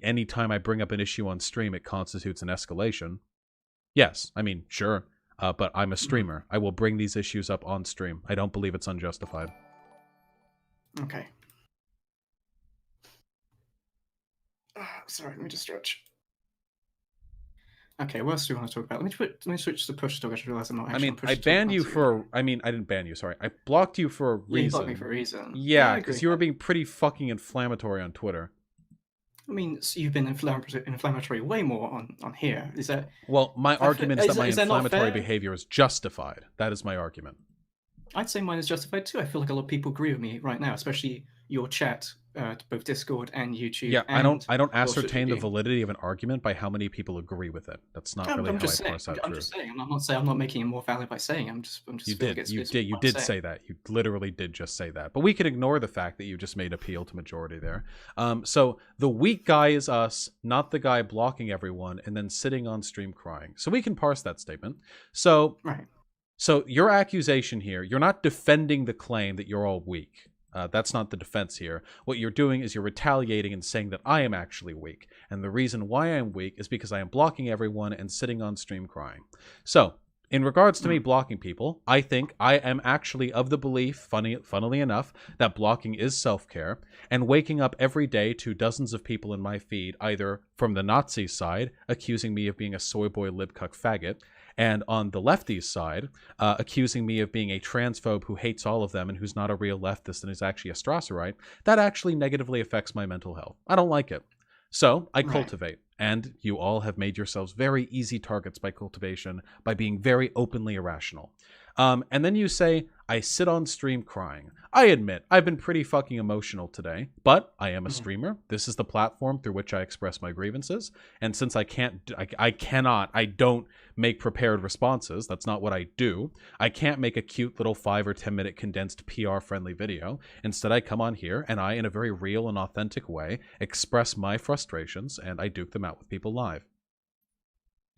any time I bring up an issue on stream, it constitutes an escalation, yes, I mean, sure. But I'm a streamer. I will bring these issues up on stream. I don't believe it's unjustified. Okay. Sorry, let me just stretch. Okay, what else do you want to talk about? Let me switch to push talk. I just realized I'm not actually. I mean, I banned you for. I mean, I didn't ban you. Sorry, I blocked you for a reason. Yeah, you blocked me for a reason. Yeah, because you were being pretty fucking inflammatory on Twitter. I mean, so you've been inflammatory way more on here. Is that? Well, my argument is that my inflammatory behavior behavior is justified. That is my argument. I'd say mine is justified too. I feel like a lot of people agree with me right now, especially your chat, both Discord and YouTube. Yeah, and I don't ascertain the validity of an argument by how many people agree with it. That's not really how I parse out truth. I'm just saying. I'm not making it more valid by saying. I'm just. You did. You did say that. You literally did just say that. But we can ignore the fact that you just made appeal to majority there. So the weak guy is us, not the guy blocking everyone and then sitting on stream crying. So we can parse that statement. So right. So your accusation here, you're not defending the claim that you're all weak. That's not the defense here. What you're doing is you're retaliating and saying that I am actually weak. And the reason why I'm weak is because I am blocking everyone and sitting on stream crying. So, in regards to me blocking people, I think I am actually of the belief, funnily enough, that blocking is self-care, and waking up every day to dozens of people in my feed, either from the Nazi side, accusing me of being a soy boy libcuck faggot, and on the lefties side, accusing me of being a transphobe who hates all of them and who's not a real leftist and is actually a Strasserite, that actually negatively affects my mental health. I don't like it. So I cultivate, and you all have made yourselves very easy targets by cultivation by being very openly irrational. And then you say, I sit on stream crying. I admit, I've been pretty fucking emotional today, but I am a streamer. This is the platform through which I express my grievances. And since I don't make prepared responses, that's not what I do. I can't make a cute little 5 or 10 minute condensed PR friendly video. Instead, I come on here and I, in a very real and authentic way, express my frustrations and I duke them out with people live.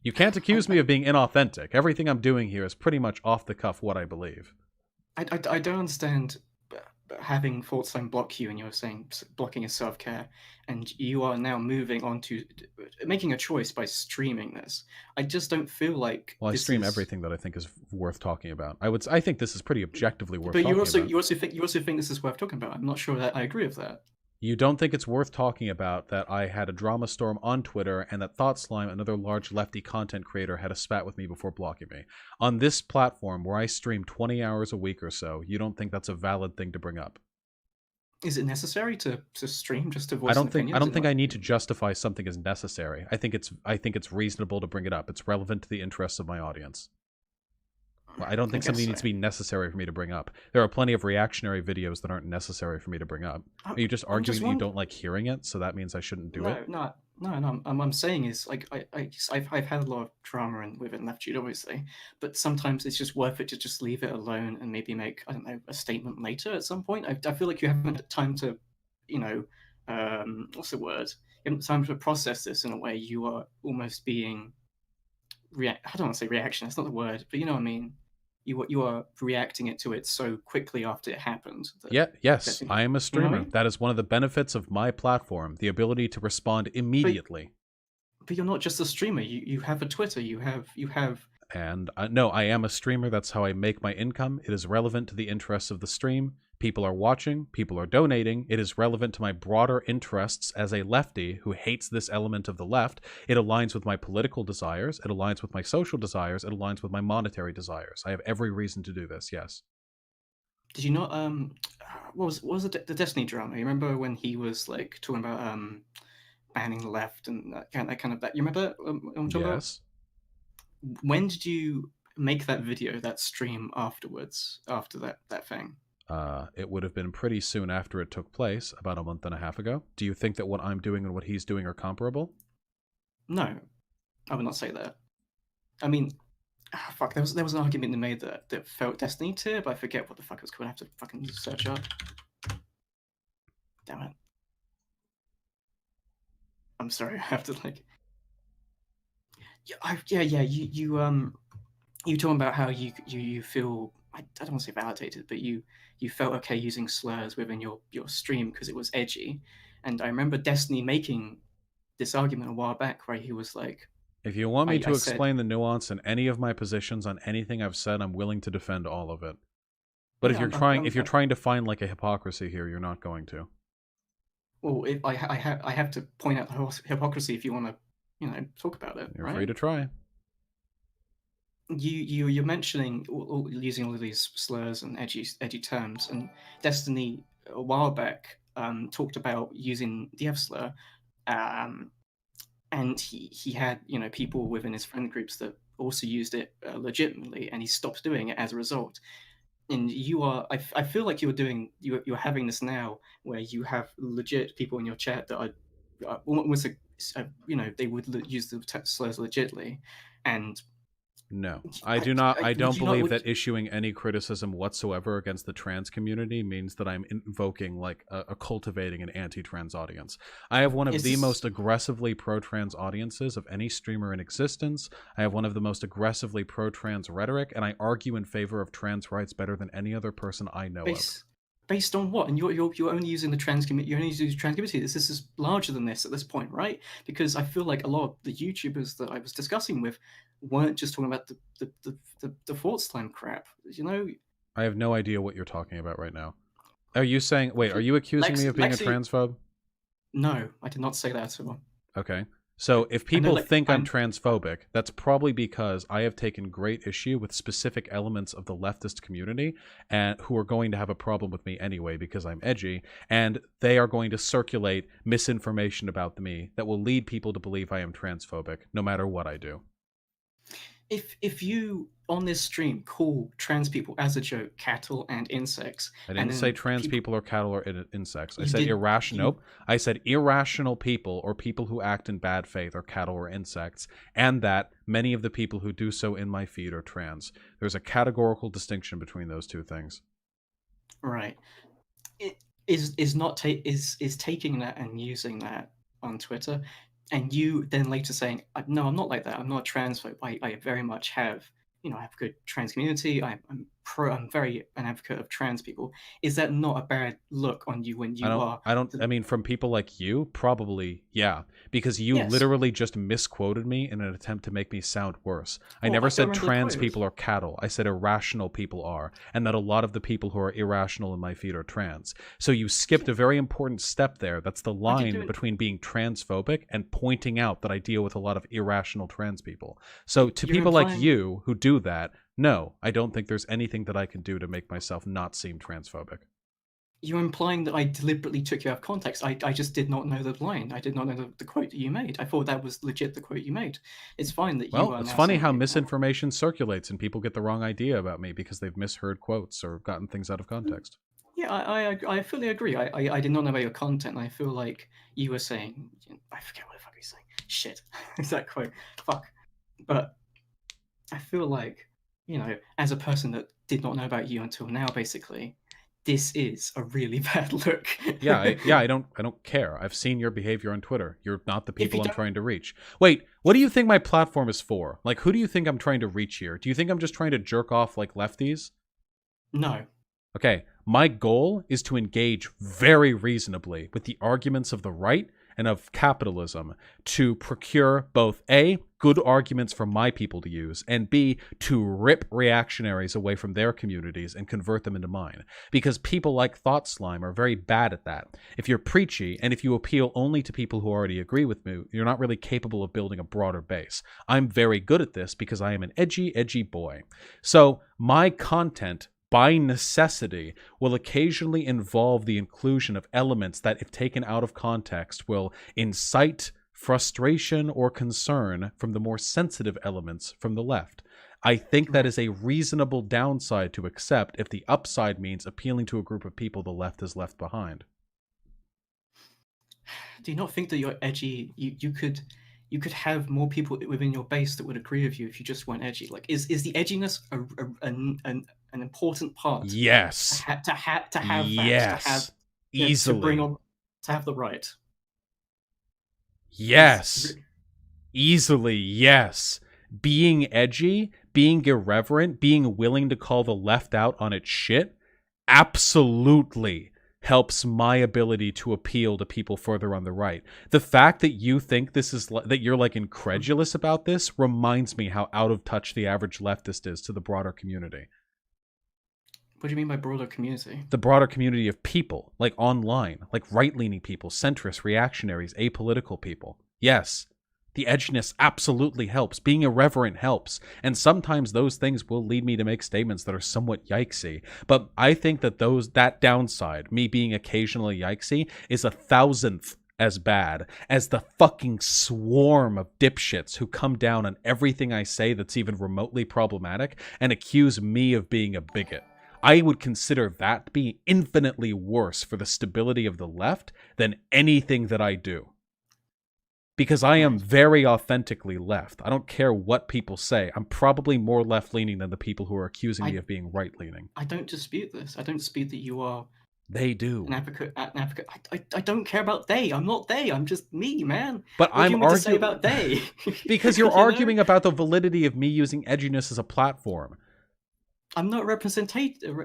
You can't accuse me of being inauthentic. Everything I'm doing here is pretty much off the cuff what I believe. I don't understand having Fort Slime block you and you're saying blocking is self-care, and you are now moving on to making a choice by streaming this. I just don't feel like. Well, I stream everything that I think is worth talking about. I think this is pretty objectively worth talking about. But you also think this is worth talking about. I'm not sure that I agree with that. You don't think it's worth talking about that I had a drama storm on Twitter and that Thought Slime, another large lefty content creator, had a spat with me before blocking me. On this platform where I stream 20 hours a week or so, you don't think that's a valid thing to bring up? Is it necessary to stream just to I voice an don't think opinion? I Is don't it think not? I need to justify something as necessary. I think it's reasonable to bring it up. It's relevant to the interests of my audience. Well, I don't I think guess something so. needs to be necessary for me to bring up. There are plenty of reactionary videos that aren't necessary for me to bring up. Are you just I'm arguing just that you wondering. don't like hearing it, so that means I shouldn't do it? No. I'm saying is like I've had a lot of drama within Left Jude, obviously, but sometimes it's just worth it to just leave it alone and maybe make, I don't know, a statement later at some point. I feel like you haven't had time to, you know, what's the word? You haven't time to process this in a way. You are almost being I don't want to say reaction. That's not the word, but you know what I mean. You are reacting it to it so quickly after it happened that Yeah, yes, that I am a you know what I streamer. mean. That is one of the benefits of my platform, the ability to respond But immediately. but you're not just a streamer. You have a Twitter. You have. And no, I am a streamer. That's how I make my income. It is relevant to the interests of the stream. People are watching, people are donating. It is relevant to my broader interests as a lefty who hates this element of the left. It aligns with my political desires, it aligns with my social desires, it aligns with my monetary desires. I have every reason to do this, yes. Did you not what was the Destiny drama? You remember when he was like talking about banning the left and that kind of that? You remember what I'm talking about? Yes. When did you make that video, that stream afterwards, after that thing? It would have been pretty soon after it took place, about a month and a half ago. Do you think that what I'm doing and what he's doing are comparable? No, I would not say that. I mean, fuck. There was an argument made that felt Destiny tier, but I forget what the fuck it was called. I have to fucking search up. Damn it. I'm sorry. I have to like. Yeah. You talking about how you feel. I don't want to say validated, but you felt okay using slurs within your stream because it was edgy, and I remember Destiny making this argument a while back where he was like, If you want me I to said, explain the nuance in any of my positions on anything I've said, I'm willing to defend all of it. But yeah, if you're trying to find like a hypocrisy here, you're not going to. well, if I have to point out the hypocrisy if you want to, talk about it. You're right? free to try. You're mentioning using all of these slurs and edgy terms, and Destiny a while back talked about using the F slur, and he had people within his friend groups that also used it legitimately, and he stopped doing it as a result. And I feel like you're having this now where you have legit people in your chat that are almost they would use the slurs legitly, and No, I do not. I would don't you not believe that issuing any criticism whatsoever against the trans community means that I'm invoking like a cultivating an anti-trans audience. I have one of the most aggressively pro-trans audiences of any streamer in existence. I have one of the most aggressively pro-trans rhetoric, and I argue in favor of trans rights better than any other person I know of. Based on what? And you're only using the trans community. You're only using the trans community. This is larger than this at this point, right? Because I feel like a lot of the YouTubers that I was discussing with weren't just talking about the Fortslime crap. I have no idea what you're talking about right now. Are you saying? Wait, are you accusing me of being a transphobe? No, I did not say that at all. Okay. So if people think I'm transphobic, that's probably because I have taken great issue with specific elements of the leftist community and who are going to have a problem with me anyway because I'm edgy, and they are going to circulate misinformation about me that will lead people to believe I am transphobic no matter what I do. If you on this stream call trans people as a joke cattle and insects, I didn't say trans people or cattle or insects. I said irrational. Nope. I said irrational people or people who act in bad faith are cattle or insects, and that many of the people who do so in my feed are trans. There's a categorical distinction between those two things. Right. It is not taking that and using that on Twitter, and you then later saying, "No, I'm not like that. I'm not a transphobe. I very much have, I have a good trans community. I'm very an advocate of trans people." Is that not a bad look on you when you are? I mean, from people like you, probably, yeah, because you literally just misquoted me in an attempt to make me sound worse. I never said trans people are cattle. I said irrational people are, and that a lot of the people who are irrational in my feed are trans. So you skipped a very important step there. That's the line between being transphobic and pointing out that I deal with a lot of irrational trans people. So to people like you who do that, no, I don't think there's anything that I can do to make myself not seem transphobic. You're implying that I deliberately took you out of context. I just did not know the line. I did not know the quote that you made. I thought that was legit the quote you made. It's fine that you Well, are it's now funny saying how that, misinformation circulates and people get the wrong idea about me because they've misheard quotes or gotten things out of context. Yeah, I fully agree. I did not know about your content. I feel like you were saying, I forget what the fuck you saying. Shit, is that quote? Fuck. But I feel like, as a person that did not know about you until now, basically, this is a really bad look. I don't care. I've seen your behavior on Twitter. You're not the If people you I'm don't, trying to reach. Wait, what do you think my platform is for? Like, who do you think I'm trying to reach here? Do you think I'm just trying to jerk off like lefties? no. Okay, my goal is to engage very reasonably with the arguments of the right and of capitalism to procure both A, good arguments for my people to use, and B, to rip reactionaries away from their communities and convert them into mine. Because people like Thought Slime are very bad at that. If you're preachy and if you appeal only to people who already agree with me, you're not really capable of building a broader base. I'm very good at this because I am an edgy boy. So my content, by necessity, will occasionally involve the inclusion of elements that, if taken out of context, will incite frustration or concern from the more sensitive elements from the left. I think that is a reasonable downside to accept if the upside means appealing to a group of people the left has left behind. Do you not think that you're edgy? You could have more people within your base that would agree with you if you just weren't edgy. Like, is the edginess an important part? Yes. To have that, Yes. to bring Easily. on, to have the right. Yes. Easily, yes. Being edgy, being irreverent, being willing to call the left out on its shit, absolutely helps my ability to appeal to people further on the right. The fact that you think this is that you're like incredulous about this reminds me how out of touch the average leftist is to the broader community. What do you mean by broader community? The broader community of people, like online, like right-leaning people, centrist, reactionaries, apolitical people. Yes, the edginess absolutely helps. Being irreverent helps. And sometimes those things will lead me to make statements that are somewhat yikesy. But I think that that downside, me being occasionally yikesy, is 1,000th as bad as the fucking swarm of dipshits who come down on everything I say that's even remotely problematic and accuse me of being a bigot. I would consider that to be infinitely worse for the stability of the left than anything that I do. Because I am very authentically left. I don't care what people say. I'm probably more left-leaning than the people who are accusing me of being right-leaning. I don't dispute this. I don't dispute that you are... They do. An advocate. I don't care about they. I'm not they. I'm just me, man. But what do you want to say about they? Because you're arguing about the validity of me using edginess as a platform. I'm not a representative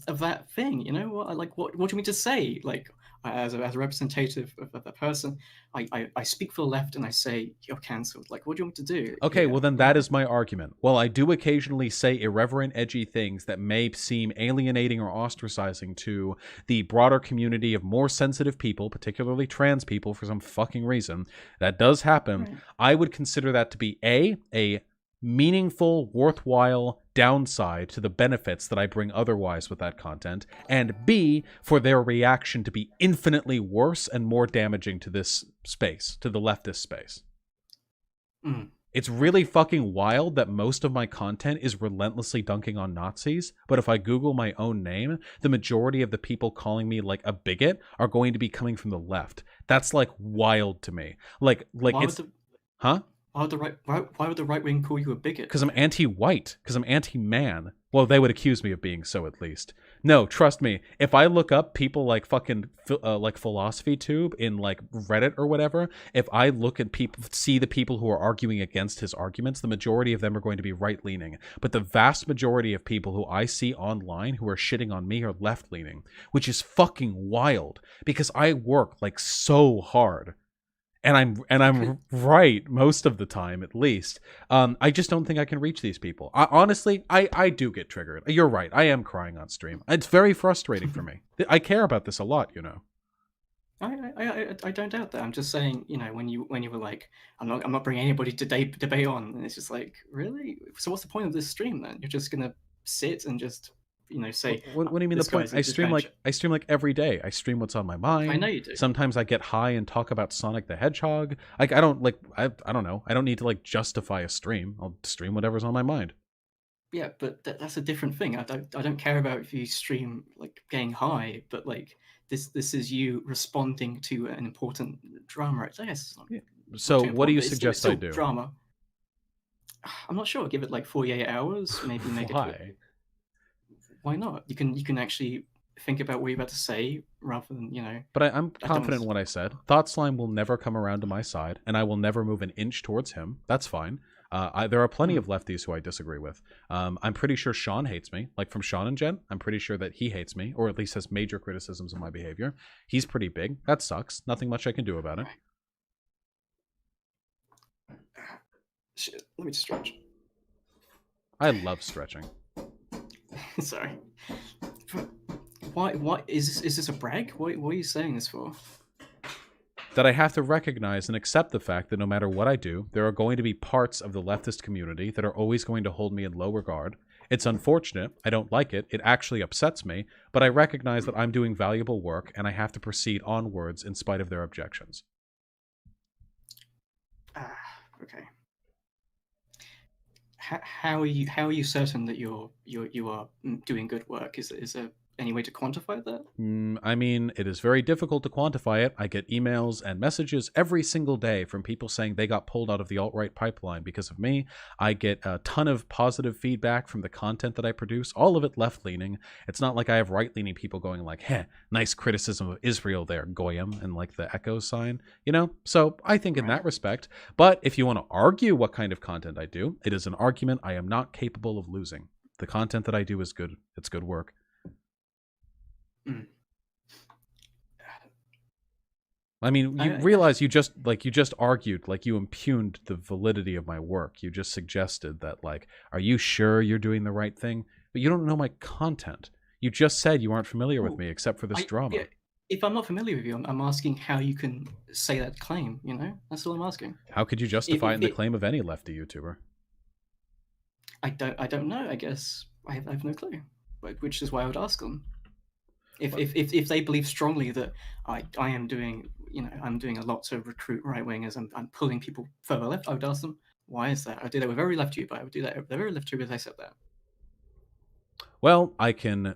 of that thing. You know what? What do you want me to say? Like, as a representative of that person, I speak for the left and I say you're cancelled. Like, what do you want me to do? Okay, well then that is my argument. While I do occasionally say irreverent, edgy things that may seem alienating or ostracizing to the broader community of more sensitive people, particularly trans people for some fucking reason, that does happen. Right. I would consider that to be a meaningful, worthwhile downside to the benefits that I bring otherwise with that content, and B, for their reaction to be infinitely worse and more damaging to this space, to the leftist space. It's really fucking wild that most of my content is relentlessly dunking on Nazis, but if I Google my own name, the majority of the people calling me like a bigot are going to be coming from the left. That's like wild to me. Like it's... Huh? Why would the right wing call you a bigot? Because I'm anti-white. Because I'm anti-man. Well, they would accuse me of being so, at least. No, trust me. If I look up people like fucking like Philosophy Tube in like Reddit or whatever, if I look at people, see the people who are arguing against his arguments, the majority of them are going to be right-leaning. But the vast majority of people who I see online who are shitting on me are left-leaning, which is fucking wild because I work like so hard. And I'm right most of the time, at least. I just don't think I can reach these people. Honestly, I do get triggered. You're right. I am crying on stream. It's very frustrating for me. I care about this a lot, you know. I don't doubt that. I'm just saying, you know, when you were like, I'm not bringing anybody to debate on, and it's just like, really? So what's the point of this stream then? You're just gonna sit and just say, What do you mean this the point? guy's I this stream guy- like every day. I stream what's on my mind. I know you do. Sometimes I get high and talk about Sonic the Hedgehog. Like I don't know. I don't need to like justify a stream. I'll stream whatever's on my mind. Yeah, but that's a different thing. I don't care about if you stream like getting high, but like this is you responding to an important drama. I guess it's not, Yeah. not So too what do important, you but it's suggest still I do? drama. I'm not sure. Give it like 48 hours. Maybe make Why? it. Why not? You can actually think about what you're about to say rather than But I'm I confident in don't- what I said. Thought Slime will never come around to my side, and I will never move an inch towards him. That's fine. There are plenty of lefties who I disagree with. I'm pretty sure Sean hates me. Like from Sean and Jen, I'm pretty sure that he hates me, or at least has major criticisms of my behavior. He's pretty big. That sucks. Nothing much I can do about it. Shit, let me just stretch. I love stretching. Sorry. Why is this a brag? What are you saying this for? That I have to recognize and accept the fact that no matter what I do, there are going to be parts of the leftist community that are always going to hold me in low regard. It's unfortunate. I don't like it. It actually upsets me. But I recognize that I'm doing valuable work and I have to proceed onwards in spite of their objections. Okay. How are you certain that you are doing good work? Is there any way to quantify that? I mean, it is very difficult to quantify it. I get emails and messages every single day from people saying they got pulled out of the alt-right pipeline because of me. I get a ton of positive feedback from the content that I produce, all of it left-leaning. It's not like I have right-leaning people going like, heh, nice criticism of Israel there, Goyim, and like the echo sign, So I think in that respect, but if you want to argue what kind of content I do, it is an argument I am not capable of losing. The content that I do is good. It's good work. I mean, you realize you just argued, like you impugned the validity of my work. You just suggested that, like, are you sure you're doing the right thing? But you don't know my content. You just said you aren't familiar with me except for this drama. Yeah, if I'm not familiar with you, I'm asking how you can say that claim, That's all I'm asking. How could you justify it in the claim of any lefty YouTuber? I don't know, I guess. I have no clue. Which is why I would ask them. If they believe strongly that I am doing I'm doing a lot to recruit right wingers, I'm pulling people further left, I would ask them, why is that? I do that with every left YouTuber. I would do that with every left YouTuber if I said that. Well, I can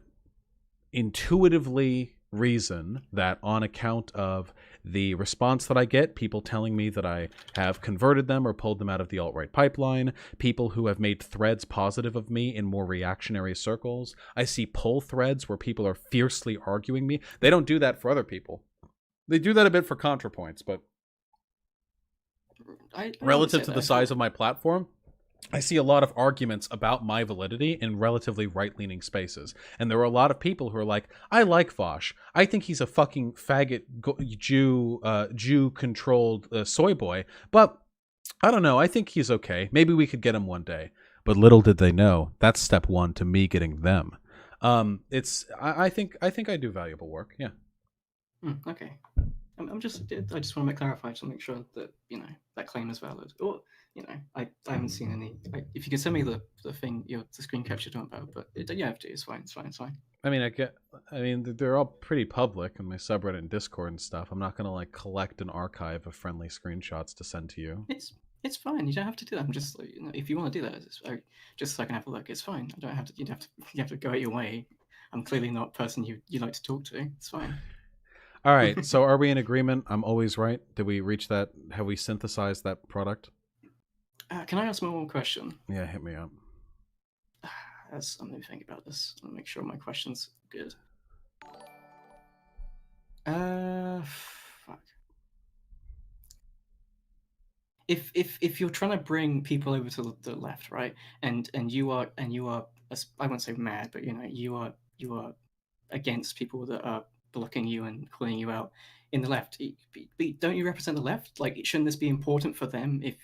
intuitively reason that on account of the response that I get, people telling me that I have converted them or pulled them out of the alt-right pipeline, people who have made threads positive of me in more reactionary circles. I see poll threads where people are fiercely arguing me. They don't do that for other people. They do that a bit for ContraPoints, but relative to the size of my platform, I see a lot of arguments about my validity in relatively right-leaning spaces. And there are a lot of people who are like, I like Vaush. I think he's a fucking faggot Jew-controlled soy boy. But I don't know. I think he's okay. Maybe we could get him one day. But little did they know, that's step one to me getting them. I think I do valuable work. Yeah. Okay. I just want to clarify to make sure that that claim is valid. Or I haven't seen any. If you could send me the thing, the screen capture you're talking about, but you have to. It's fine. I mean, they're all pretty public in my subreddit and Discord and stuff. I'm not gonna like collect an archive of friendly screenshots to send to you. It's fine. You don't have to do that. I'm just like, if you want to do that, just so I can have a look. It's fine. I don't have to. You have to go out your way. I'm clearly not a person you like to talk to. It's fine. All right. So are we in agreement? I'm always right. Did we reach that? Have we synthesized that product? Can I ask one more question? Yeah, hit me up. I'm going to think about this. I'll make sure my question's good. Fuck. If you're trying to bring people over to the left, right, and you are I won't say mad, but you are against people that are blocking you and calling you out in the left. Don't you represent the left? Like, shouldn't this be important for them if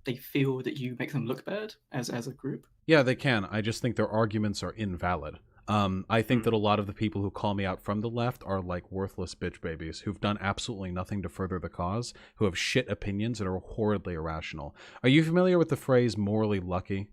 they feel that you make them look bad as a group? Yeah, they can. I just think their arguments are invalid. I think that a lot of the people who call me out from the left are like worthless bitch babies who've done absolutely nothing to further the cause, who have shit opinions and are horridly irrational. Are you familiar with the phrase morally lucky?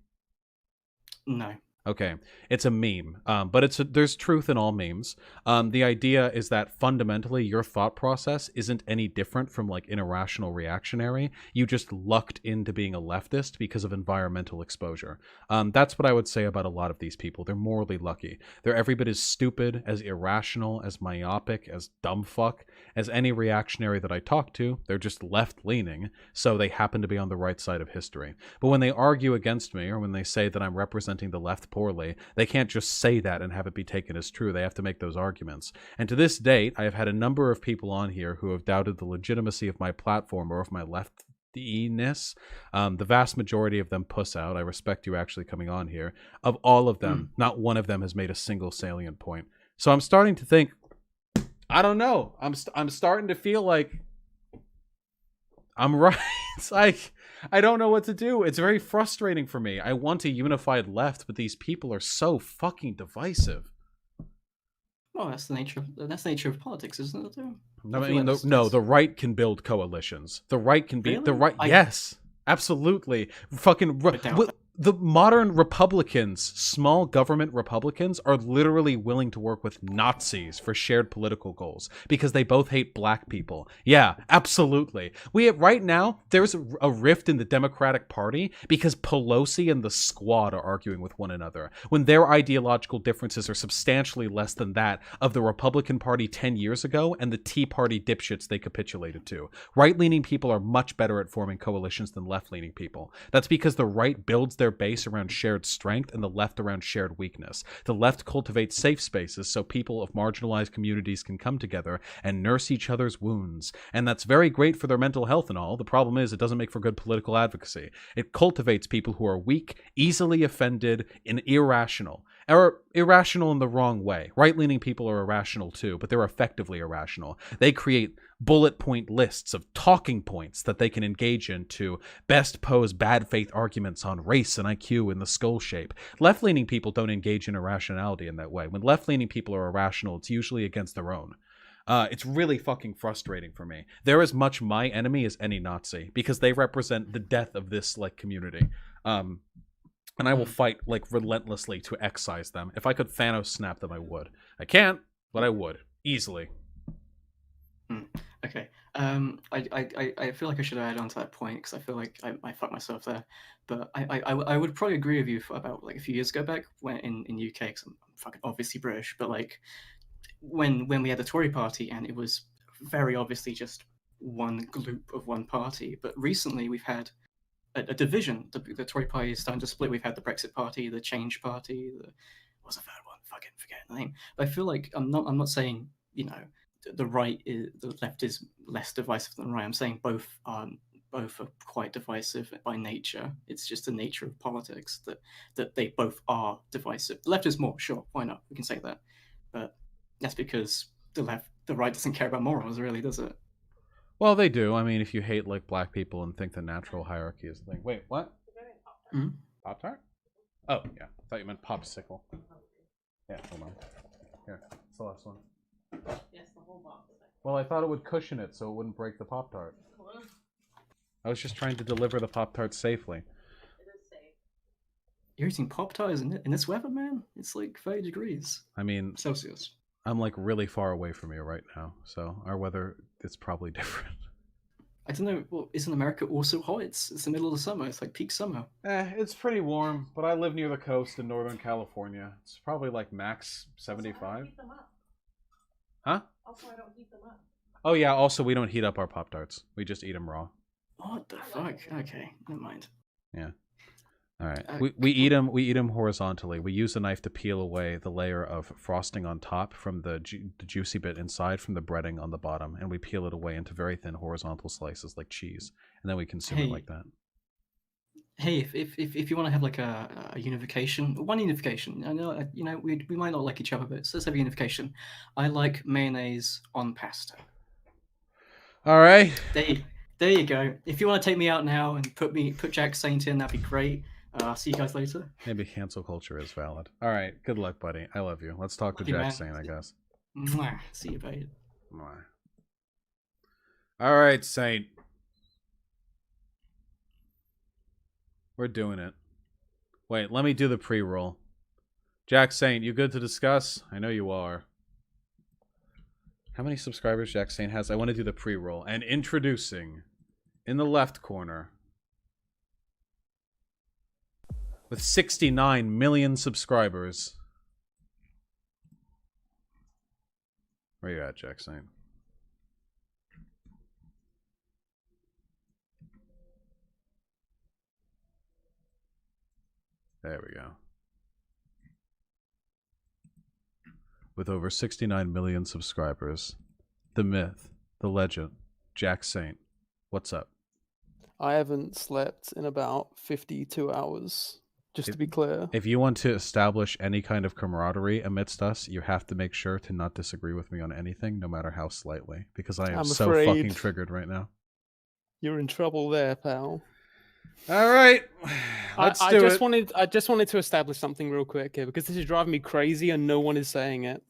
No. Okay, it's a meme, but there's truth in all memes. The idea is that fundamentally your thought process isn't any different from like an irrational reactionary. You just lucked into being a leftist because of environmental exposure. That's what I would say about a lot of these people. They're morally lucky. They're every bit as stupid, as irrational, as myopic, as dumb fuck as any reactionary that I talk to. They're just left-leaning, so they happen to be on the right side of history. But when they argue against me, or when they say that I'm representing the left poorly, they can't just say that and have it be taken as true. They have to make those arguments. And to this date, I have had a number of people on here who have doubted the legitimacy of my platform or of my leftiness. The vast majority of them puss out. I respect you actually coming on here. Of all of them, not one of them has made a single salient point. So I'm starting to think, I don't know. I'm starting to feel like I'm right. It's like, I don't know what to do. It's very frustrating for me. I want a unified left, but these people are so fucking divisive. Well, that's the nature of politics, isn't it? Though? I mean, the right can build coalitions. The right can be the right. Yes, absolutely. Fucking the modern Republicans, small government Republicans, are literally willing to work with Nazis for shared political goals because they both hate black people. Yeah, absolutely. Right now, there's a rift in the Democratic Party because Pelosi and the Squad are arguing with one another when their ideological differences are substantially less than that of the Republican Party 10 years ago and the Tea Party dipshits they capitulated to. Right-leaning people are much better at forming coalitions than left-leaning people. That's because the right builds their base around shared strength and the left around shared weakness. The left cultivates safe spaces so people of marginalized communities can come together and nurse each other's wounds. And that's very great for their mental health and all. The problem is it doesn't make for good political advocacy. It cultivates people who are weak, easily offended, and irrational. Or irrational in the wrong way. Right-leaning people are irrational too, but they're effectively irrational. They create bullet point lists of talking points that they can engage in to best pose bad faith arguments on race and IQ in the skull shape. Left-leaning people don't engage in irrationality in that way. When left-leaning people are irrational, it's usually against their own. It's really fucking frustrating for me. They're as much my enemy as any Nazi because they represent the death of this like community. And I will fight like relentlessly to excise them. If I could Thanos snap them, I would. I can't, but I would easily. Okay. I feel like I should add on to that point because I feel like I fucked myself there. But I would probably agree with you about like a few years ago back when in UK, because I'm fucking obviously British, but like when we had the Tory party and it was very obviously just one gloop of one party. But recently we've had a division. The Tory party is starting to split. We've had the Brexit party, the Change party, what's the third one? Fucking forget the name. But I feel like I'm not saying, the left is less divisive than the right. I'm saying both are quite divisive by nature. It's just the nature of politics that they both are divisive. The left is more, sure, why not? We can say that. But that's because the right doesn't care about morals, really, does it? Well, they do. I mean, if you hate like black people and think the natural hierarchy is the thing. Wait, what? Pop-Tart? Oh, yeah. I thought you meant popsicle. Yeah, hold on. Here, it's the last one. Yes, the whole box. Well, I thought it would cushion it so it wouldn't break the Pop-Tart. I was just trying to deliver the Pop-Tart safely. It is safe. You're eating Pop-Tarts in this weather, man? It's like 30 degrees. I mean, Celsius. I'm like really far away from you right now, so our weather is probably different. I don't know. Well, isn't America also hot? It's the middle of the summer. It's like peak summer. It's pretty warm, but I live near the coast in Northern California. It's probably like max 75. Huh? Also, I don't heat them up. Oh yeah. Also, we don't heat up our Pop-Tarts. We just eat them raw. What the fuck? Okay, never mind. Yeah. All right. We eat them. We eat them horizontally. We use a knife to peel away the layer of frosting on top from the juicy bit inside from the breading on the bottom, and we peel it away into very thin horizontal slices like cheese, and then we consume it like that. Hey, if you want to have like a unification, one unification, I know we might not like each other, but let's have a unification. I like mayonnaise on pasta. All right. There you go. If you want to take me out now and put Jack Saint in, that'd be great. See you guys later. Maybe cancel culture is valid. All right. Good luck, buddy. I love you. Let's talk to Jack Saint, I guess. Mwah. See you, babe. Mwah. All right, Saint. We're doing it. Wait, let me do the pre-roll. Jack Saint, you good to discuss? I know you are. How many subscribers Jack Saint has? I want to do the pre-roll. And introducing, in the left corner, with 69 million subscribers. Where you at, Jack Saint? There we go. With over 69 million subscribers, the myth, the legend, Jack Saint. What's up? I haven't slept in about 52 hours, just to be clear. If you want to establish any kind of camaraderie amidst us, you have to make sure to not disagree with me on anything, no matter how slightly, because I am I'm so afraid fucking triggered right now. You're in trouble there, pal. All right, let's do it. I just wanted to establish something real quick here, because this is driving me crazy and no one is saying it.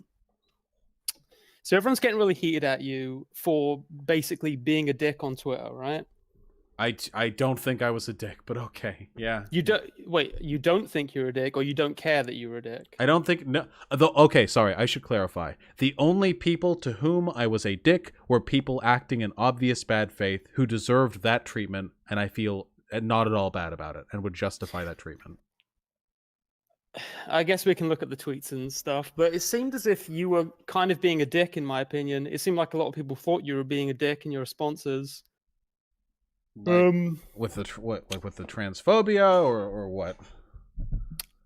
So everyone's getting really heated at you for basically being a dick on Twitter, right? I don't think I was a dick, but okay, yeah. You don't think you're a dick, or you don't care that you're a dick? I don't think no. Okay, sorry, I should clarify. The only people to whom I was a dick were people acting in obvious bad faith who deserved that treatment, and I feel not at all bad about it and would justify that treatment. I guess we can look at the tweets and stuff, but it seemed as if you were kind of being a dick, in my opinion. It seemed like a lot of people thought you were being a dick in your responses. Like, with the with the transphobia or what?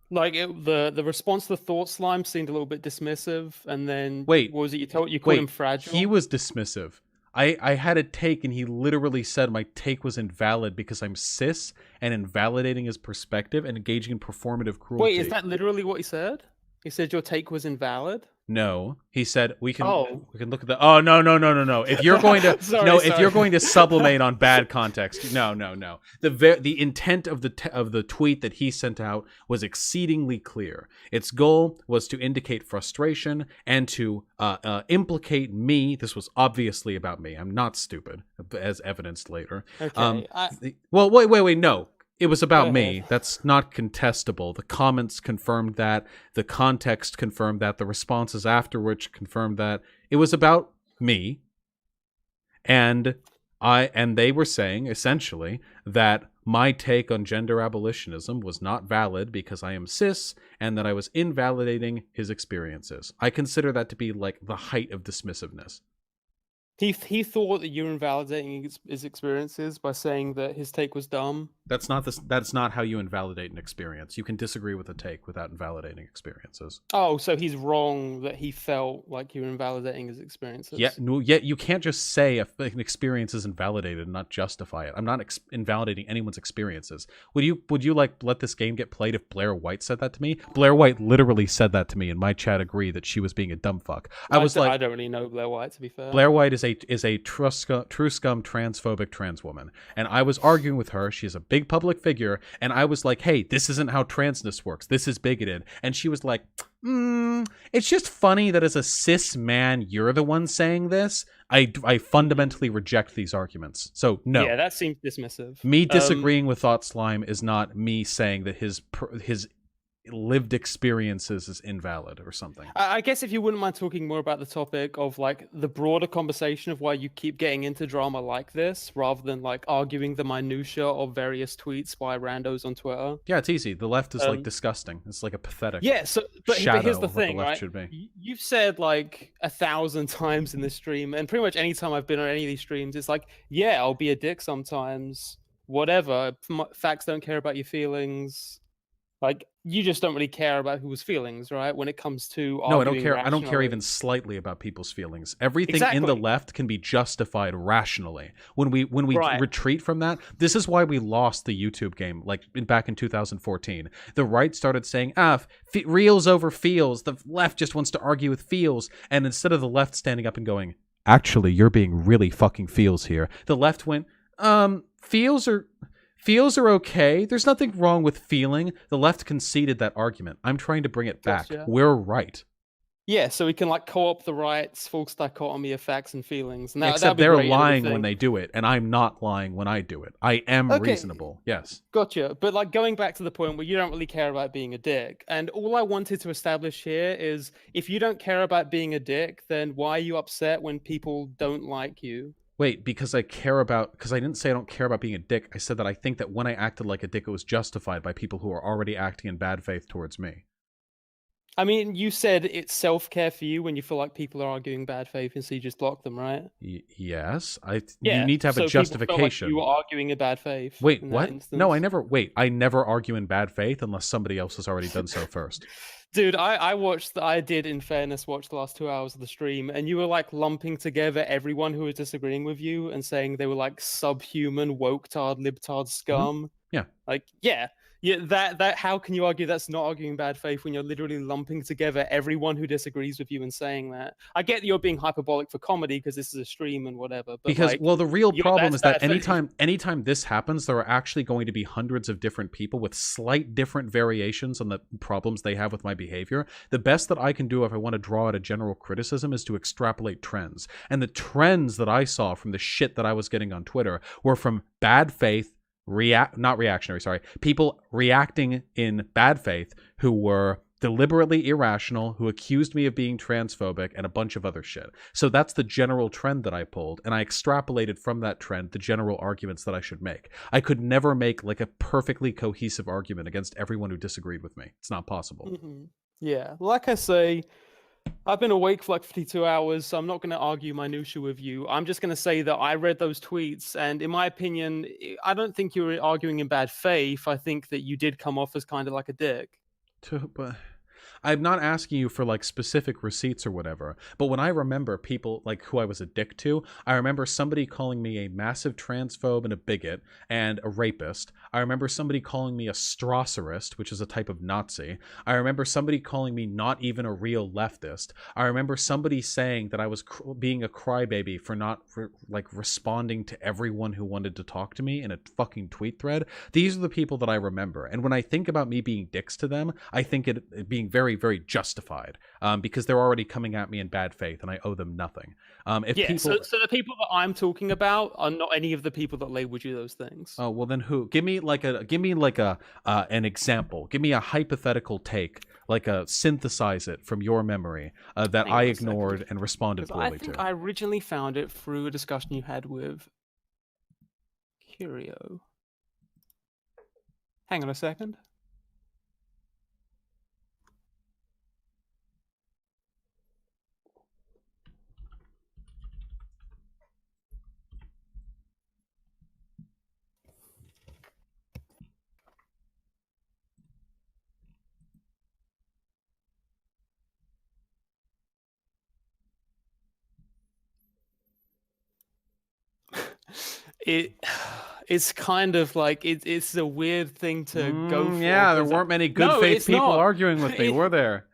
Like the response to the thought slime seemed a little bit dismissive, and then wait, what was it you called him fragile? He was dismissive. I had a take and he literally said my take was invalid because I'm cis and invalidating his perspective and engaging in performative cruelty. Wait, is that literally what he said? He said your take was invalid? No, he said we can look at the. Oh no! If you're going to if you're going to sublimate on bad context, no. The intent of the tweet that he sent out was exceedingly clear. Its goal was to indicate frustration and to implicate me. This was obviously about me. I'm not stupid, as evidenced later. Okay. Well, wait, no. It was about me. That's not contestable. The comments confirmed that. The context confirmed that. The responses afterwards confirmed that. It was about me. And they were saying, essentially, that my take on gender abolitionism was not valid because I am cis and that I was invalidating his experiences. I consider that to be like the height of dismissiveness. He thought that you were invalidating his experiences by saying that his take was dumb. That's not how you invalidate an experience. You can disagree with a take without invalidating experiences. Oh, so he's wrong that he felt like you were invalidating his experiences. Yeah, no, yet you can't just say if an experience is invalidated and not justify it. I'm not invalidating anyone's experiences. Would you like let this game get played if Blair White said that to me? Blair White literally said that to me, and my chat agreed that she was being a dumb fuck. I don't really know Blair White, to be fair. Blair White is a true scum transphobic trans woman, and I was arguing with her. She's a big public figure, and I was like, hey, this isn't how transness works. This is bigoted. And she was like, it's just funny that as a cis man, you're the one saying this. I fundamentally reject these arguments. So no. Yeah, that seems dismissive. Me disagreeing with Thought Slime is not me saying that his lived experiences is invalid or something. I guess if you wouldn't mind talking more about the topic of like the broader conversation of why you keep getting into drama like this rather than like arguing the minutia of various tweets by randos on Twitter. Yeah, it's easy. The left is like disgusting. It's like a pathetic but here's the thing, the left right? should be. You've said like 1,000 times in this stream, and pretty much any time I've been on any of these streams, it's like, yeah, I'll be a dick sometimes, whatever. Facts don't care about your feelings. Like, you just don't really care about people's feelings, right? When it comes to no, I don't care. I don't care even slightly about people's feelings. Everything in the left can be justified rationally. When we retreat from that, this is why we lost the YouTube game. Like back in 2014, the right started saying, reals over feels. The left just wants to argue with feels, and instead of the left standing up and going, actually, you're being really fucking feels here, the left went, Feels are okay. There's nothing wrong with feeling. The left conceded that argument. I'm trying to bring it back. Yeah. We're right. Yeah, so we can like co-op the rights, false dichotomy of facts and feelings. And that'd Except be they're great and lying when everything. they do it, and I'm not lying when I do it. I am Okay. reasonable. Yes. Gotcha. But like going back to the point where you don't really care about being a dick. And all I wanted to establish here is if you don't care about being a dick, then why are you upset when people don't like you? Wait, because I didn't say I don't care about being a dick. I said that I think that when I acted like a dick, it was justified by people who are already acting in bad faith towards me. I mean, you said it's self-care for you when you feel like people are arguing bad faith, and so you just block them, right? Yes. Yeah. You need to have so a justification. People felt like you were arguing in bad faith. Wait, in what? That No, I instance. never argue in bad faith unless somebody else has already done so first. Dude, I did, in fairness, watch the last 2 hours of the stream, and you were like lumping together everyone who was disagreeing with you and saying they were like subhuman, woke-tard, libtard scum. Yeah. Like, yeah. That how can you argue that's not arguing bad faith when you're literally lumping together everyone who disagrees with you and saying that? I get that you're being hyperbolic for comedy because this is a stream and whatever, but Because, like, well, the real problem is that's that bad faith. anytime this happens, there are actually going to be hundreds of different people with slight different variations on the problems they have with my behavior. The best that I can do if I want to draw out a general criticism is to extrapolate trends. And the trends that I saw from the shit that I was getting on Twitter were from bad faith, people reacting in bad faith who were deliberately irrational, who accused me of being transphobic, and a bunch of other shit. So that's the general trend that I pulled, and I extrapolated from that trend the general arguments that I should make. I could never make like a perfectly cohesive argument against everyone who disagreed with me. It's not possible. Mm-hmm. Yeah, like I say, I've been awake for like 52 hours, so I'm not going to argue minutiae with you. I'm just going to say that I read those tweets, and in my opinion, I don't think you were arguing in bad faith. I think that you did come off as kind of like a dick. But I'm not asking you for like specific receipts or whatever, but when I remember people like who I was a dick to, I remember somebody calling me a massive transphobe and a bigot and a rapist. I remember somebody calling me a Strasserist, which is a type of Nazi. I remember somebody calling me not even a real leftist. I remember somebody saying that I was being a crybaby for not responding to everyone who wanted to talk to me in a fucking tweet thread. These are the people that I remember. And when I think about me being dicks to them, I think it being very, very justified because they're already coming at me in bad faith and I owe them nothing. So the people that I'm talking about are not any of the people that labeled you those things. Oh, well then who? Give me an example. Give me a hypothetical take, synthesize it from your memory that I ignored and responded poorly to. I originally found it through a discussion you had with Curio. Hang on a second. It's kind of like it's a weird thing to go for. Yeah, there weren't many good faith people arguing with me, were there?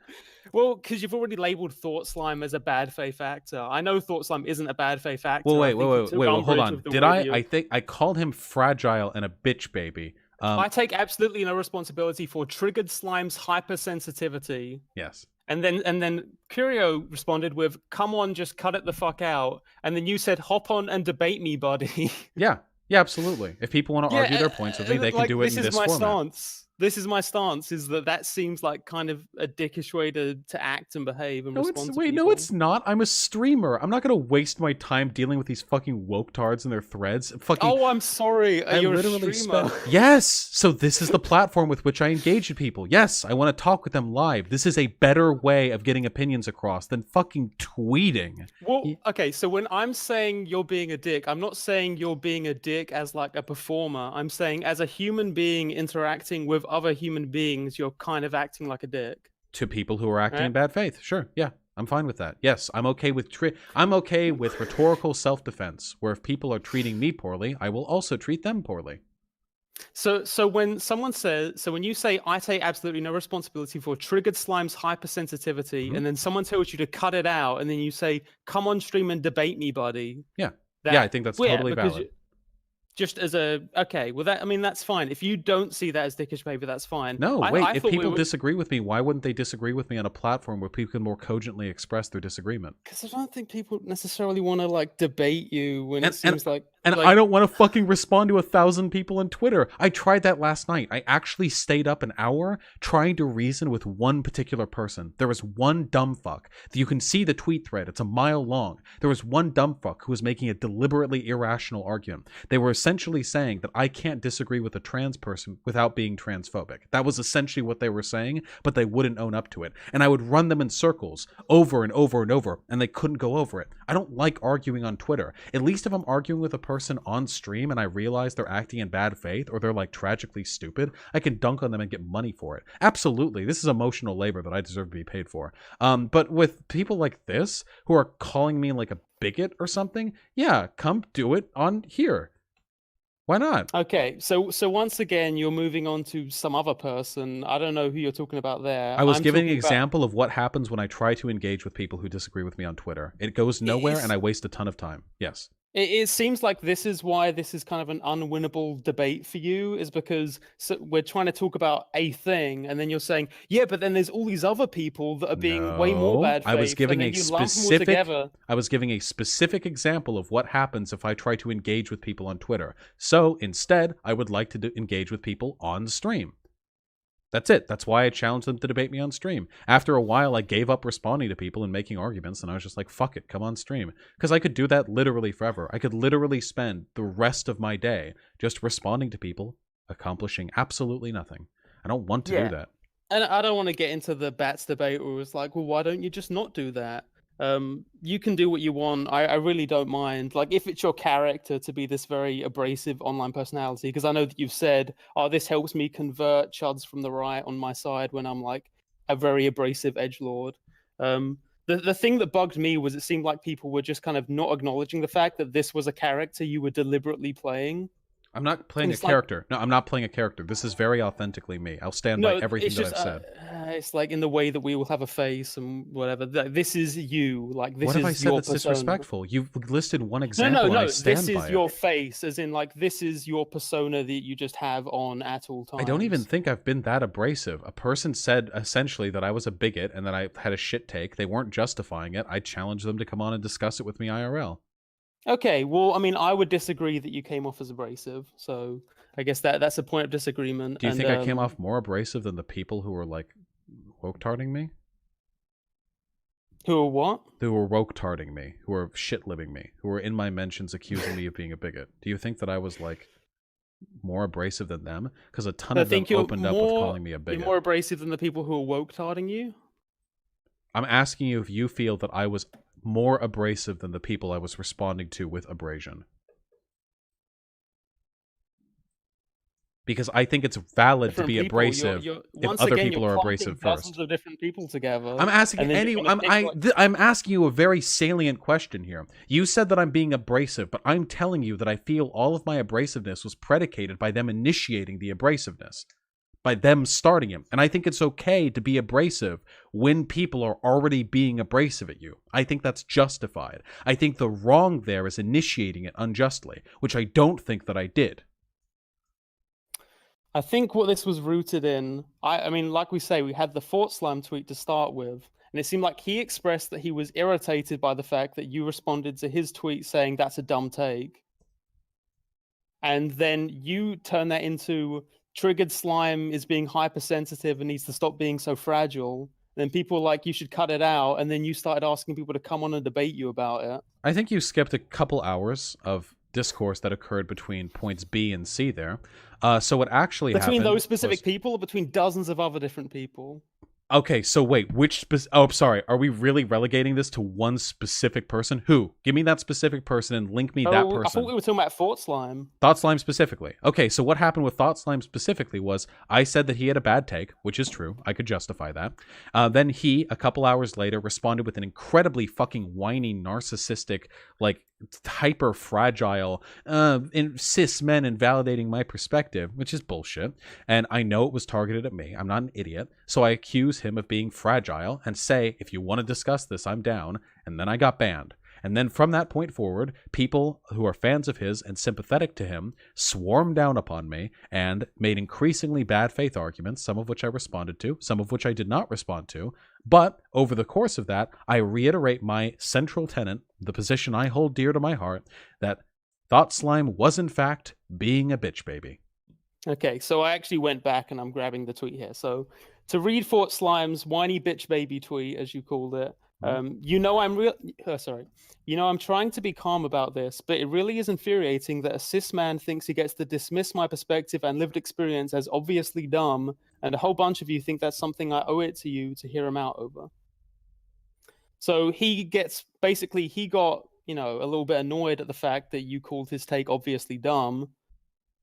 Well, because you've already labeled Thought Slime as a bad faith actor. I know Thought Slime isn't a bad faith actor. Well, wait, hold on. Did I think I called him fragile and a bitch baby. I take absolutely no responsibility for Triggered Slime's hypersensitivity. Yes. And then Curio responded with, "Come on, just cut it the fuck out." And then you said, "Hop on and debate me, buddy." Yeah, absolutely. If people want to argue their points with me, they can do it in this format. Stance. This is my stance, is that seems like kind of a dickish way to act and behave and respond to people. No, it's not. I'm a streamer. I'm not going to waste my time dealing with these fucking woke tards and their threads. Oh, I'm sorry. You're a streamer. Yes! So this is the platform with which I engage with people. Yes, I want to talk with them live. This is a better way of getting opinions across than fucking tweeting. Well, okay, so when I'm saying you're being a dick, I'm not saying you're being a dick as like a performer. I'm saying as a human being interacting with other human beings, you're kind of acting like a dick. To people who are acting in bad faith. Sure, yeah. I'm fine with that. Yes, I'm okay with I'm okay with rhetorical self-defense, where if people are treating me poorly, I will also treat them poorly. So when you say I take absolutely no responsibility for Triggered Slime's hypersensitivity, and then someone tells you to cut it out, and then you say, "Come on stream and debate me, buddy." Yeah. I think that's totally valid. just as a okay. Well, that I mean that's fine. If you don't see that as dickish behavior, that's fine. No, I wait. If thought we people were- disagree with me, why wouldn't they disagree with me on a platform where people can more cogently express their disagreement? Because I don't think people necessarily want to like debate you when And- it seems like And I don't want to fucking respond to 1,000 people on Twitter. I tried that last night. I actually stayed up an hour trying to reason with one particular person. There was one dumb fuck. You can see the tweet thread. It's a mile long. There was one dumb fuck who was making a deliberately irrational argument. They were essentially saying that I can't disagree with a trans person without being transphobic. That was essentially what they were saying, but they wouldn't own up to it. And I would run them in circles over and over and over, and they couldn't go over it. I don't like arguing on Twitter. At least if I'm arguing with a person on stream and I realize they're acting in bad faith or they're like tragically stupid, I can dunk on them and get money for it. Absolutely. This is emotional labor that I deserve to be paid for. But with people like this who are calling me like a bigot or something, yeah, come do it on here. Why not? okay. So once again, you're moving on to some other person. I don't know who you're talking about there. I was I'm giving an talking about- example of what happens when I try to engage with people who disagree with me on Twitter. It goes nowhere is- and I waste a ton of time. Yes. It seems like this is why this is kind of an unwinnable debate for you, is because we're trying to talk about a thing, and then you're saying, yeah, but then there's all these other people that are being way more No, bad faith. I was giving and a then you lump them all specific together. I was giving a specific example of what happens if I try to engage with people on Twitter. So instead, I would like to engage with people on stream. That's it. That's why I challenged them to debate me on stream. After a while, I gave up responding to people and making arguments, and I was just like, fuck it, come on stream. Because I could do that literally forever. I could literally spend the rest of my day just responding to people, accomplishing absolutely nothing. I don't want to do that. And I don't want to get into the bats debate where it's like, well, why don't you just not do that? You can do what you want. I really don't mind. Like, if it's your character to be this very abrasive online personality, because I know that you've said, oh, this helps me convert chuds from the right on my side when I'm like a very abrasive edgelord. The thing that bugged me was it seemed like people were just kind of not acknowledging the fact that this was a character you were deliberately playing. I'm not playing a It's like- character. No, I'm not playing a character. This is very authentically me. I'll stand by everything it's that just, I've said. It's like in the way that we will have a face and whatever. This is you. Like, this What have is I said your that's persona. disrespectful? You've listed one example and I stand This by is it. your face, as in like this is your persona that you just have on at all times. I don't even think I've been that abrasive. A person said essentially that I was a bigot and that I had a shit take. They weren't justifying it. I challenged them to come on and discuss it with me IRL. Okay, well, I mean, I would disagree that you came off as abrasive. So I guess that's a point of disagreement. Do you think I came off more abrasive than the people who were like woke-tarding me? Who are what? Who were woke-tarding me, who were shit-living me, who were in my mentions accusing me of being a bigot. Do you think that I was like more abrasive than them? Because a ton I of them think you're opened up with calling me a bigot. You're more abrasive than the people who are woke tarding you. I'm asking you if you feel that I was more abrasive than the people I was responding to with abrasion. Because I think it's valid to Different be people. abrasive You're- if once other again, people you're are clumping abrasive dozens first. of different people together. I'm asking and then any. you're gonna pick, I'm asking you a very salient question here. You said that I'm being abrasive, but I'm telling you that I feel all of my abrasiveness was predicated by them initiating the abrasiveness, by them starting it. And I think it's okay to be abrasive when people are already being abrasive at you. I think that's justified. I think the wrong there is initiating it unjustly, which I don't think that I did. I think what this was rooted in, I mean, like we say, we had the Fort Slime tweet to start with, and it seemed like he expressed that he was irritated by the fact that you responded to his tweet saying that's a dumb take. And then you turn that into triggered slime is being hypersensitive and needs to stop being so fragile. And then people were like, you should cut it out. And then you started asking people to come on and debate you about it. I think you skipped a couple hours of discourse that occurred between points B and C there. So what actually Between happened those specific was... people or between dozens of other different people? Okay, so wait, which... Oh, sorry. Are we really relegating this to one specific person? Who? Give me that specific person and link me that I person. thought we were talking about Fort Slime. Thought Slime specifically. Okay, so what happened with Thought Slime specifically was I said that he had a bad take, which is true. I could justify that. Then he, a couple hours later, responded with an incredibly fucking whiny, narcissistic, like, hyper fragile cis men invalidating my perspective, which is bullshit. And I know it was targeted at me. I'm not an idiot. So I accuse him of being fragile and say, if you want to discuss this, I'm down. And then I got banned. And then from that point forward, people who are fans of his and sympathetic to him swarmed down upon me and made increasingly bad faith arguments, some of which I responded to, some of which I did not respond to. But over the course of that, I reiterate my central tenet, the position I hold dear to my heart, that Thought Slime was in fact being a bitch baby. Okay, so I actually went back and I'm grabbing the tweet here. So to read Thought Slime's whiny bitch baby tweet, as you called it, you know I'm trying to be calm about this, but it really is infuriating that a cis man thinks he gets to dismiss my perspective and lived experience as obviously dumb, and a whole bunch of you think that's something I owe it to you to hear him out over. So he got, a little bit annoyed at the fact that you called his take obviously dumb.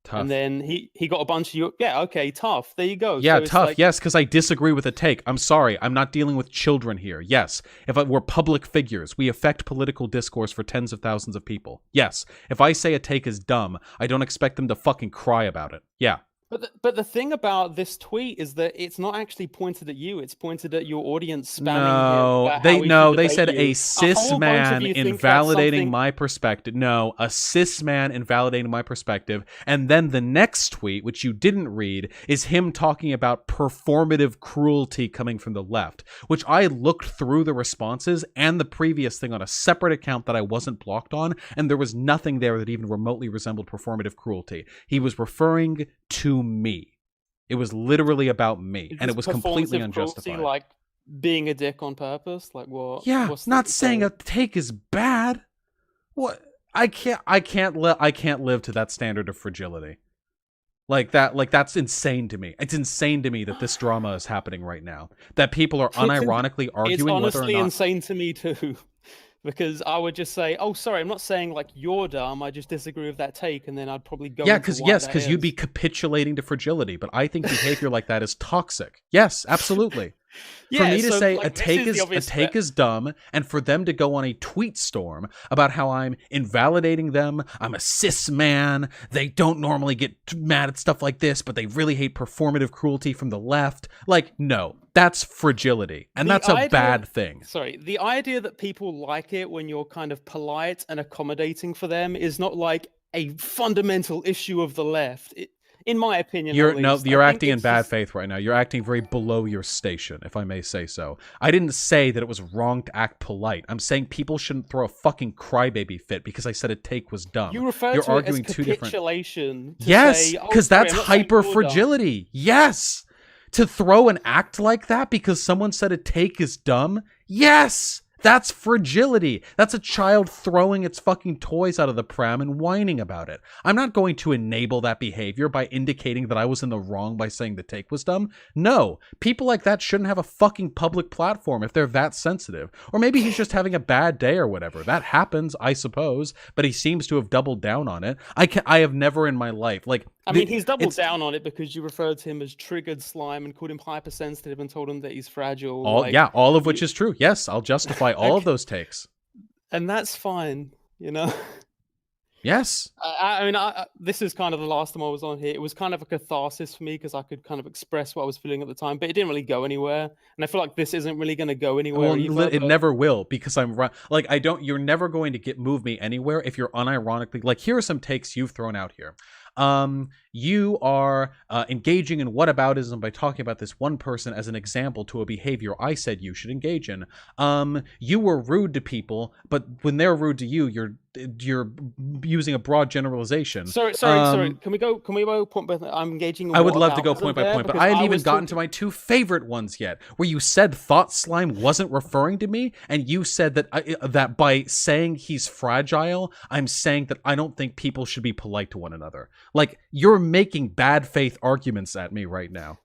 Tough. And then he got a bunch of you. Yeah, okay, tough. There you go. Yeah, so tough. Yes, because I disagree with a take. I'm sorry. I'm not dealing with children here. Yes. If we're public figures, we affect political discourse for tens of thousands of people. Yes. If I say a take is dumb, I don't expect them to fucking cry about it. Yeah. But the thing about this tweet is that it's not actually pointed at you. It's pointed at your audience spamming him. They said you. a cis man invalidating my perspective. No, a cis man invalidating my perspective. And then the next tweet, which you didn't read, is him talking about performative cruelty coming from the left, which I looked through the responses and the previous thing on a separate account that I wasn't blocked on, and there was nothing there that even remotely resembled performative cruelty. He was referring to me. It was literally about me, and it was completely unjustified. Cruelty, like being a dick on purpose, like what? Yeah, not saying a take is bad. What? I can't live to that standard of fragility. Like that's insane to me. It's insane to me that this drama is happening right now. That people are unironically arguing whether or not. It's honestly insane to me too. Because I would just say, oh, sorry, I'm not saying like you're dumb. I just disagree with that take, and then I'd probably go. Yeah, because you'd be capitulating to fragility. But I think behavior like that is toxic. Yes, absolutely. For me to say a take is dumb, and for them to go on a tweet storm about how I'm invalidating them, I'm a cis man, they don't normally get mad at stuff like this, but they really hate performative cruelty from the left. Like, no, that's fragility, and that's a bad thing. Sorry, the idea that people like it when you're kind of polite and accommodating for them is not like a fundamental issue of the left. In my opinion, you're acting in bad faith right now. You're acting very below your station, if I may say so. I didn't say that it was wrong to act polite. I'm saying people shouldn't throw a fucking crybaby fit because I said a take was dumb. You refer to arguing it as capitulation. Yes, because that's hyper fragility. Yes, to throw an act like that because someone said a take is dumb. Yes. That's fragility. That's a child throwing its fucking toys out of the pram and whining about it. I'm not going to enable that behavior by indicating that I was in the wrong by saying the take was dumb. No, people like that shouldn't have a fucking public platform if they're that sensitive. Or maybe he's just having a bad day or whatever. That happens, I suppose, but he seems to have doubled down on it. I have never in my life, he's doubled down on it because you referred to him as triggered slime and called him hypersensitive and told him that he's fragile. All of which is true. Yes, I'll justify all of those takes. And that's fine, you know? Yes. This is kind of the last time I was on here. It was kind of a catharsis for me because I could kind of express what I was feeling at the time, but it didn't really go anywhere. And I feel like this isn't really going to go anywhere either. It never will because you're never going to move me anywhere if you're unironically, here are some takes you've thrown out here. You are engaging in whataboutism by talking about this one person as an example to a behavior I said you should engage in. You were rude to people, but when they're rude to you, you're using a broad generalization. Sorry. Can we go point by point? I'm engaging. I would love to go point by point, but I hadn't even gotten to my two favorite ones yet, where you said Thought Slime wasn't referring to me, and you said that by saying he's fragile, I'm saying that I don't think people should be polite to one another. Like, you're making bad faith arguments at me right now.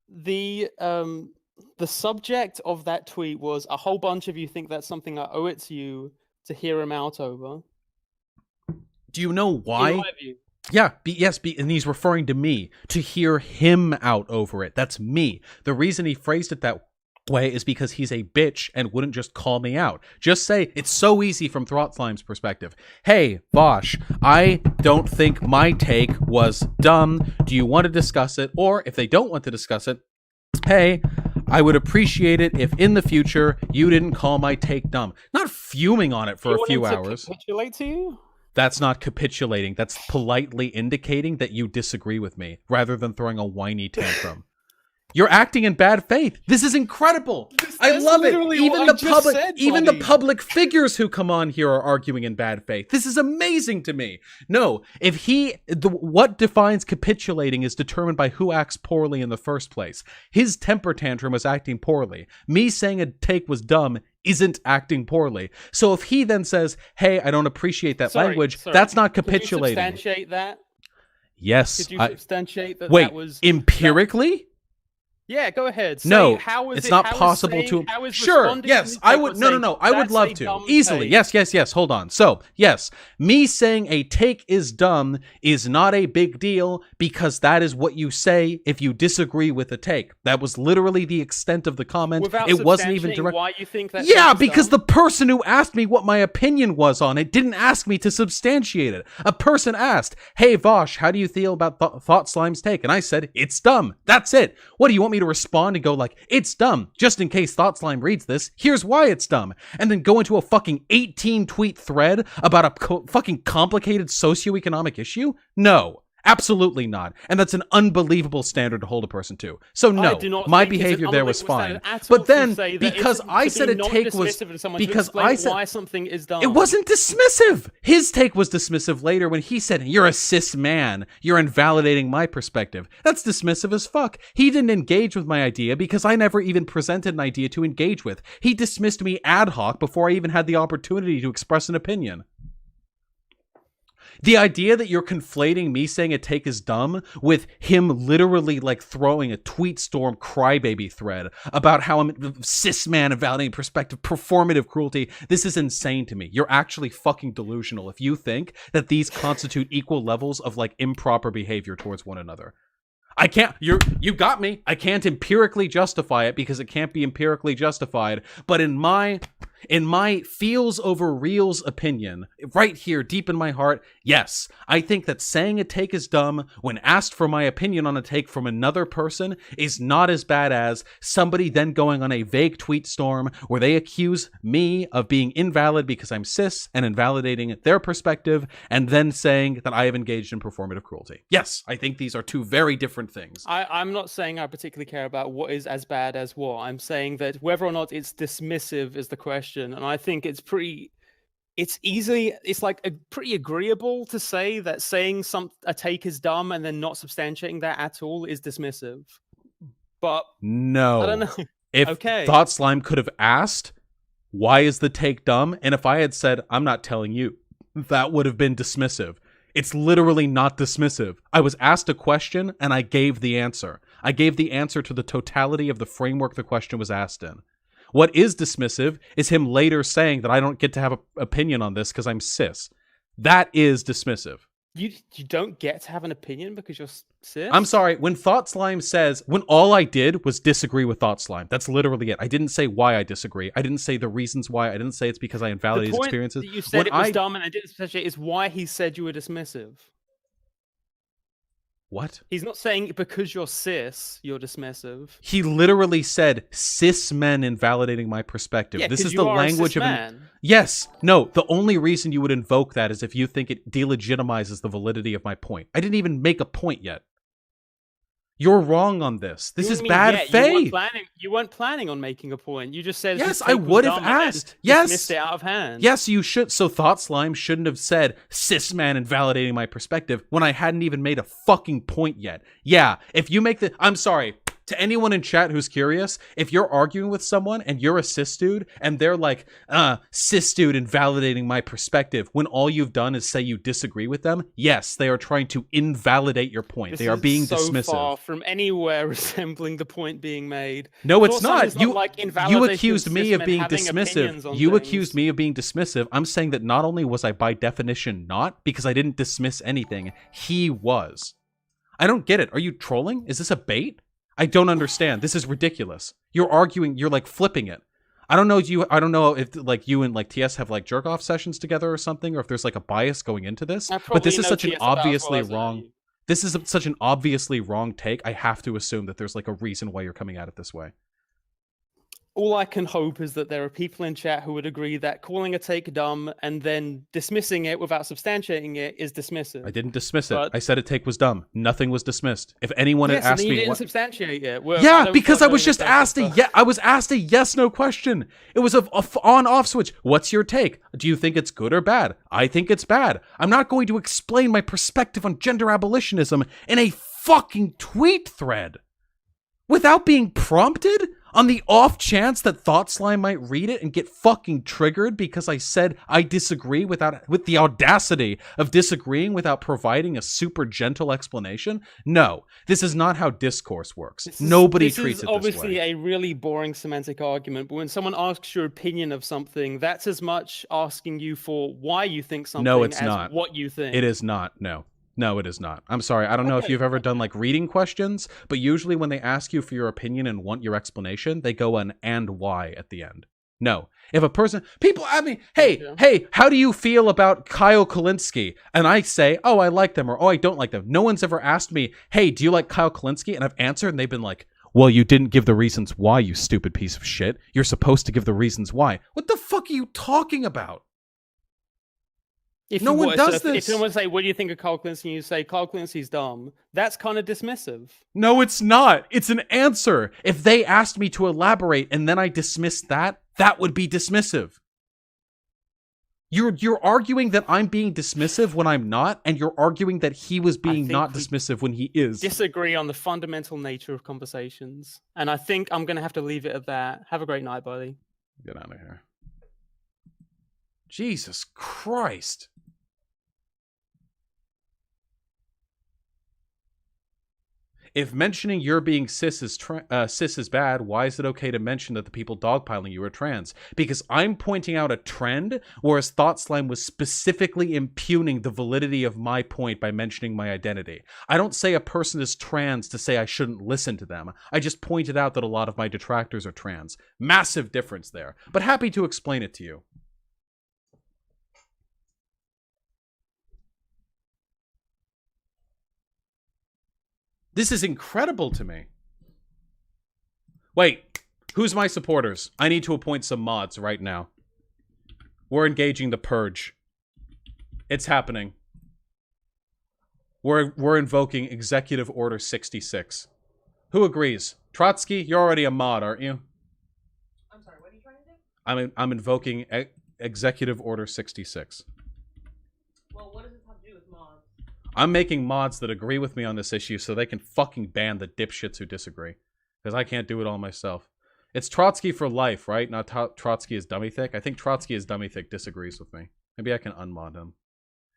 The subject of that tweet was a whole bunch of you think that's something I owe it to you to hear him out over. Do you know why? In my view. Yeah, and he's referring to me, to hear him out over it. That's me. The reason he phrased it that way is because he's a bitch and wouldn't just call me out. Just say, it's so easy from Thought Slime's perspective. Hey, Vaush, I don't think my take was dumb. Do you want to discuss it? Or if they don't want to discuss it, hey, I would appreciate it if in the future you didn't call my take dumb. Not fuming on it for You a want few him to hours. capitulate to you? That's not capitulating. That's politely indicating that you disagree with me rather than throwing a whiny tantrum. You're acting in bad faith. This is incredible. I That's love it. literally Even what the I just public, said, even the buddy. public figures who come on here are arguing in bad faith. This is amazing to me. No, if what defines capitulating is determined by who acts poorly in the first place. His temper tantrum was acting poorly. Me saying a take was dumb isn't acting poorly. So if he then says, "Hey, I don't appreciate that language," that's not capitulating. Could you substantiate that? Yes. Could you substantiate that? Wait, that was empirically? Yeah, go ahead. Say, No, how is it's it, not how is possible saying, to. How is Sure, responding yes, to I take would. or No, say, I would "That's love a to dumb easily. take"? Yes. Hold on. So, yes, me saying a take is dumb is not a big deal because that is what you say if you disagree with a take. That was literally the extent of the comment. Without It wasn't even substantiating direct. Why you think that? Yeah, take is because dumb? the person who asked me what my opinion was on it didn't ask me to substantiate it. A person asked, "Hey Vaush, how do you feel about Thought Slime's take?" And I said, "It's dumb." That's it. What do you want me to respond and go like, "It's dumb"? Just in case Thought Slime reads this, here's why it's dumb. And then go into a fucking 18 tweet thread about a fucking complicated socioeconomic issue? No. Absolutely not. And that's an unbelievable standard to hold a person to. So no, do not my think it's an behavior there was unbelievable fine. standard at all But to then, say that because it's- I to said be a take was... non-dismissive to someone to Because explain I said... why something is dumb. It wasn't dismissive. His take was dismissive later when he said, "You're a cis man. You're invalidating my perspective." That's dismissive as fuck. He didn't engage with my idea because I never even presented an idea to engage with. He dismissed me ad hoc before I even had the opportunity to express an opinion. The idea that you're conflating me saying a take is dumb with him literally like throwing a tweet storm crybaby thread about how I'm a cis man invalidating perspective, performative cruelty. This is insane to me. You're actually fucking delusional if you think that these constitute equal levels of like improper behavior towards one another. I can't, you got me. I can't empirically justify it because it can't be empirically justified. But in my feels over reals opinion, right here, deep in my heart, yes, I think that saying a take is dumb when asked for my opinion on a take from another person is not as bad as somebody then going on a vague tweet storm where they accuse me of being invalid because I'm cis and invalidating their perspective and then saying that I have engaged in performative cruelty. Yes, I think these are two very different things. I'm not saying I particularly care about what is as bad as what. I'm saying that whether or not it's dismissive is the question. And I think it's pretty agreeable to say that saying a take is dumb and then not substantiating that at all is dismissive. But no, I don't know. If Okay. Thought Slime could have asked, "Why is the take dumb?" And if I had said, "I'm not telling you," that would have been dismissive. It's literally not dismissive. I was asked a question and I gave the answer. I gave the answer to the totality of the framework the question was asked in. What is dismissive is him later saying that I don't get to have an opinion on this because I'm cis. That is dismissive. You don't get to have an opinion because you're cis? I'm sorry, when Thought Slime says, when all I did was disagree with Thought Slime, that's literally it. I didn't say why I disagree. I didn't say the reasons why. I didn't say it's because I invalidate his experiences. The point that you said it was dumb and I didn't substantiate is why he said you were dismissive. What? He's not saying because you're cis, you're dismissive. He literally said cis men invalidating my perspective. Yeah, this 'cause is you the are a language cis of man. Yes. No, the only reason you would invoke that is if you think it delegitimizes the validity of my point. I didn't even make a point yet. You're wrong on this. This is bad faith. You weren't planning on making a point. You just said yes, his I take was would have dumb and then asked. Yes, dismissed it out of hand. Yes, you should. So Thought Slime shouldn't have said cis man invalidating my perspective when I hadn't even made a fucking point yet. Yeah, if you make the, I'm sorry. To anyone in chat who's curious, if you're arguing with someone and you're a cis dude and they're like, cis dude invalidating my perspective when all you've done is say you disagree with them, yes, they are trying to invalidate your point. They are being so dismissive. Far from anywhere resembling the point being made. No, it's not. You you accused me of being dismissive. You accused me of being dismissive. I'm saying that not only was I by definition not, because I didn't dismiss anything, he was. I don't get it. Are you trolling? Is this a bait? I don't understand. This is ridiculous. You're arguing, you're like flipping it. I don't know if like you and like TS have like jerk off sessions together or something, or if there's like a bias going into this. But this is such an obviously wrong. This is such an obviously wrong take. I have to assume that there's like a reason why you're coming at it this way. all I can hope is that there are people in chat who would agree that calling a take dumb and then dismissing it without substantiating it is dismissive. I didn't dismiss it. But- I said a take was dumb. Nothing was dismissed. If anyone had Yes, and asked then you me didn't what... substantiate it. Well, I Yeah, don't because I feel was just asked I was asked a yes/no question. It was a on/off switch. What's your take? Do you think it's good or bad? I think it's bad. I'm not going to explain my perspective on gender abolitionism in a fucking tweet thread without being prompted, on the off chance that Thought Slime might read it and get fucking triggered because I said I disagree with the audacity of disagreeing without providing a super gentle explanation. No, this is not how discourse works. Nobody treats it this way. This is obviously a really boring semantic argument, but when someone asks your opinion of something, that's as much asking you for why you think something it's as not. what you think. It is not. No, it is not. I'm sorry. I don't know if you've ever done like reading questions, but usually when they ask you for your opinion and want your explanation, they go an and why at the end. No. If a person, people, I mean, hey, how do you feel about Kyle Kalinske? And I say, oh, I like them, or oh, I don't like them. No one's ever asked me, hey, do you like Kyle Kalinske? And I've answered and they've been like, well, you didn't give the reasons why, you stupid piece of shit. You're supposed to give the reasons why. What the fuck are you talking about? No one does this. If someone say, what do you think of Kyle Kalinske? And you say, Kyle Kalinsche's dumb, that's kind of dismissive. No, it's not. It's an answer. If they asked me to elaborate and then I dismissed that, that would be dismissive. You're arguing that I'm being dismissive when I'm not, and you're arguing that he was being not dismissive when he is. Disagree on the fundamental nature of conversations. And I think I'm going to have to leave it at that. Have a great night, buddy. Get out of here. Jesus Christ. If mentioning you're being cis is bad, why is it okay to mention that the people dogpiling you are trans? Because I'm pointing out a trend, whereas Thought Slime was specifically impugning the validity of my point by mentioning my identity. I don't say a person is trans to say I shouldn't listen to them. I just pointed out that a lot of my detractors are trans. Massive difference there, but happy to explain it to you. This is incredible to me. Wait, who's my supporters? I need to appoint some mods right now. We're engaging the purge. It's happening. We're invoking Executive Order 66. Who agrees? Trotsky, you're already a mod, aren't you? I'm sorry, what are you trying to do? I'm invoking Executive Order 66. Well, what does this have to do with mods? I'm making mods that agree with me on this issue so they can fucking ban the dipshits who disagree. Because I can't do it all myself. It's Trotsky for life, right? Not Trotsky is dummy thick. I think Trotsky is dummy thick disagrees with me. Maybe I can unmod him.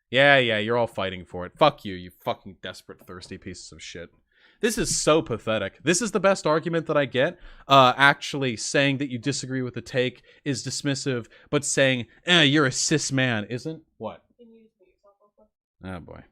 Yeah, you're all fighting for it. Fuck you, you fucking desperate, thirsty pieces of shit. This is so pathetic. This is the best argument that I get. Actually saying that you disagree with the take is dismissive, but saying, you're a cis man isn't? What? Can you just mute yourself real quick? Oh boy.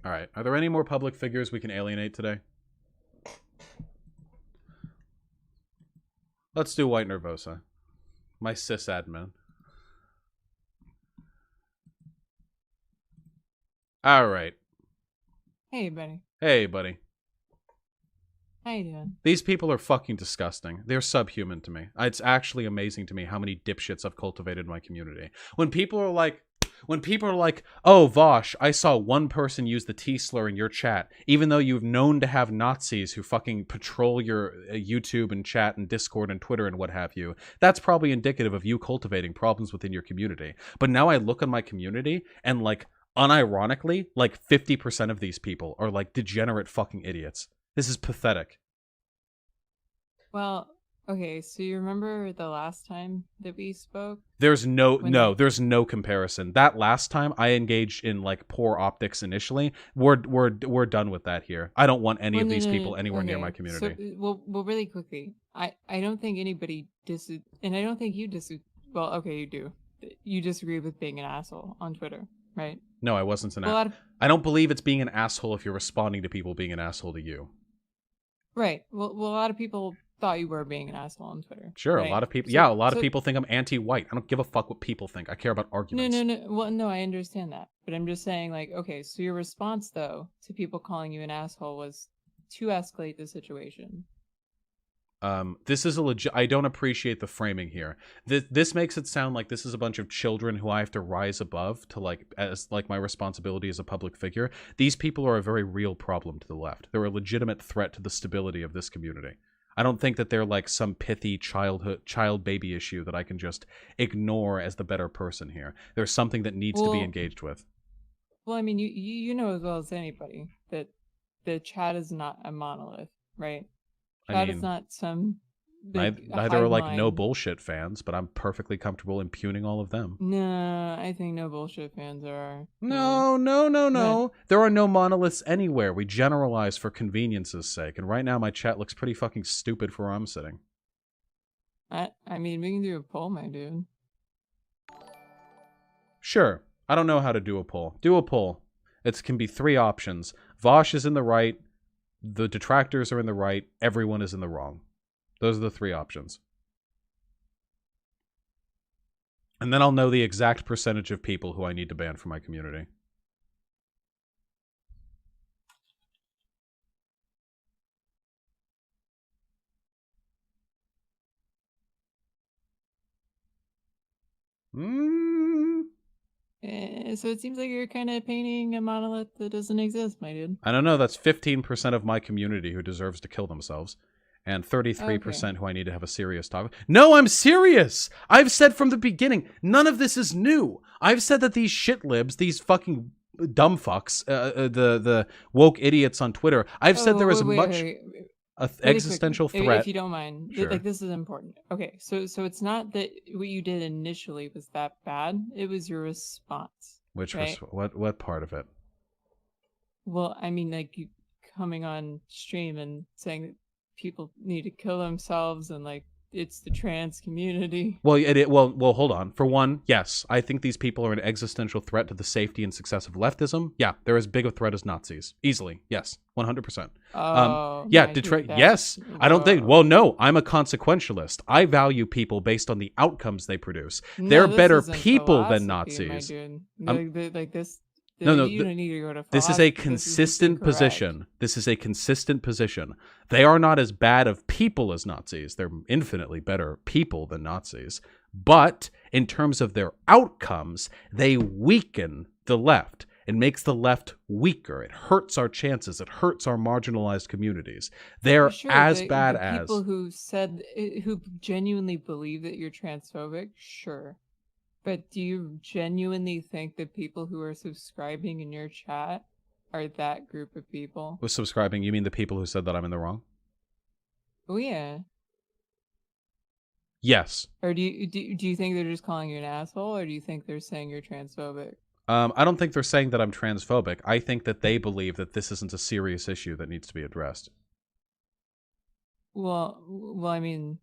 Alright, are there any more public figures we can alienate today? Let's do White Nervosa. My cis admin. All right. Hey, buddy. Hey, buddy. How you doing? These people are fucking disgusting. They're subhuman to me. It's actually amazing to me how many dipshits I've cultivated in my community. When people are like, oh, Vaush, I saw one person use the T slur in your chat, even though you've known to have Nazis who fucking patrol your YouTube and chat and Discord and Twitter and what have you. That's probably indicative of you cultivating problems within your community. But now I look at my community and, like, unironically, like 50% of these people are like degenerate fucking idiots. This is pathetic. Well, okay, so you remember the last time that we spoke? There's no comparison. That last time I engaged in like poor optics initially. We're done with that here. I don't want any of these people anywhere near my community. So, well, really quickly, I don't think anybody and I don't think you well, okay, you do. You disagree with being an asshole on Twitter, right? No, I wasn't an Well, asshole. I don't believe it's being an asshole if you're responding to people being an asshole to you. Right. Well, a lot of people thought you were being an asshole on Twitter. Sure, right? a lot of people. So, a lot of people think I'm anti-white. I don't give a fuck what people think. I care about arguments. No. Well, no, I understand that, but I'm just saying, like, okay, so your response though to people calling you an asshole was to escalate the situation. This is a legit. I don't appreciate the framing here. This makes it sound like this is a bunch of children who I have to rise above to, like, as like my responsibility as a public figure. These people are a very real problem to the left. They're a legitimate threat to the stability of this community. I don't think that they're like some pithy child baby issue that I can just ignore as the better person here. There's something that needs to be engaged with. Well, I mean, you know as well as anybody that the chat is not a monolith, right? That is not some neither are like no bullshit fans, but I'm perfectly comfortable impugning all of them. No, I think no bullshit fans are. No. There are no monoliths anywhere. We generalize for convenience's sake, and right now my chat looks pretty fucking stupid for where I'm sitting. I mean, we can do a poll, my dude. Sure. I don't know how to do a poll. Do a poll. It can be 3 options. Vaush is in the right. The detractors are in the right. Everyone is in the wrong. Those are the 3 options. And then I'll know the exact percentage of people who I need to ban from my community. So it seems like you're kind of painting a monolith that doesn't exist, my dude. I don't know. That's 15% of my community who deserves to kill themselves. And 33% who I need to have a serious talk with. No, I'm serious! I've said from the beginning, none of this is new. I've said that these shit libs, these fucking dumb fucks, the woke idiots on Twitter, I've said there is much existential threat. If you don't mind, sure. Like, this is important. Okay, so it's not that what you did initially was that bad. It was your response. Which right? what part of it? Well, I mean, like, you coming on stream and saying that people need to kill themselves and, like, it's the trans community. Well, well, hold on. For one, yes, I think these people are an existential threat to the safety and success of leftism. Yeah, they're as big a threat as Nazis. Easily. Yes. 100%. Yeah, Detroit. Yes. I don't think. Well, no, I'm a consequentialist. I value people based on the outcomes they produce. They're better people than Nazis. Like this. No, you don't need to go to this is a consistent position. This is a consistent position. They are not as bad of people as Nazis. They're infinitely better people than Nazis. But in terms of their outcomes, they weaken the left. It makes the left weaker. It hurts our chances. It hurts our marginalized communities. They're as bad as people who genuinely believe that you're transphobic. Sure. But do you genuinely think that people who are subscribing in your chat are that group of people? With subscribing, you mean the people who said that I'm in the wrong? Oh yeah. Yes. Or do you think they're just calling you an asshole, or do you think they're saying you're transphobic? I don't think they're saying that I'm transphobic. I think that they believe that this isn't a serious issue that needs to be addressed. Well, I mean,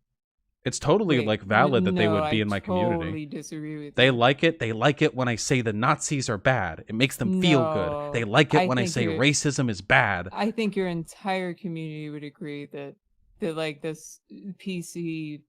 it's totally like valid that they would be in my community. I totally disagree with they you. like it. They like it when I say the Nazis are bad. It makes them feel good. They like it when I say racism is bad. I think your entire community would agree that like this PC,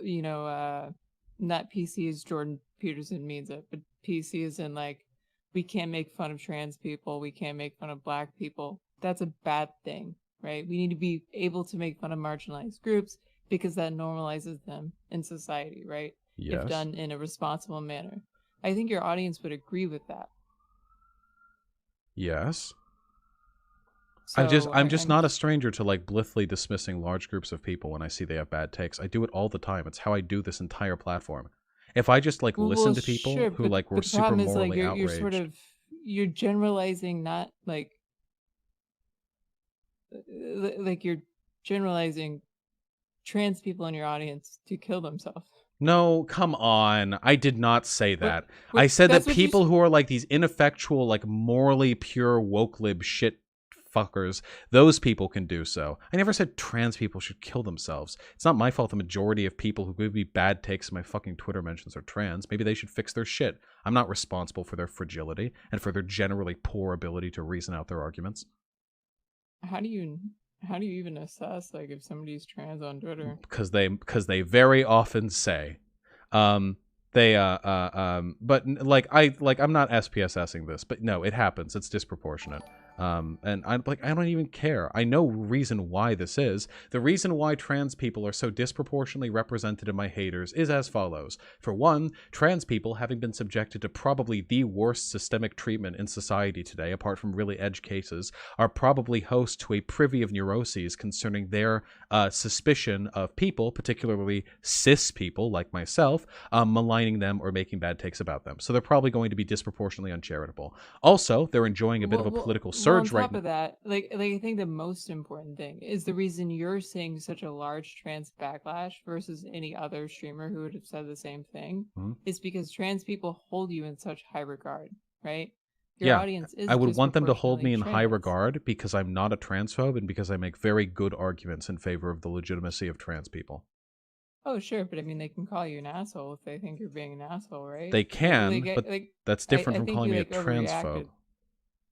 you know, not PC as Jordan Peterson means it, but PC is in like we can't make fun of trans people, we can't make fun of black people. That's a bad thing, right? We need to be able to make fun of marginalized groups because that normalizes them in society, right? If Yes. done in a responsible manner. I think your audience would agree with that. Yes. So I'm just not a stranger to like blithely dismissing large groups of people when I see they have bad takes. I do it all the time. It's how I do this entire platform. If I just like listen to people sure, who but like were the super problem is morally like you're outraged, sort of you're generalizing, not like you're generalizing trans people in your audience to kill themselves. no, come on. I did not say that. what- I said that that's what you people who are like these ineffectual, like morally pure woke lib shit fuckers, those people can do so. I never said trans people should kill themselves. It's not my fault the majority of people who give me bad takes in my fucking Twitter mentions are trans. Maybe they should fix their shit. I'm not responsible for their fragility and for their generally poor ability to reason out their arguments. How do you even assess like if somebody's trans on Twitter? Because they very often say but I'm not SPSSing this, but no, it happens. It's disproportionate. And I don't even care. I know reason why this is. The reason why trans people are so disproportionately represented in my haters is as follows. For one, trans people, having been subjected to probably the worst systemic treatment in society today, apart from really edge cases, are probably host to a privy of neuroses concerning their suspicion of people, particularly cis people like myself, maligning them or making bad takes about them. So they're probably going to be disproportionately uncharitable. Also, they're enjoying a bit of a political surge on right top now. of that, I think the most important thing is the reason you're seeing such a large trans backlash versus any other streamer who would have said the same thing is because trans people hold you in such high regard, right? Your audience is I would want them to hold me in disproportionately high trans. regard because I'm not a transphobe and because I make very good arguments in favor of the legitimacy of trans people. Oh, sure, but I mean, they can call you an asshole if they think you're being an asshole, right? They can, but that's different I from think calling you me a overreacted. transphobe.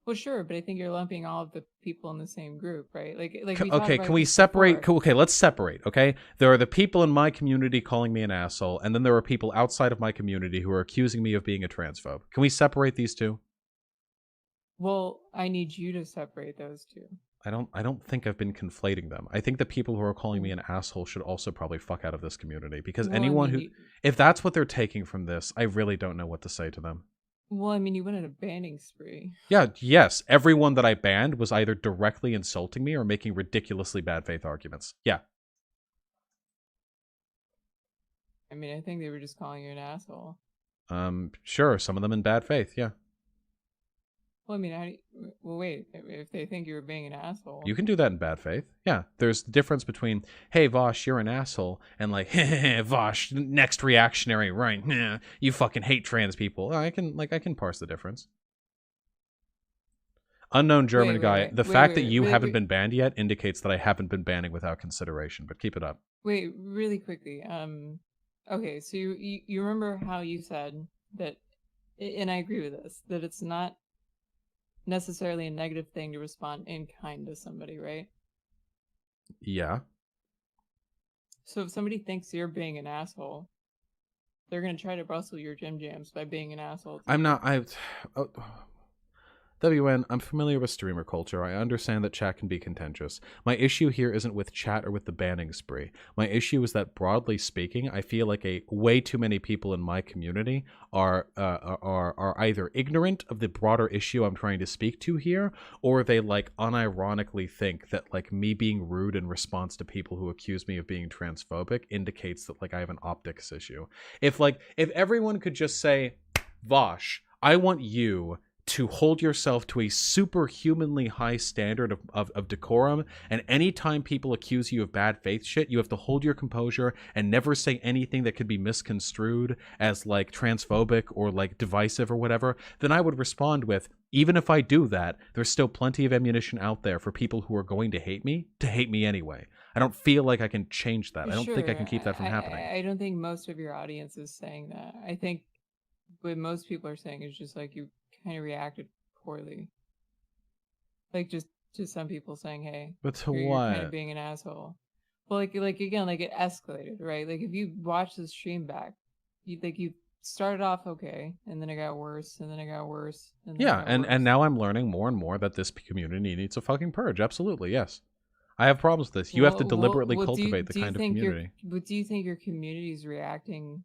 Well, sure, but I think you're lumping all of the people in the same group, right? Like we talked Okay, about can we this separate? before. Okay, let's separate, okay? There are the people in my community calling me an asshole, and then there are people outside of my community who are accusing me of being a transphobe. Can we separate these two? Well, I need you to separate those two. I don't think I've been conflating them. I think the people who are calling me an asshole should also probably fuck out of this community because Well, anyone I mean, who if that's what they're taking from this, I really don't know what to say to them. Well, I mean, you went on a banning spree. Yeah, yes, everyone that I banned was either directly insulting me or making ridiculously bad faith arguments. Yeah. I mean, I think they were just calling you an asshole. Sure, some of them in bad faith, yeah. Well, I mean, well, wait, if they think you were being an asshole. You can do that in bad faith. Yeah, there's the difference between, hey, Vaush, you're an asshole, and like, hey, Vaush, next reactionary, right, you fucking hate trans people. I can parse the difference. Unknown German guy, the fact that you haven't been banned yet indicates that I haven't been banning without consideration, but keep it up. Wait, really quickly. Okay, so you remember how you said that, and I agree with this, that it's not necessarily a negative thing to respond in kind to somebody, right? Yeah. So if somebody thinks you're being an asshole, they're gonna try to rustle your Jim Jams by being an asshole. I'm not. WN, I'm familiar with streamer culture. I understand that chat can be contentious. My issue here isn't with chat or with the banning spree. My issue is that, broadly speaking, I feel like way too many people in my community are either ignorant of the broader issue I'm trying to speak to here, or they like unironically think that like me being rude in response to people who accuse me of being transphobic indicates that like I have an optics issue. If everyone could just say, Vaush, I want you to hold yourself to a superhumanly high standard of decorum, and anytime people accuse you of bad faith shit, you have to hold your composure and never say anything that could be misconstrued as like transphobic or like divisive or whatever, then I would respond with, even if I do that, there's still plenty of ammunition out there for people who are going to hate me anyway. I don't feel like I can change that. I don't think I can keep that from happening. I don't think most of your audience is saying that. I think what most people are saying is just like you kind of reacted poorly. Like just to some people saying, "Hey, but to you're what? kind of being an asshole." Well, like again, like it escalated, right? Like if you watch the stream back, you started off okay, and then it got worse, and then it got worse, and then it Yeah, got and worse. now I'm learning more and more that this community needs a fucking purge. Absolutely, yes. I have problems with this. You have to deliberately cultivate the kind of community. But do you think your community is reacting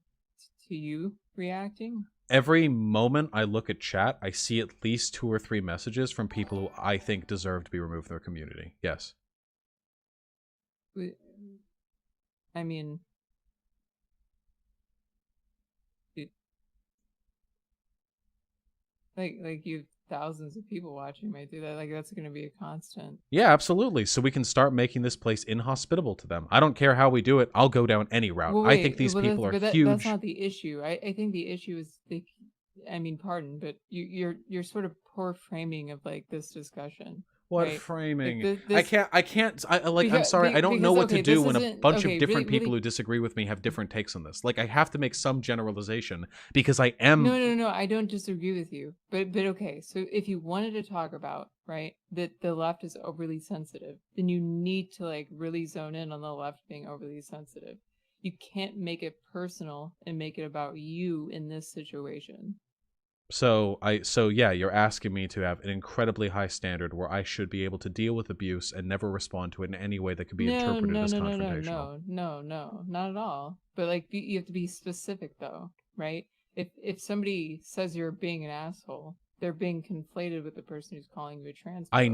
to you reacting? Every moment I look at chat, I see at least 2 or 3 messages from people who I think deserve to be removed from their community. Yes. I mean, like you have thousands of people watching might do that. Like that's going to be a constant. Yeah, absolutely. So we can start making this place inhospitable to them. I don't care how we do it. I'll go down any route. Well, I think these people are huge. That's not the issue. I think the issue is I mean, pardon, but you're sort of poor framing of like this discussion. What right? framing? Like, I'm sorry. I don't know what to do when a bunch of different really, people who disagree with me have different takes on this. Like, I have to make some generalization because I am. No. I don't disagree with you. But okay. So if you wanted to talk about, right, that the left is overly sensitive, then you need to like really zone in on the left being overly sensitive. You can't make it personal and make it about you in this situation. So yeah, you're asking me to have an incredibly high standard where I should be able to deal with abuse and never respond to it in any way that could be interpreted as confrontational. No, not at all. But like you have to be specific though, right? If somebody says you're being an asshole, they're being conflated with the person who's calling you a transphobe. I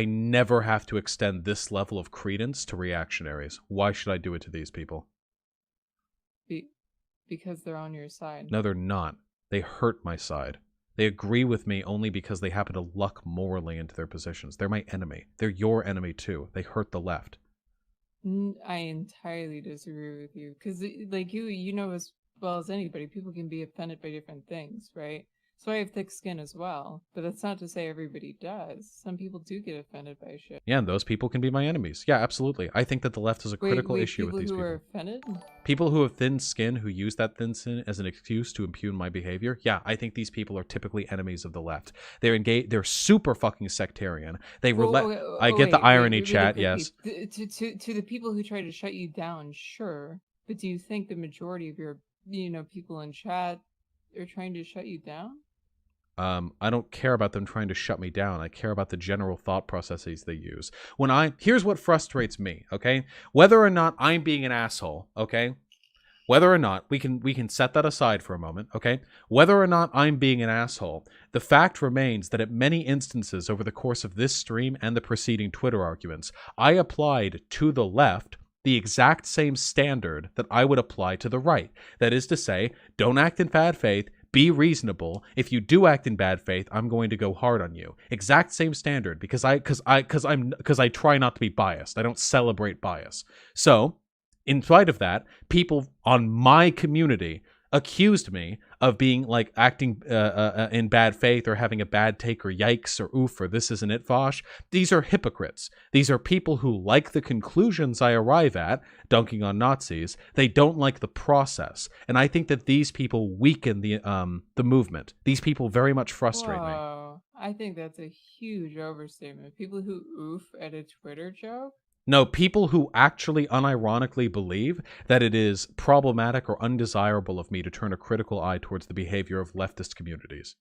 never have to extend this level of credence to reactionaries. Why should I do it to these people? Because they're on your side. No, they're not. They hurt my side. They agree with me only because they happen to luck morally into their positions. They're my enemy. They're your enemy too. They hurt the left. I entirely disagree with you. Because like you know as well as anybody, people can be offended by different things, right? So I have thick skin as well, but that's not to say everybody does. Some people do get offended by shit. Yeah, and those people can be my enemies. Yeah, absolutely. I think that the left is a critical issue with these people. People who are offended? People who have thin skin, who use that thin skin as an excuse to impugn my behavior. Yeah, I think these people are typically enemies of the left. They're engaged. They're super fucking sectarian. They I get the irony, chat. Yes. To the people who try to shut you down, sure. But do you think the majority of your people in chat are trying to shut you down? I don't care about them trying to shut me down. I care about the general thought processes they use. Here's what frustrates me, okay? Whether or not I'm being an asshole, okay? Whether or not, we can set that aside for a moment, okay? Whether or not I'm being an asshole, the fact remains that at many instances over the course of this stream and the preceding Twitter arguments, I applied to the left the exact same standard that I would apply to the right. That is to say, don't act in bad faith, be reasonable. If you do act in bad faith, I'm going to go hard on you. Exact same standard because I try not to be biased. I don't celebrate bias. So, in spite of that, people on my community accused me of being like acting in bad faith or having a bad take or yikes or oof or this isn't it, Vaush. These are hypocrites. These are people who like the conclusions I arrive at, dunking on Nazis. They don't like the process. And I think that these people weaken the movement. These people very much frustrate me. I think that's a huge overstatement. People who oof at a Twitter joke? No, people who actually unironically believe that it is problematic or undesirable of me to turn a critical eye towards the behavior of leftist communities.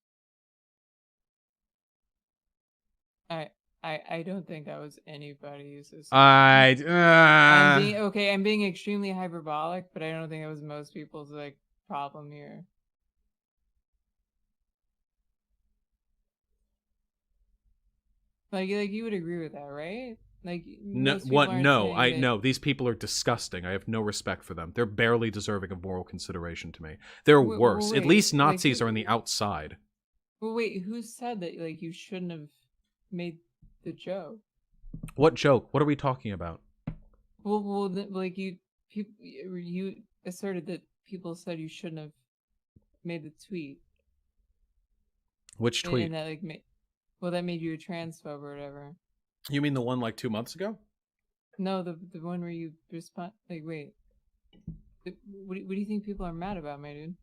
I don't think that was anybody's. I'm being extremely hyperbolic, but I don't think it was most people's like problem here. Like you would agree with that, right? Like no, what? No, these people are disgusting. I have no respect for them. They're barely deserving of moral consideration to me. They're worse. At least Nazis are on the outside. Well, wait, who said that? Like you shouldn't have made the joke. What joke? What are we talking about? Well, like you asserted that people said you shouldn't have made the tweet. Which tweet? And that that made you a transphobe or whatever. You mean the one like 2 months ago? No, the one where you respond. Like, wait, what do you think people are mad about, my dude?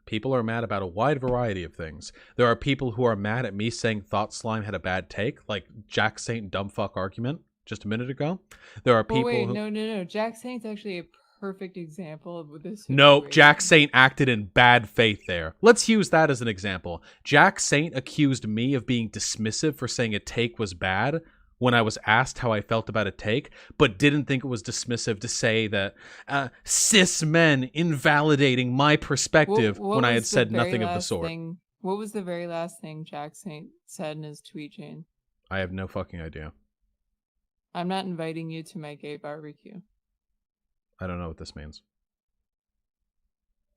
People are mad about a wide variety of things. There are people who are mad at me saying Thought Slime had a bad take, like Jack Saint dumbfuck argument just a minute ago. There are people who... No. Jack Saint's actually a perfect example of this. No, Jack situation. Saint acted in bad faith there. Let's use that as an example. Jack Saint accused me of being dismissive for saying a take was bad when I was asked how I felt about a take, but didn't think it was dismissive to say that cis men invalidating my perspective What when I had was said very nothing of the last sort. what was the very last thing Jack Saint said in his tweet chain? I have no fucking idea. I'm not inviting you to my gay barbecue. I don't know what this means.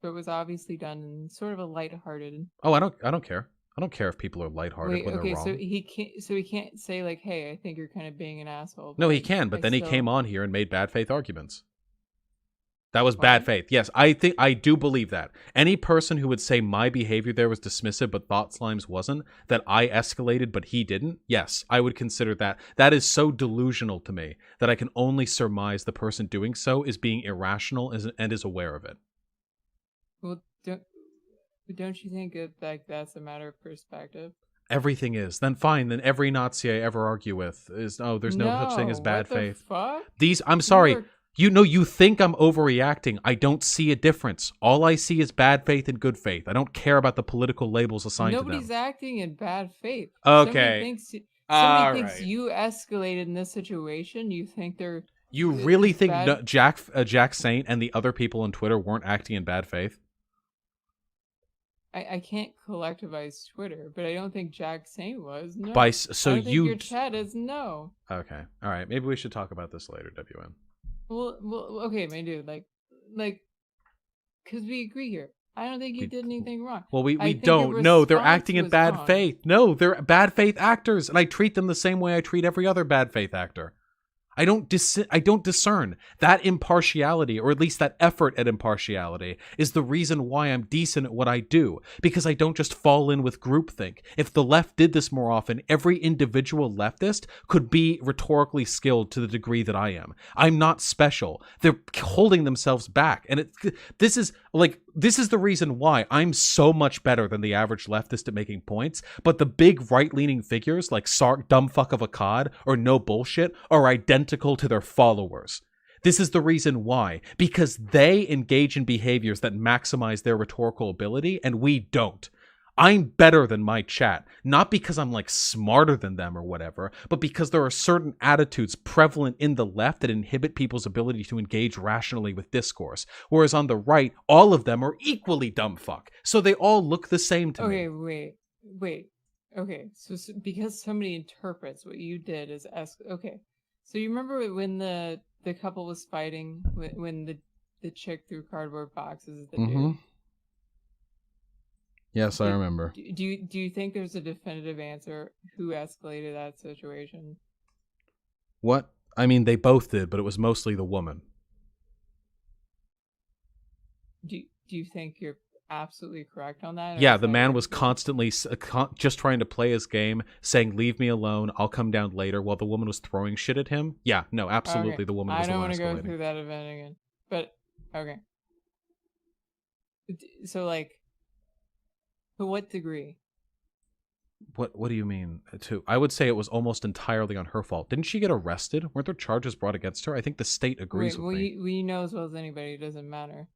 But it was obviously done in sort of a lighthearted. Oh, I don't care. I don't care if people are lighthearted Wait, when okay, they're wrong. so he can't say like, "Hey, I think you're kind of being an asshole." No, he but can, but I then he still- came on here and made bad faith arguments. That was bad What? faith. Yes, I do believe that. Any person who would say my behavior there was dismissive but Thought Slime's wasn't, that I escalated but he didn't, yes, I would consider that. That is so delusional to me that I can only surmise the person doing so is being irrational and is aware of it. Well, don't you think that like that's a matter of perspective? Everything is. Then fine, then every Nazi I ever argue with is, oh, there's no such thing as bad what the faith. Fuck? I'm sorry. You are- You know, you think I'm overreacting. I don't see a difference. All I see is bad faith and good faith. I don't care about the political labels assigned Nobody's to them. acting in bad faith. Okay. Somebody thinks Alright. you escalated in this situation. You think they're You it's really think bad- Jack Saint and the other people on Twitter weren't acting in bad faith? I can't collectivize Twitter, but I don't think Jack Saint was. No. So I don't think you your chat is no. Okay. All right. Maybe we should talk about this later, WN. Well, okay, my dude, like, because we agree here. I don't think you did anything wrong. Well, we I think don't. your No, they're response acting in was bad wrong. faith. No, they're bad faith actors, and I treat them the same way I treat every other bad faith actor. I don't discern that impartiality, or at least that effort at impartiality, is the reason why I'm decent at what I do, because I don't just fall in with groupthink. If the left did this more often, every individual leftist could be rhetorically skilled to the degree that I am. I'm not special. They're holding themselves back, and this is the reason why I'm so much better than the average leftist at making points, but the big right-leaning figures like Sark, dumb fuck of a cod, or no bullshit are identical to their followers. This is the reason why. Because they engage in behaviors that maximize their rhetorical ability, and we don't. I'm better than my chat, not because I'm like smarter than them or whatever, but because there are certain attitudes prevalent in the left that inhibit people's ability to engage rationally with discourse. Whereas on the right, all of them are equally dumb fuck. So they all look the same to me. Okay, wait. Okay, so because somebody interprets what you did as okay. So you remember when the couple was fighting when the chick threw cardboard boxes at the dude? Yes, I Like, remember. Do you think there's a definitive answer who escalated that situation? What? I mean, they both did, but it was mostly the woman. Do you think you're absolutely correct on that? or Yeah, is the that man your was opinion? constantly just trying to play his game, saying, leave me alone, I'll come down later, while the woman was throwing shit at him. Yeah, no, absolutely, Okay, the woman was I the don't one want to go escalating. through that event again, but okay. So like, to what degree? What do you mean? I would say it was almost entirely on her fault. Didn't she get arrested? Weren't there charges brought against her? I think the state agrees Wait, with me. we know as well as anybody. It doesn't matter.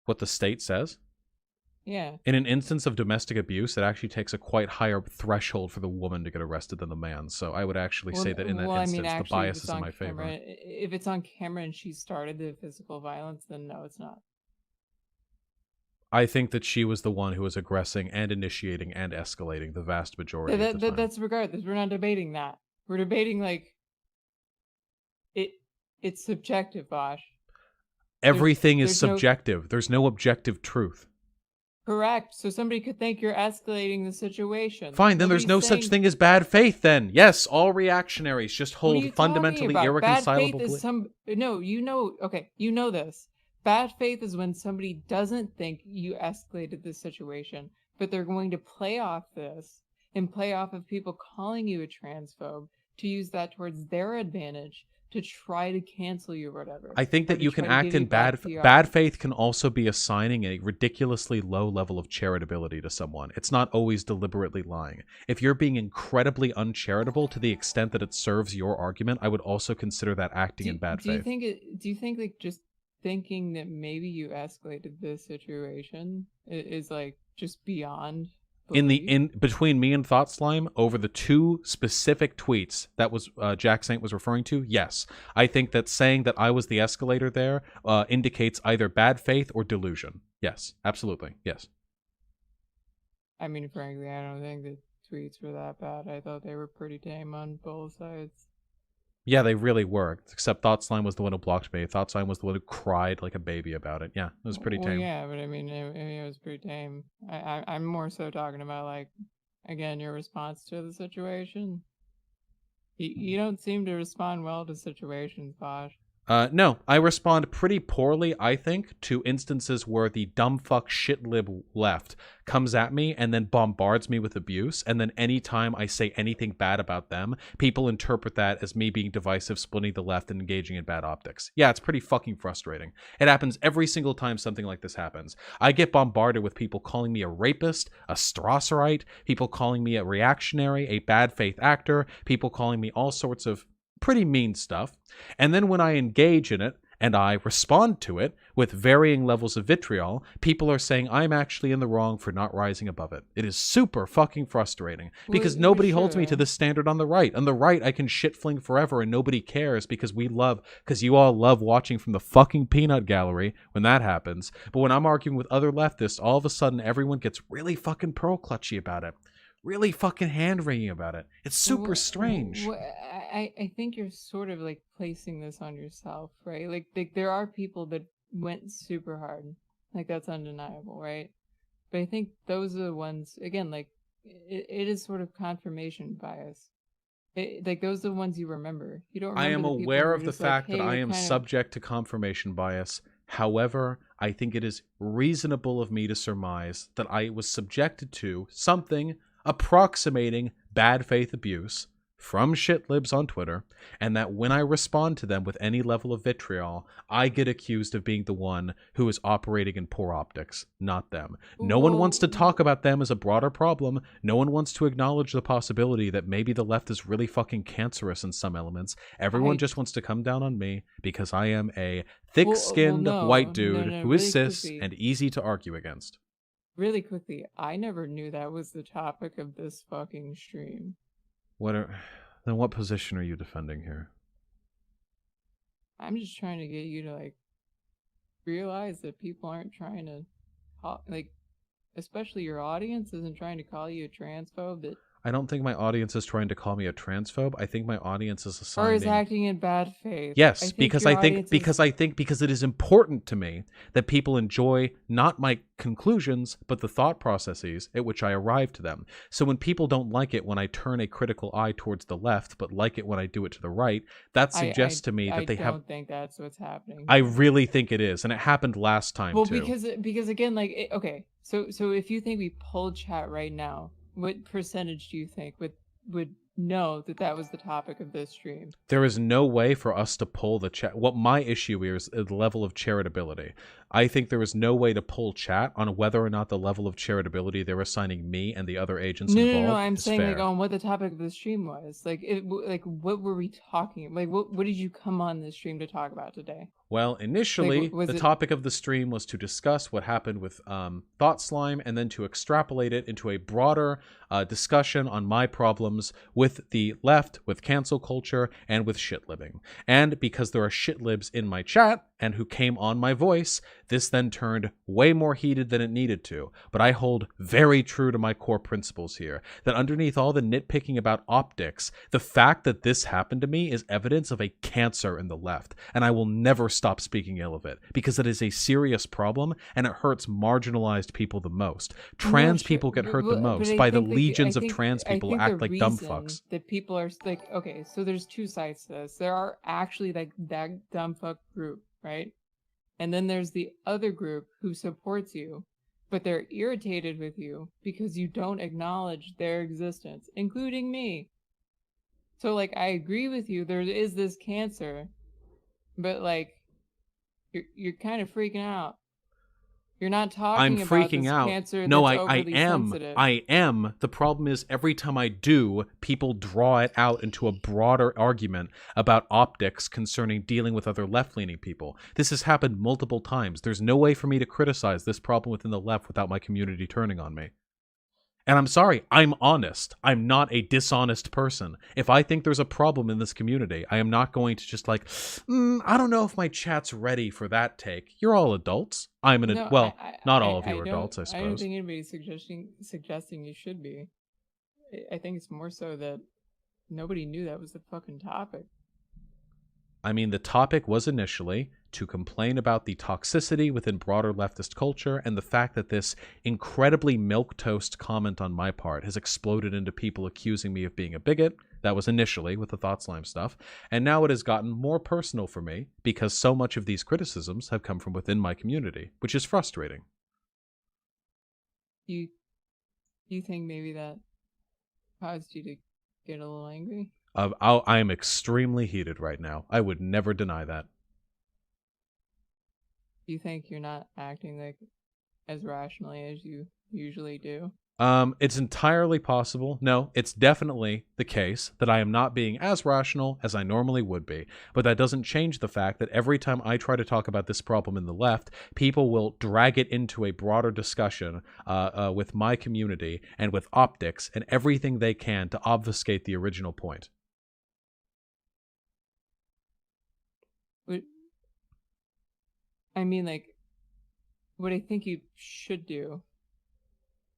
What the state says? Yeah. In an instance of domestic abuse, it actually takes a quite higher threshold for the woman to get arrested than the man. So I would actually say that in that instance, the bias is in my favor. If it's on camera and she started the physical violence, then no, it's not. I think that she was the one who was aggressing and initiating and escalating the vast majority of the time. That's regardless. We're not debating that. We're debating like it's subjective, Vaush. Everything is there's no- subjective. There's no objective truth. Correct. So somebody could think you're escalating the situation. Fine, then there's no Nobody's such saying- thing as bad faith then. Yes, all reactionaries just What are hold you fundamentally talking about? irreconcilable Bad faith is no, you know this. Bad faith is when somebody doesn't think you escalated this situation, but they're going to play off this and play off of people calling you a transphobe to use that towards their advantage to try to cancel you or whatever. I think or that to you can try to act give in you bad bad PR. faith can also be assigning a ridiculously low level of charitability to someone. It's not always deliberately lying. If you're being incredibly uncharitable to the extent that it serves your argument, I would also consider that acting in bad Do you faith. think like just thinking that maybe you escalated this situation is like just beyond belief. in between me and Thought Slime over the two specific tweets that was Jack Saint was referring to. Yes, I think that saying that I was the escalator there indicates either bad faith or delusion. Yes, absolutely. Yes. I mean, frankly, I don't think the tweets were that bad. I thought they were pretty tame on both sides. Yeah, they really were. Except Thought Slime was the one who blocked me. Thought Slime was the one who cried like a baby about it. Yeah, it was pretty Well, tame. yeah, but I mean, it was pretty tame. I'm more so talking about, like, again, your response to the situation. You don't seem to respond well to situations, Vaush. No, I respond pretty poorly, I think, to instances where the dumb fuck shit lib left comes at me and then bombards me with abuse, and then anytime I say anything bad about them, people interpret that as me being divisive, splitting the left, and engaging in bad optics. Yeah, it's pretty fucking frustrating. It happens every single time something like this happens. I get bombarded with people calling me a rapist, a Strasserite, people calling me a reactionary, a bad faith actor, people calling me all sorts of pretty mean stuff. And then when I engage in it and I respond to it with varying levels of vitriol, people are saying I'm actually in the wrong for not rising above it. It is super fucking frustrating because nobody holds me to this standard on the right. On the right, I can shit fling forever and nobody cares because you all love watching from the fucking peanut gallery when that happens. But when I'm arguing with other leftists, all of a sudden everyone gets really fucking pearl clutchy about it. Really fucking hand-wringing about it. It's super strange. I think you're sort of like placing this on yourself, right? Like there are people that went super hard. Like that's undeniable, right? But I think those are the ones, again, like it is sort of confirmation bias. Like those are the ones you remember. You don't remember I am the people who aware are of the just like, fact hey, that I you're am kind of- subject to confirmation bias. However, I think it is reasonable of me to surmise that I was subjected to something approximating bad faith abuse from shitlibs on Twitter, and that when I respond to them with any level of vitriol, I get accused of being the one who is operating in poor optics, not them. No one wants to talk about them as a broader problem. No one wants to acknowledge the possibility that maybe the left is really fucking cancerous in some elements. Everyone just wants to come down on me because I am a thick-skinned white dude who is really cis quickly. and easy to argue against. Really quickly, I never knew that was the topic of this fucking stream. Then what position are you defending here? I'm just trying to get you to like realize that people aren't trying to like, especially your audience isn't trying to call you a transphobe. That I don't think my audience is trying to call me a transphobe. I think my audience is assigning. Or is acting in bad faith. Yes, because I think it is important to me that people enjoy not my conclusions, but the thought processes at which I arrive to them. So when people don't like it when I turn a critical eye towards the left, but like it when I do it to the right, that suggests to me that they have. I don't think that's what's happening. I really think it is, and it happened last time too. Well, because again, like, okay, so if you think we pulled chat right now, what percentage do you think would know that was the topic of this stream? There is no way for us to pull the chat. What my issue here is the level of charitability. I think there is no way to pull chat on whether or not the level of charitability they're assigning me and the other agents involved. No. I'm saying fair. Like on what the topic of the stream was. Like what were we talking? Like what did you come on this stream to talk about today? Well, initially, the topic of the stream was to discuss what happened with Thought Slime and then to extrapolate it into a broader discussion on my problems with the left, with cancel culture, and with shit-libbing. And because there are shit-libs in my chat and who came on my voice, this then turned way more heated than it needed to. But I hold very true to my core principles here, that underneath all the nitpicking about optics, the fact that this happened to me is evidence of a cancer in the left, and I will never stop speaking ill of it, because it is a serious problem, and it hurts marginalized people the most. Trans people get hurt the most by the legions of trans people who act like dumb fucks. That people are like, okay, so there's two sides to this. There are actually like that dumb fuck group, right? And then there's the other group who supports you, but they're irritated with you because you don't acknowledge their existence, including me. So like, I agree with you, there is this cancer, but like, you're kind of freaking out. You're not talking I'm about freaking this out. cancer No, that's I overly am. sensitive. I am. The problem is every time I do, people draw it out into a broader argument about optics concerning dealing with other left-leaning people. This has happened multiple times. There's no way for me to criticize this problem within the left without my community turning on me. And I'm sorry, I'm honest. I'm not a dishonest person. If I think there's a problem in this community, I am not going to just like, I don't know if my chat's ready for that take. You're all adults. I'm an No, well, not all of I you are adults, I I don't suppose. think anybody's suggesting you should be. I think it's more so that nobody knew that was the fucking topic. I mean, the topic was initially to complain about the toxicity within broader leftist culture and the fact that this incredibly milquetoast comment on my part has exploded into people accusing me of being a bigot. That was initially with the Thought Slime stuff. And now it has gotten more personal for me because so much of these criticisms have come from within my community, which is frustrating. You think maybe that caused you to get a little angry? I am extremely heated right now. I would never deny that. Do you think you're not acting like as rationally as you usually do? It's entirely possible. No, it's definitely the case that I am not being as rational as I normally would be. But that doesn't change the fact that every time I try to talk about this problem in the left, people will drag it into a broader discussion with my community and with optics and everything they can to obfuscate the original point. I mean, like, what I think you should do.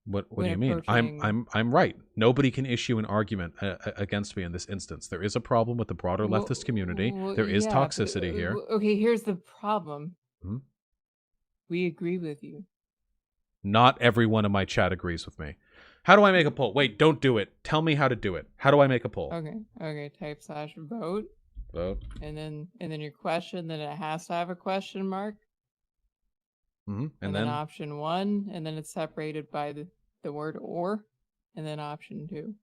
What do you mean? I'm right. Nobody can issue an argument against me in this instance. There is a problem with the broader leftist community. There is toxicity here. Okay, here's the problem. Hmm? We agree with you. Not everyone in my chat agrees with me. How do I make a poll? Wait, don't do it. Tell me how to do it. How do I make a poll? Okay. Type /vote. Vote. And then your question. Then it has to have a question mark. Mm-hmm. And then option 1, and then it's separated by the word or, and then option 2.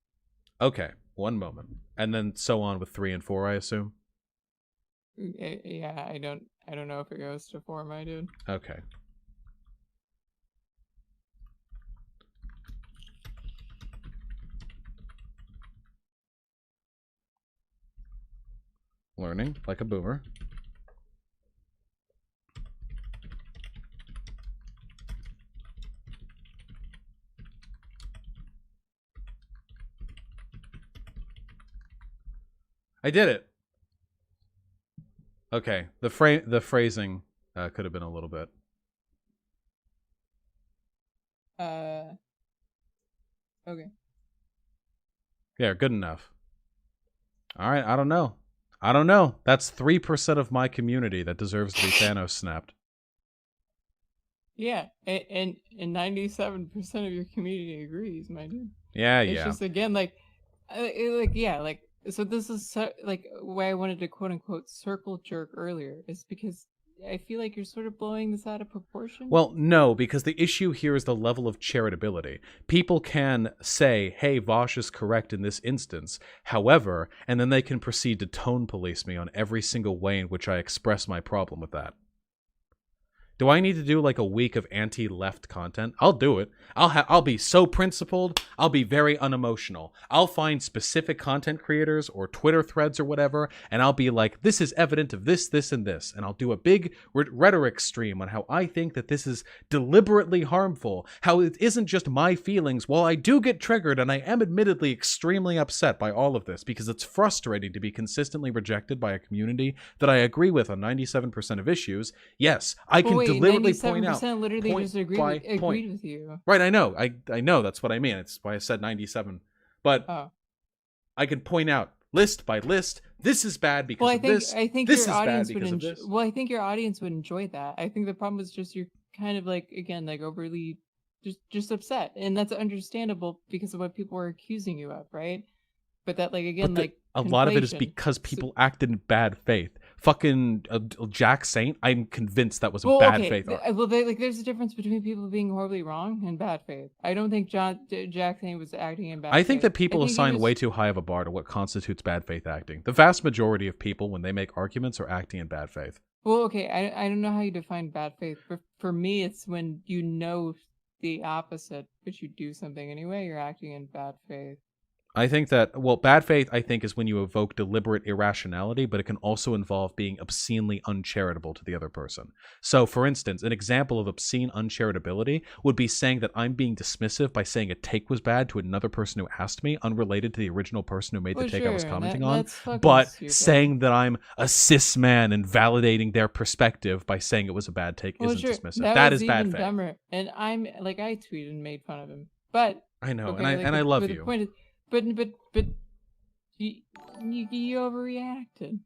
Okay, one moment. And then so on with 3 and 4, I assume? Yeah, I don't know if it goes to 4, my dude. Okay. Learning like a boomer. I did it. Okay, the phrasing could have been a little bit. Okay. Yeah, good enough. All right, I don't know. That's 3% of my community that deserves to be Thanos snapped. Yeah, and 97% of your community agrees, my dude. Yeah. It's just again so this is like why I wanted to quote unquote circle jerk earlier is because I feel like you're sort of blowing this out of proportion. Well, no, because the issue here is the level of charitability. People can say, hey, Vaush is correct in this instance. However, and then they can proceed to tone police me on every single way in which I express my problem with that. Do I need to do like a week of anti-left content? I'll do it. I'll be so principled. I'll be very unemotional. I'll find specific content creators or Twitter threads or whatever, and I'll be like, this is evident of this, this, and this. And I'll do a big rhetoric stream on how I think that this is deliberately harmful, how it isn't just my feelings. While I do get triggered, and I am admittedly extremely upset by all of this, because it's frustrating to be consistently rejected by a community that I agree with on 97% of issues. Yes, I can deliberately point out. 97% literally point just agreed with you. Right, I know. I know. That's what I mean. It's why I said 97. But I can point out list by list. This is bad because of this. I think this your is audience bad because of this. Well, I think your audience would enjoy that. I think the problem is just you're kind of like again like overly just upset, and that's understandable because of what people are accusing you of, right? But that like again like a lot of it is because people acted in bad faith. Fucking Jack Saint, I'm convinced that was bad faith. Well, there's a difference between people being horribly wrong and bad faith. I don't think Jack Saint was acting in bad faith. I think that people assign way too high of a bar to what constitutes bad faith acting. The vast majority of people, when they make arguments, are acting in bad faith. Well, okay, I don't know how you define bad faith. For me, it's when you know the opposite, but you do something anyway. You're acting in bad faith. I think that, well, bad faith, I think, is when you evoke deliberate irrationality, but it can also involve being obscenely uncharitable to the other person. So, for instance, an example of obscene uncharitability would be saying that I'm being dismissive by saying a take was bad to another person who asked me, unrelated to the original person who made the Well, take I was sure, commenting on, that's fucking but stupid. saying that I'm a cis man and validating their perspective by saying it was a bad take Well, isn't sure, dismissive. that That was is bad even faith. dumber. And I'm like, I tweeted and made fun of him, but I know, okay, and I love but you. The point is, but you overreacted.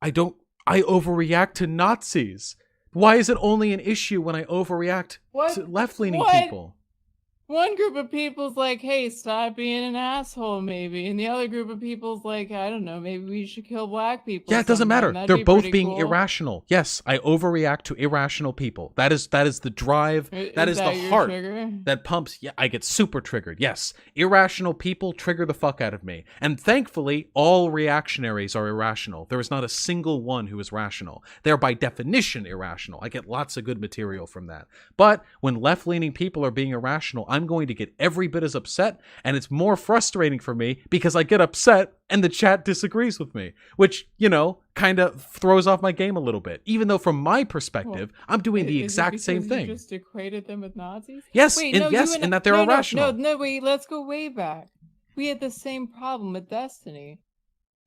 I overreact to Nazis. Why is it only an issue when I overreact What? to left-leaning What? people? One group of people's like, hey, stop being an asshole, maybe. And the other group of people's like, I don't know, maybe we should kill black people. Yeah, it doesn't matter. sometime. That'd They're be both pretty being cool. irrational. Yes, I overreact to irrational people. That is the drive. That is the your heart trigger? that pumps. Yeah, I get super triggered. Yes, irrational people trigger the fuck out of me. And thankfully, all reactionaries are irrational. There is not a single one who is rational. They're by definition irrational. I get lots of good material from that. But when left-leaning people are being irrational, I'm going to get every bit as upset, and it's more frustrating for me because I get upset and the chat disagrees with me, which, you know, kind of throws off my game a little bit, even though from my perspective, I'm doing the exact same thing. You just equated them with Nazis? Yes, Wait, in that they're irrational. No, wait, let's go way back. We had the same problem with Destiny.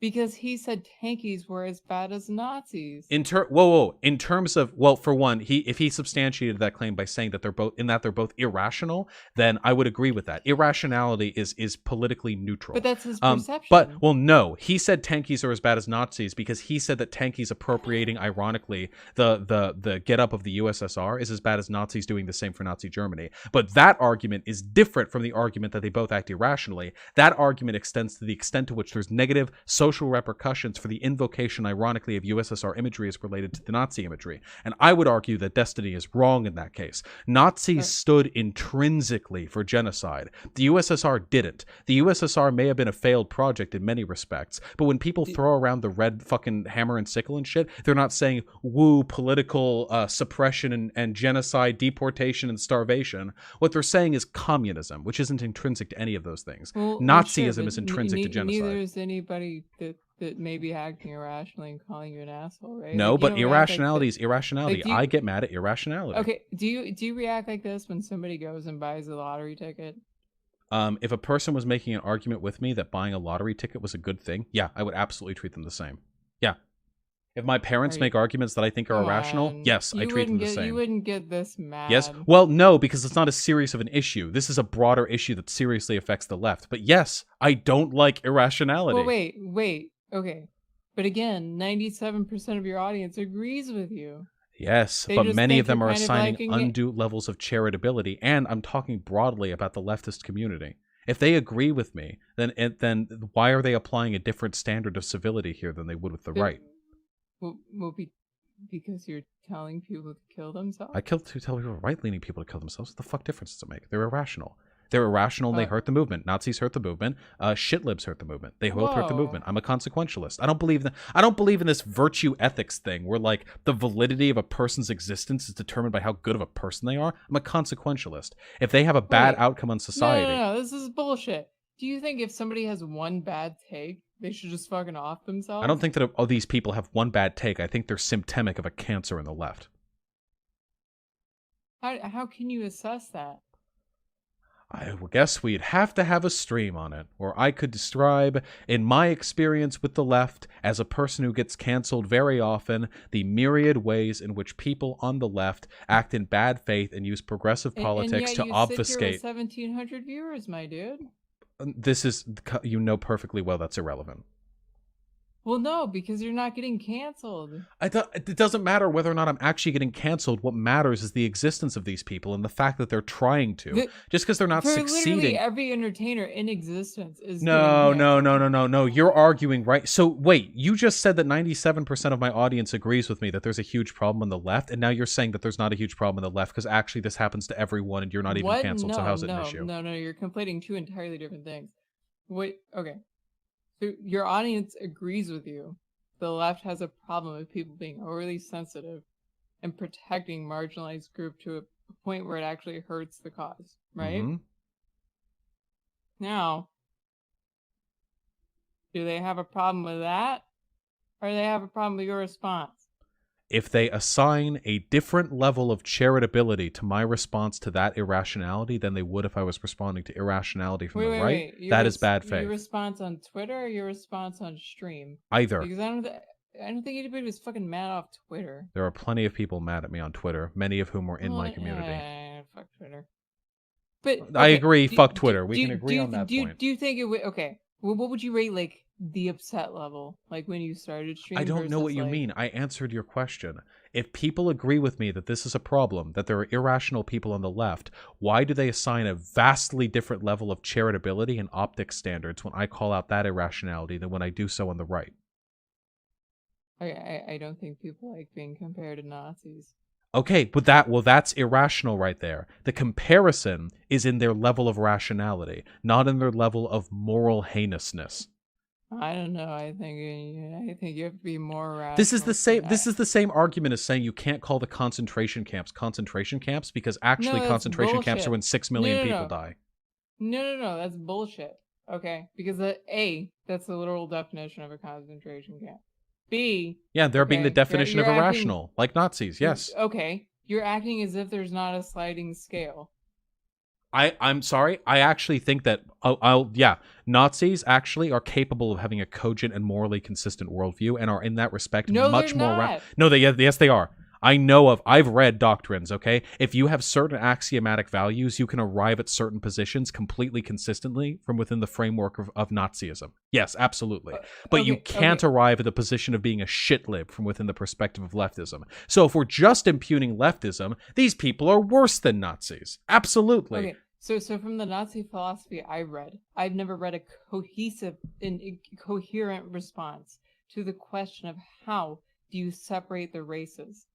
Because he said tankies were as bad as Nazis. In terms of, well, for one, if he substantiated that claim by saying that they're both irrational, then I would agree with that. Irrationality is politically neutral. But that's his perception. But no, he said tankies are as bad as Nazis because he said that tankies appropriating, ironically, the get up of the USSR is as bad as Nazis doing the same for Nazi Germany. But that argument is different from the argument that they both act irrationally. That argument extends to the extent to which there's negative social repercussions for the invocation, ironically, of USSR imagery as related to the Nazi imagery. And I would argue that Destiny is wrong in that case. Nazis stood intrinsically for genocide. The USSR didn't. The USSR may have been a failed project in many respects, but when people throw around the red fucking hammer and sickle and shit, they're not saying, woo, political suppression and genocide, deportation and starvation. What they're saying is communism, which isn't intrinsic to any of those things. Nazism is intrinsic to genocide. Neither is anybody that may be acting irrationally and calling you an asshole, right? No, like, but irrationality is irrationality. Like, I get mad at irrationality. Okay, do you react like this when somebody goes and buys a lottery ticket? If a person was making an argument with me that buying a lottery ticket was a good thing, yeah, I would absolutely treat them the same. Yeah. If my parents make arguments that I think are irrational, yes, I treat them the same. You wouldn't get this mad. Yes? Well, no, because it's not as serious of an issue. This is a broader issue that seriously affects the left. But yes, I don't like irrationality. Well, wait. Okay. But again, 97% of your audience agrees with you. Yes, but many of them are assigning undue levels of charitability, and I'm talking broadly about the leftist community. If they agree with me, then why are they applying a different standard of civility here than they would with the right? Well, because you're telling people to kill themselves? I tell people, right-leaning people to kill themselves. What the fuck difference does it make? They're irrational. They're irrational and they hurt the movement. Nazis hurt the movement. Shitlibs hurt the movement. They both hurt the movement. I'm a consequentialist. I don't believe in this virtue ethics thing where like the validity of a person's existence is determined by how good of a person they are. I'm a consequentialist. If they have a bad outcome on society. No, this is bullshit. Do you think if somebody has one bad take, they should just fucking off themselves? I don't think that all these people have one bad take. I think they're symptomatic of a cancer in the left. How can you assess that? I guess we'd have to have a stream on it, or I could describe, in my experience with the left, as a person who gets canceled very often, the myriad ways in which people on the left act in bad faith and use progressive politics to obfuscate. 1,700 viewers, my dude. This is, you know perfectly well that's irrelevant. Well, no, because you're not getting canceled. It doesn't matter whether or not I'm actually getting canceled. What matters is the existence of these people and the fact that they're trying to. Just because they're not succeeding. Literally every entertainer in existence is No. You're arguing, right? So wait, you just said that 97% of my audience agrees with me that there's a huge problem on the left, and now you're saying that there's not a huge problem on the left because actually this happens to everyone and you're not even canceled. So how's it an issue? No, you're conflating two entirely different things. Wait, okay. So your audience agrees with you, the left has a problem with people being overly sensitive and protecting marginalized group to a point where it actually hurts the cause, right? Mhm. Now, do they have a problem with that? Or do they have a problem with your response? If they assign a different level of charitability to my response to that irrationality than they would if I was responding to irrationality from the right, that is bad faith. Your response on Twitter or your response on stream? Either. Because I don't think anybody was fucking mad off Twitter. There are plenty of people mad at me on Twitter, many of whom were in my community. Fuck Twitter. But I okay, agree, fuck Twitter. We can agree on that point. Do you think it would? Okay, well, what would you rate like the upset level, like when you started streaming? I don't know what you mean. I answered your question. If people agree with me that this is a problem, that there are irrational people on the left, why do they assign a vastly different level of charitability and optics standards when I call out that irrationality than when I do so on the right? I don't think people like being compared to Nazis. Okay, but that's irrational right there. The comparison is in their level of rationality, not in their level of moral heinousness. I don't know. I think you have to be more rational. This is the same argument as saying you can't call the concentration camps because actually concentration camps are when 6 million people die. No, that's bullshit. Okay, because that's the literal definition of a concentration camp. B, yeah, they're being the definition of irrational, like Nazis. Yes. Okay, you're acting as if there's not a sliding scale. I'm sorry. I actually think that Nazis actually are capable of having a cogent and morally consistent worldview, and are in that respect much more. Yes, they are. I've read doctrines, okay? If you have certain axiomatic values, you can arrive at certain positions completely consistently from within the framework of Nazism. Yes, absolutely. But you can't arrive at the position of being a shitlib from within the perspective of leftism. So if we're just impugning leftism, these people are worse than Nazis. Absolutely. Okay. So from the Nazi philosophy I've never read a cohesive and coherent response to the question of how do you separate the races.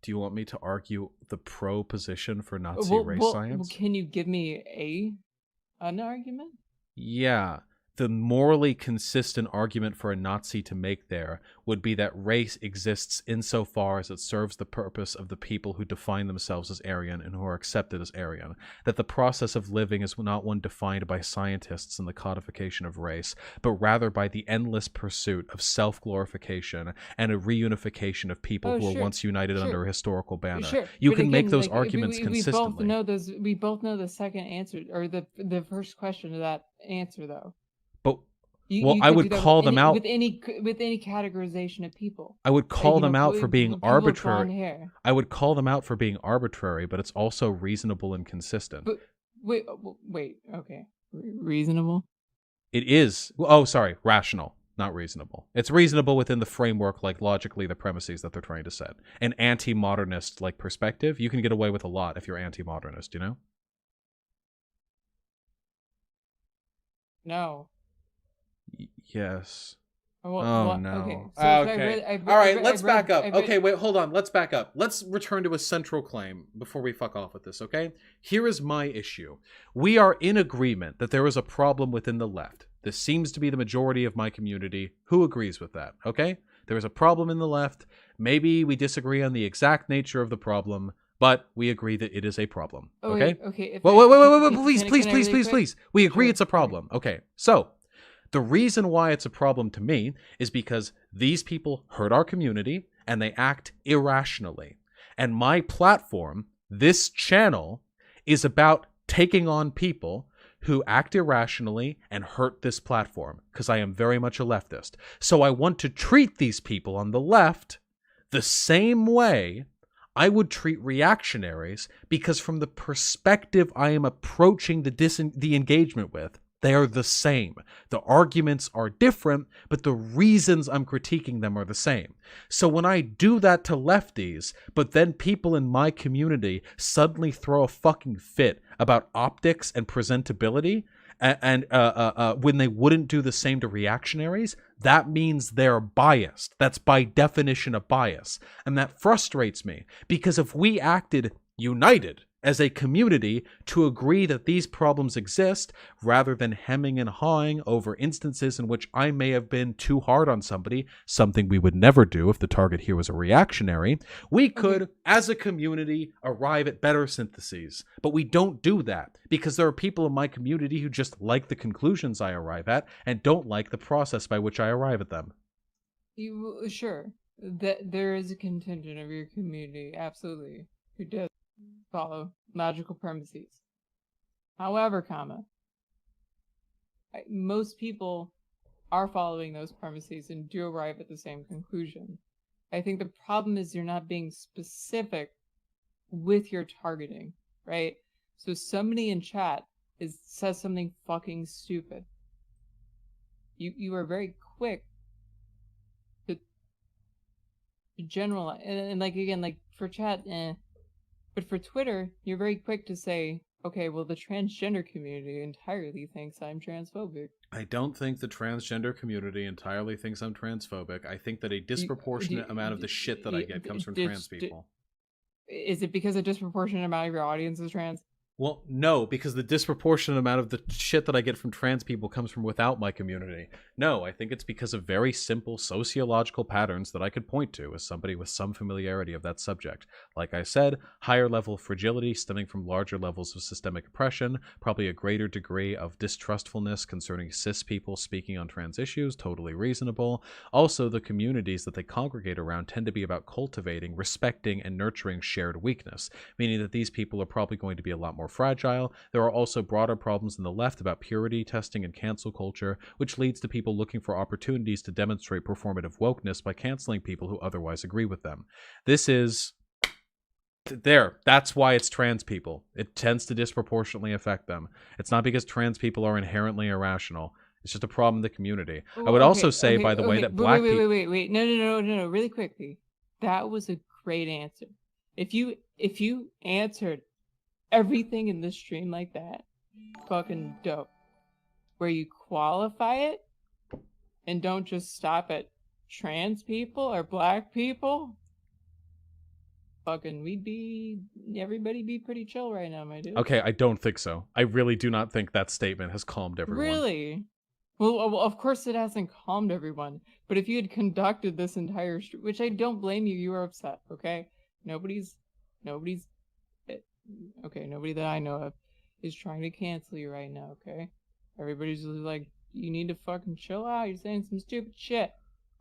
Do you want me to argue the pro position for Nazi race science? Can you give me an argument? Yeah. The morally consistent argument for a Nazi to make there would be that race exists insofar as it serves the purpose of the people who define themselves as Aryan and who are accepted as Aryan. That the process of living is not one defined by scientists in the codification of race, but rather by the endless pursuit of self-glorification and a reunification of people who were once united under a historical banner. You can make those arguments consistently. We both know the second answer, or the first question to that answer, though. But I would call them out with any categorization of people. I would call them out for being arbitrary. I would call them out for being arbitrary, but it's also reasonable and consistent. But wait, okay, reasonable. It is. Oh, sorry, rational, not reasonable. It's reasonable within the framework, like logically, the premises that they're trying to set. An anti-modernist like perspective, you can get away with a lot if you're anti-modernist. You know? No. Yes. No. Okay. So okay. All right, let's back up. Okay, wait, hold on. Let's back up. Let's return to a central claim before we fuck off with this, okay? Here is my issue. We are in agreement that there is a problem within the left. This seems to be the majority of my community. Who agrees with that, okay? There is a problem in the left. Maybe we disagree on the exact nature of the problem, but we agree that it is a problem, okay? Okay. Wait, please. We agree it's a problem. Okay, so the reason why it's a problem to me is because these people hurt our community and they act irrationally. And my platform, this channel, is about taking on people who act irrationally and hurt this platform, because I am very much a leftist. So I want to treat these people on the left the same way I would treat reactionaries, because from the perspective I am approaching the engagement with, they are the same. The arguments are different, but the reasons I'm critiquing them are the same. So when I do that to lefties, but then people in my community suddenly throw a fucking fit about optics and presentability, and when they wouldn't do the same to reactionaries, that means they're biased. That's by definition a bias. And that frustrates me, because if we acted united as a community to agree that these problems exist rather than hemming and hawing over instances in which I may have been too hard on somebody, something we would never do if the target here was a reactionary. We could, as a community, arrive at better syntheses. But we don't do that because there are people in my community who just like the conclusions I arrive at and don't like the process by which I arrive at them. Sure, that there is a contingent of your community, absolutely, who does follow logical premises. However, most people are following those premises and do arrive at the same conclusion. I think the problem is you're not being specific with your targeting, right? So somebody in chat says something fucking stupid. You are very quick to generalize, and like again, like for chat, but for Twitter, you're very quick to say, okay, well, the transgender community entirely thinks I'm transphobic. I don't think the transgender community entirely thinks I'm transphobic. I think that a disproportionate amount of the shit that I get comes from trans people. Is it because a disproportionate amount of your audience is trans? Well, no, because the disproportionate amount of the shit that I get from trans people comes from without my community. No, I think it's because of very simple sociological patterns that I could point to as somebody with some familiarity of that subject. Like I said, higher level fragility stemming from larger levels of systemic oppression, probably a greater degree of distrustfulness concerning cis people speaking on trans issues, totally reasonable. Also, the communities that they congregate around tend to be about cultivating, respecting, and nurturing shared weakness, meaning that these people are probably going to be a lot more fragile. There are also broader problems in the left about purity testing and cancel culture, which leads to people looking for opportunities to demonstrate performative wokeness by canceling people who otherwise agree with them. This is... That's why it's trans people. It tends to disproportionately affect them. It's not because trans people are inherently irrational. It's just a problem in the community. I would also say, by the way, that black people... Wait. No. Really quickly. That was a great answer. If you answered everything in this stream like that, fucking dope. Where you qualify it and don't just stop at trans people or black people, fucking everybody be pretty chill right now, my dude. Okay, I don't think so. I really do not think that statement has calmed everyone. Really? Well, of course it hasn't calmed everyone, but if you had conducted this entire stream, which I don't blame you, you were upset, okay? Nobody's okay, nobody that I know of is trying to cancel you right now, okay? Everybody's just like, you need to fucking chill out, you're saying some stupid shit.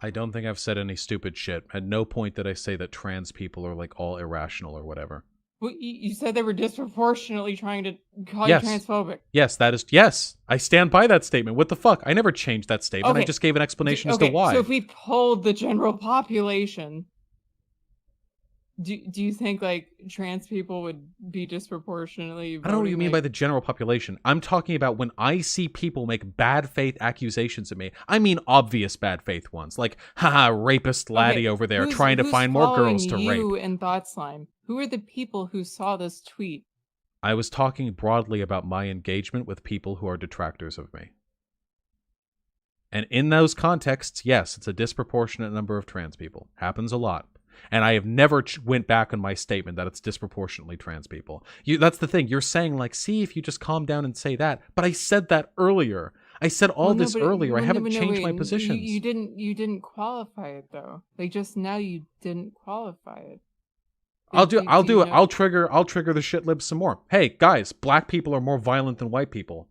I don't think I've said any stupid shit. At no point did I say that trans people are like all irrational or whatever. Well, you said they were disproportionately trying to call you transphobic. Yes, I stand by that statement. What the fuck? I never changed that statement. Okay. I just gave an explanation as to why. So if we polled the general population, do you think like trans people would be disproportionately I don't know what you mean like... by the general population. I'm talking about when I see people make bad faith accusations at me. I mean obvious bad faith ones, like haha, rapist laddie over there trying to find more girls to rape. You and Thought Slime, who are the people who saw this tweet? I was talking broadly about my engagement with people who are detractors of me. And in those contexts, yes, it's a disproportionate number of trans people. Happens a lot. And I have never went back on my statement that it's disproportionately trans people. That's the thing. You're saying, like, see, if you just calm down and say that. But I said that earlier. I said earlier. I haven't changed my positions. You didn't qualify it, though. Like, just now you didn't qualify it. I'll do it. I'll trigger the shit libs some more. Hey, guys, black people are more violent than white people.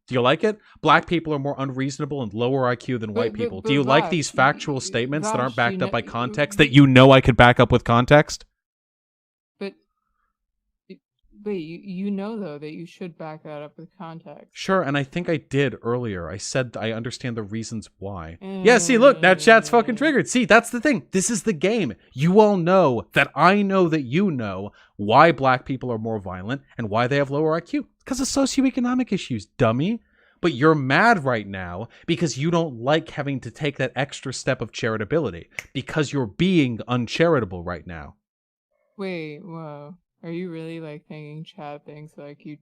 Do you like it? Black people are more unreasonable and lower IQ than white people. Do you like these factual statements that aren't backed up by context that you know I could back up with context? But wait, you know though that you should back that up with context. Sure, and I think I did earlier. I said I understand the reasons why. Yeah, see, look, now chat's fucking triggered. See, that's the thing. This is the game. You all know that I know that you know why black people are more violent and why they have lower IQ. Because of socioeconomic issues, dummy. But you're mad right now because you don't like having to take that extra step of charitability. Because you're being uncharitable right now. Wait, whoa. Are you really like thinking chat thinks like you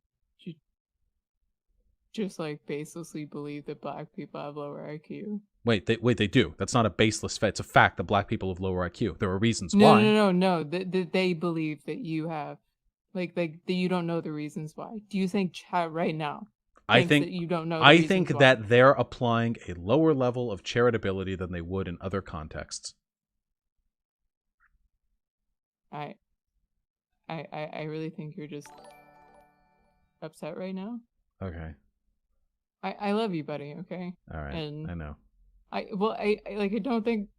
just like baselessly believe that black people have lower IQ? Wait, they do. That's not a baseless fact. It's a fact that black people have lower IQ. There are reasons why. No. They believe that you have Like that you don't know the reasons why? Do you think chat right now I thinks think that you don't know the I reasons think why? that they're applying a lower level of charitability than they would in other contexts. I really think you're just upset right now. Okay. I love you, buddy, okay? All right. And I know. I don't think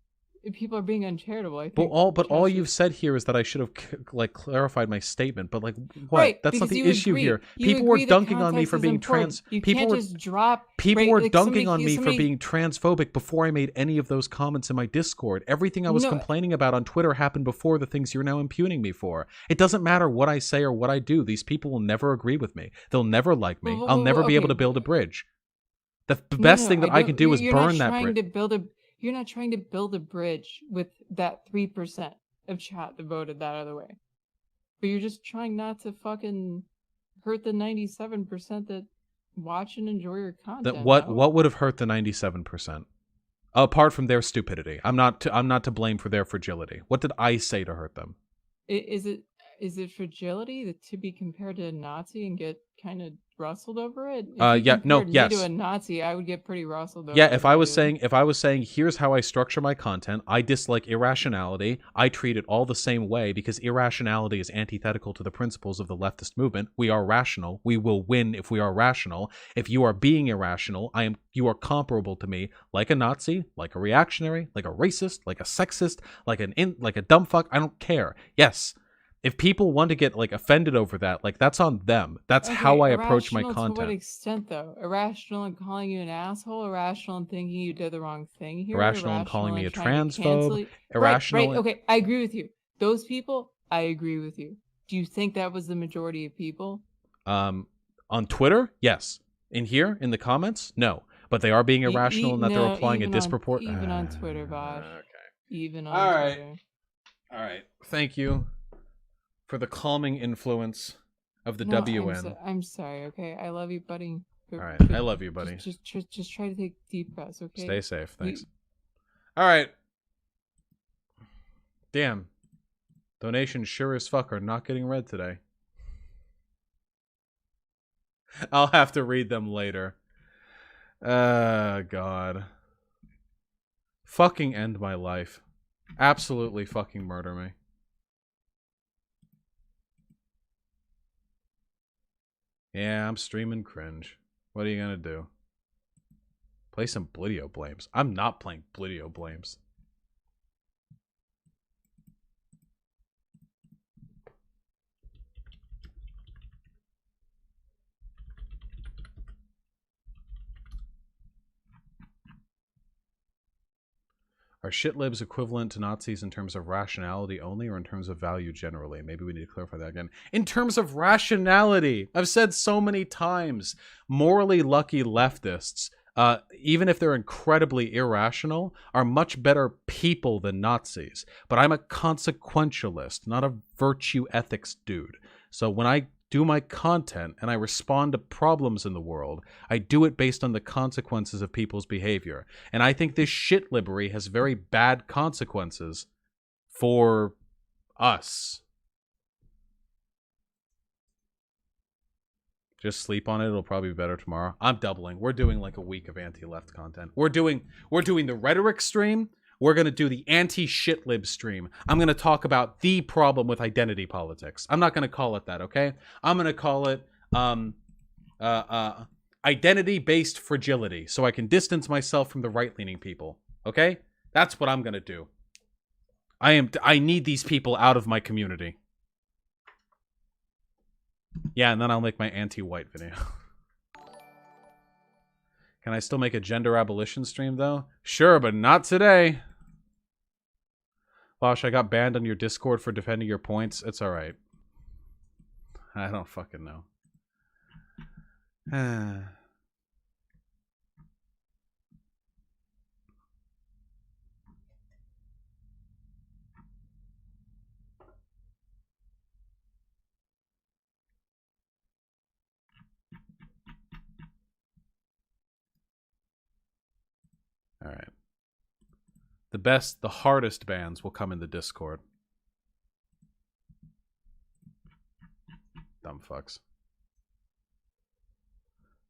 people are being uncharitable. I But think all chat's you've just said here is that I should have clarified my statement. But like, what? right, That's not because the you issue agree. here. You People were agree that dunking on me context for is being important. trans. You People can't were just drop people right, were like dunking somebody, on me for somebody, being transphobic before I made any of those comments in my Discord. Everything I was No. complaining about on Twitter happened before the things you're now impugning me for. It doesn't matter what I say or what I do. These people will never agree with me. They'll never like me. I'll never be able to build a bridge. The best thing that I can do is burn that bridge. You're not trying to build a bridge with that 3% of chat that voted that other way. But you're just trying not to fucking hurt the 97% that watch and enjoy your content. That what would have hurt the 97%? Apart from their stupidity. I'm not to blame for their fragility. What did I say to hurt them? Is it fragility to be compared to a Nazi and get kind of rustled over it? If you compared me to a Nazi, I would get pretty rustled over. Yeah, if I was saying here's how I structure my content, I dislike irrationality. I treat it all the same way because irrationality is antithetical to the principles of the leftist movement. We are rational. We will win if we are rational. If you are being irrational, you are comparable to me, like a Nazi, like a reactionary, like a racist, like a sexist, like a dumb fuck. I don't care. Yes. If people want to get like offended over that, like that's on them. That's how I approach my content. To what extent, though? Irrational in calling you an asshole. Irrational in thinking you did the wrong thing here. Irrational in calling me a transphobe. Irrational. Right. Okay, I agree with you. Those people, I agree with you. Do you think that was the majority of people? On Twitter, yes. In here, in the comments, no. But they are being irrational in that they're applying a disproportionate. Even on Twitter, Vaush. Okay. Even on Twitter. All right. Thank you for the calming influence of the WN. I'm sorry, okay? I love you, buddy. All right. I love you, buddy. Just try to take deep breaths, okay? Stay safe. Thanks. All right. Damn. Donations sure as fuck are not getting read today. I'll have to read them later. God. Fucking end my life. Absolutely fucking murder me. Yeah, I'm streaming cringe. What are you gonna do? Play some Blidio Blames. I'm not playing Blidio Blames. Are shitlibs equivalent to Nazis in terms of rationality only or in terms of value generally? Maybe we need to clarify that again. In terms of rationality, I've said so many times, morally lucky leftists, even if they're incredibly irrational, are much better people than Nazis. But I'm a consequentialist, not a virtue ethics dude. So when I do my content and I respond to problems in the world, I do it based on the consequences of people's behavior. And I think this shit libbery has very bad consequences for us. Just sleep on it. It'll probably be better tomorrow. I'm doubling. We're doing like a week of anti-left content. We're doing the rhetoric stream. We're going to do the anti-shitlib stream. I'm going to talk about the problem with identity politics. I'm not going to call it that, okay? I'm going to call it identity-based fragility, so I can distance myself from the right-leaning people, okay? That's what I'm going to do. I need these people out of my community. Yeah, and then I'll make my anti-white video. Can I still make a gender abolition stream, though? Sure, but not today. Vaush, I got banned on your Discord for defending your points. It's alright. I don't fucking know. Alright. The hardest bans will come in the Discord. Dumb fucks.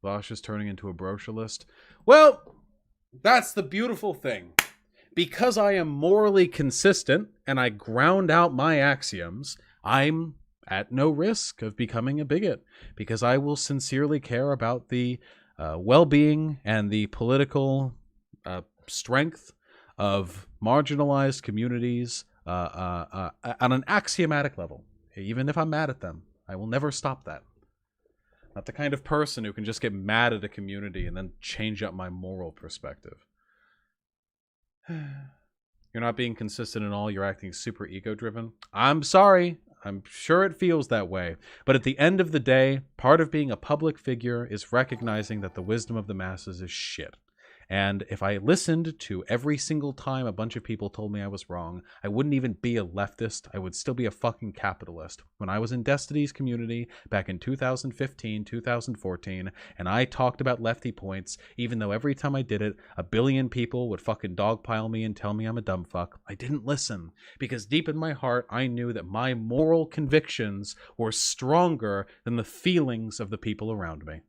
Vaush is turning into a brochure list. Well, that's the beautiful thing. Because I am morally consistent and I ground out my axioms, I'm at no risk of becoming a bigot because I will sincerely care about the well-being and the political strength of marginalized communities on an axiomatic level. Even if I'm mad at them, I will never stop that. Not the kind of person who can just get mad at a community and then change up my moral perspective. You're not being consistent at all. You're acting super ego-driven. I'm sorry. I'm sure it feels that way. But at the end of the day, part of being a public figure is recognizing that the wisdom of the masses is shit. And if I listened to every single time a bunch of people told me I was wrong, I wouldn't even be a leftist. I would still be a fucking capitalist. When I was in Destiny's community back in 2015, 2014, and I talked about lefty points, even though every time I did it, a billion people would fucking dogpile me and tell me I'm a dumb fuck, I didn't listen. Because deep in my heart, I knew that my moral convictions were stronger than the feelings of the people around me.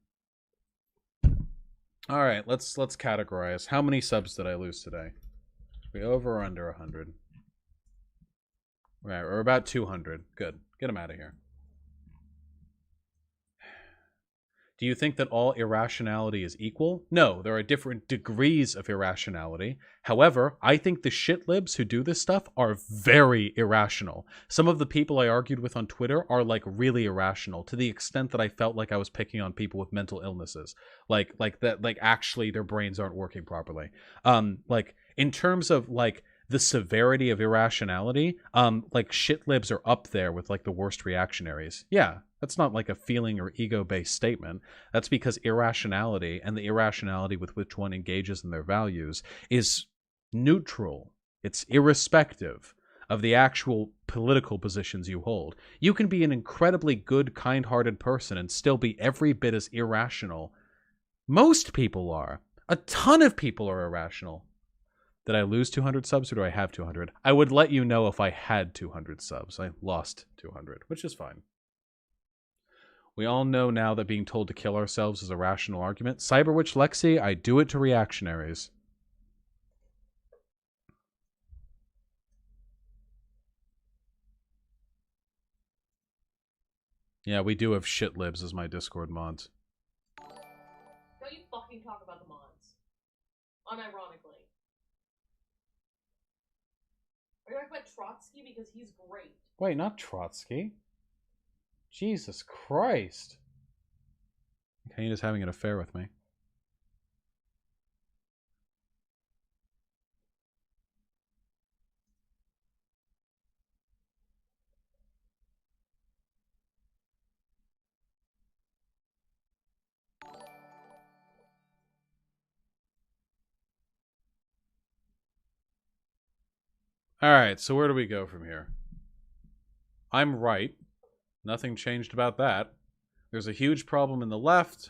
All right, let's categorize. How many subs did I lose today? Are we over or under 100? Right, we're about 200. Good. Get them out of here. Do you think that all irrationality is equal? No, there are different degrees of irrationality. However, I think the shitlibs who do this stuff are very irrational. Some of the people I argued with on Twitter are like really irrational to the extent that I felt like I was picking on people with mental illnesses. Like actually their brains aren't working properly. Like in terms of like the severity of irrationality, like shitlibs are up there with like the worst reactionaries. Yeah. That's not like a feeling or ego-based statement. That's because irrationality and the irrationality with which one engages in their values is neutral. It's irrespective of the actual political positions you hold. You can be an incredibly good, kind-hearted person and still be every bit as irrational. Most people are. A ton of people are irrational. Did I lose 200 subs or do I have 200? I would let you know if I had 200 subs. I lost 200, which is fine. We all know now that being told to kill ourselves is a rational argument. Cyberwitch Lexi, I do it to reactionaries. Yeah, we do have shitlibs as my Discord mods. Don't you fucking talk about the mods. Unironically. Are you talking about Trotsky? Because he's great. Wait, not Trotsky. Jesus Christ. Kaina's having an affair with me. Alright, so where do we go from here? I'm right. Nothing changed about that. There's a huge problem in the left.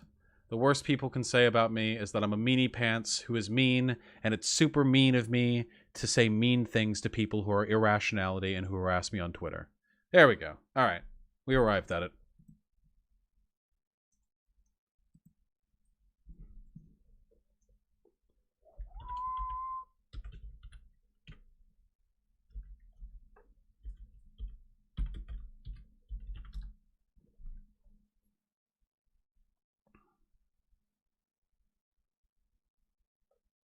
The worst people can say about me is that I'm a meanie pants who is mean, and it's super mean of me to say mean things to people who are irrationality and who harass me on Twitter. There we go. All right. We arrived at it.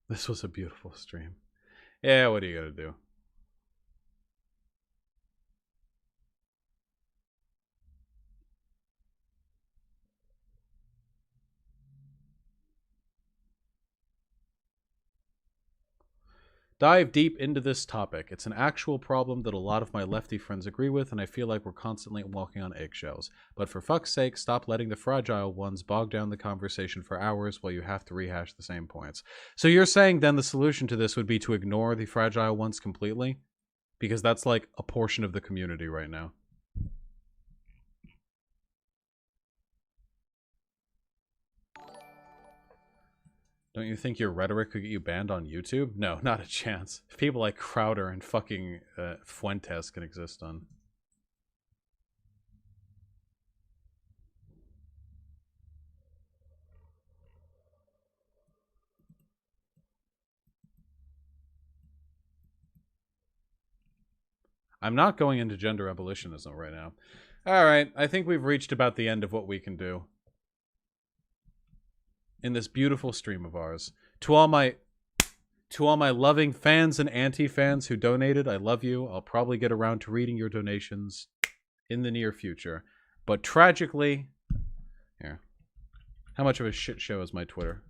This was a beautiful stream. Yeah, what are you gonna do? Dive deep into this topic. It's an actual problem that a lot of my lefty friends agree with, and I feel like we're constantly walking on eggshells. But for fuck's sake, stop letting the fragile ones bog down the conversation for hours while you have to rehash the same points. So you're saying then the solution to this would be to ignore the fragile ones completely? Because that's like a portion of the community right now. Don't you think your rhetoric could get you banned on YouTube? No, not a chance. If people like Crowder and fucking Fuentes can exist on. I'm not going into gender abolitionism right now. All right, I think we've reached about the end of what we can do in this beautiful stream of ours. To all my loving fans and anti-fans who donated, I love you. I'll probably get around to reading your donations in the near future. But tragically, here. How much of a shit show is my Twitter?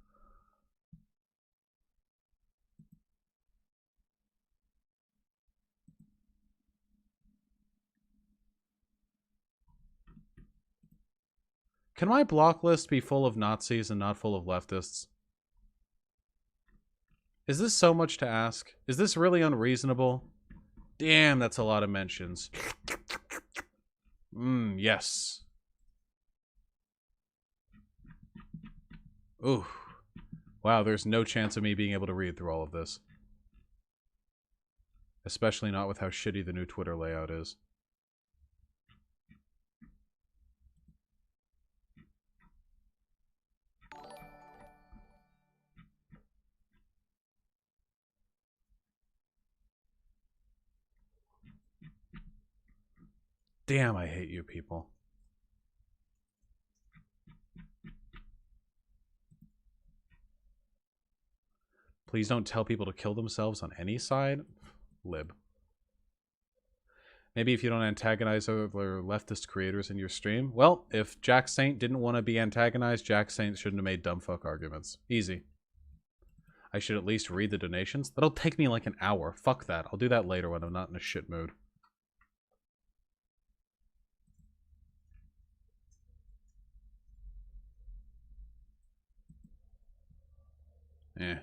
Can my block list be full of Nazis and not full of leftists? Is this so much to ask? Is this really unreasonable? Damn, that's a lot of mentions. Yes. Ooh. Wow, there's no chance of me being able to read through all of this. Especially not with how shitty the new Twitter layout is. Damn, I hate you people. Please don't tell people to kill themselves on any side. Lib. Maybe if you don't antagonize other leftist creators in your stream. Well, if Jack Saint didn't want to be antagonized, Jack Saint shouldn't have made dumb fuck arguments. Easy. I should at least read the donations. That'll take me like an hour. Fuck that. I'll do that later when I'm not in a shit mood. Eh.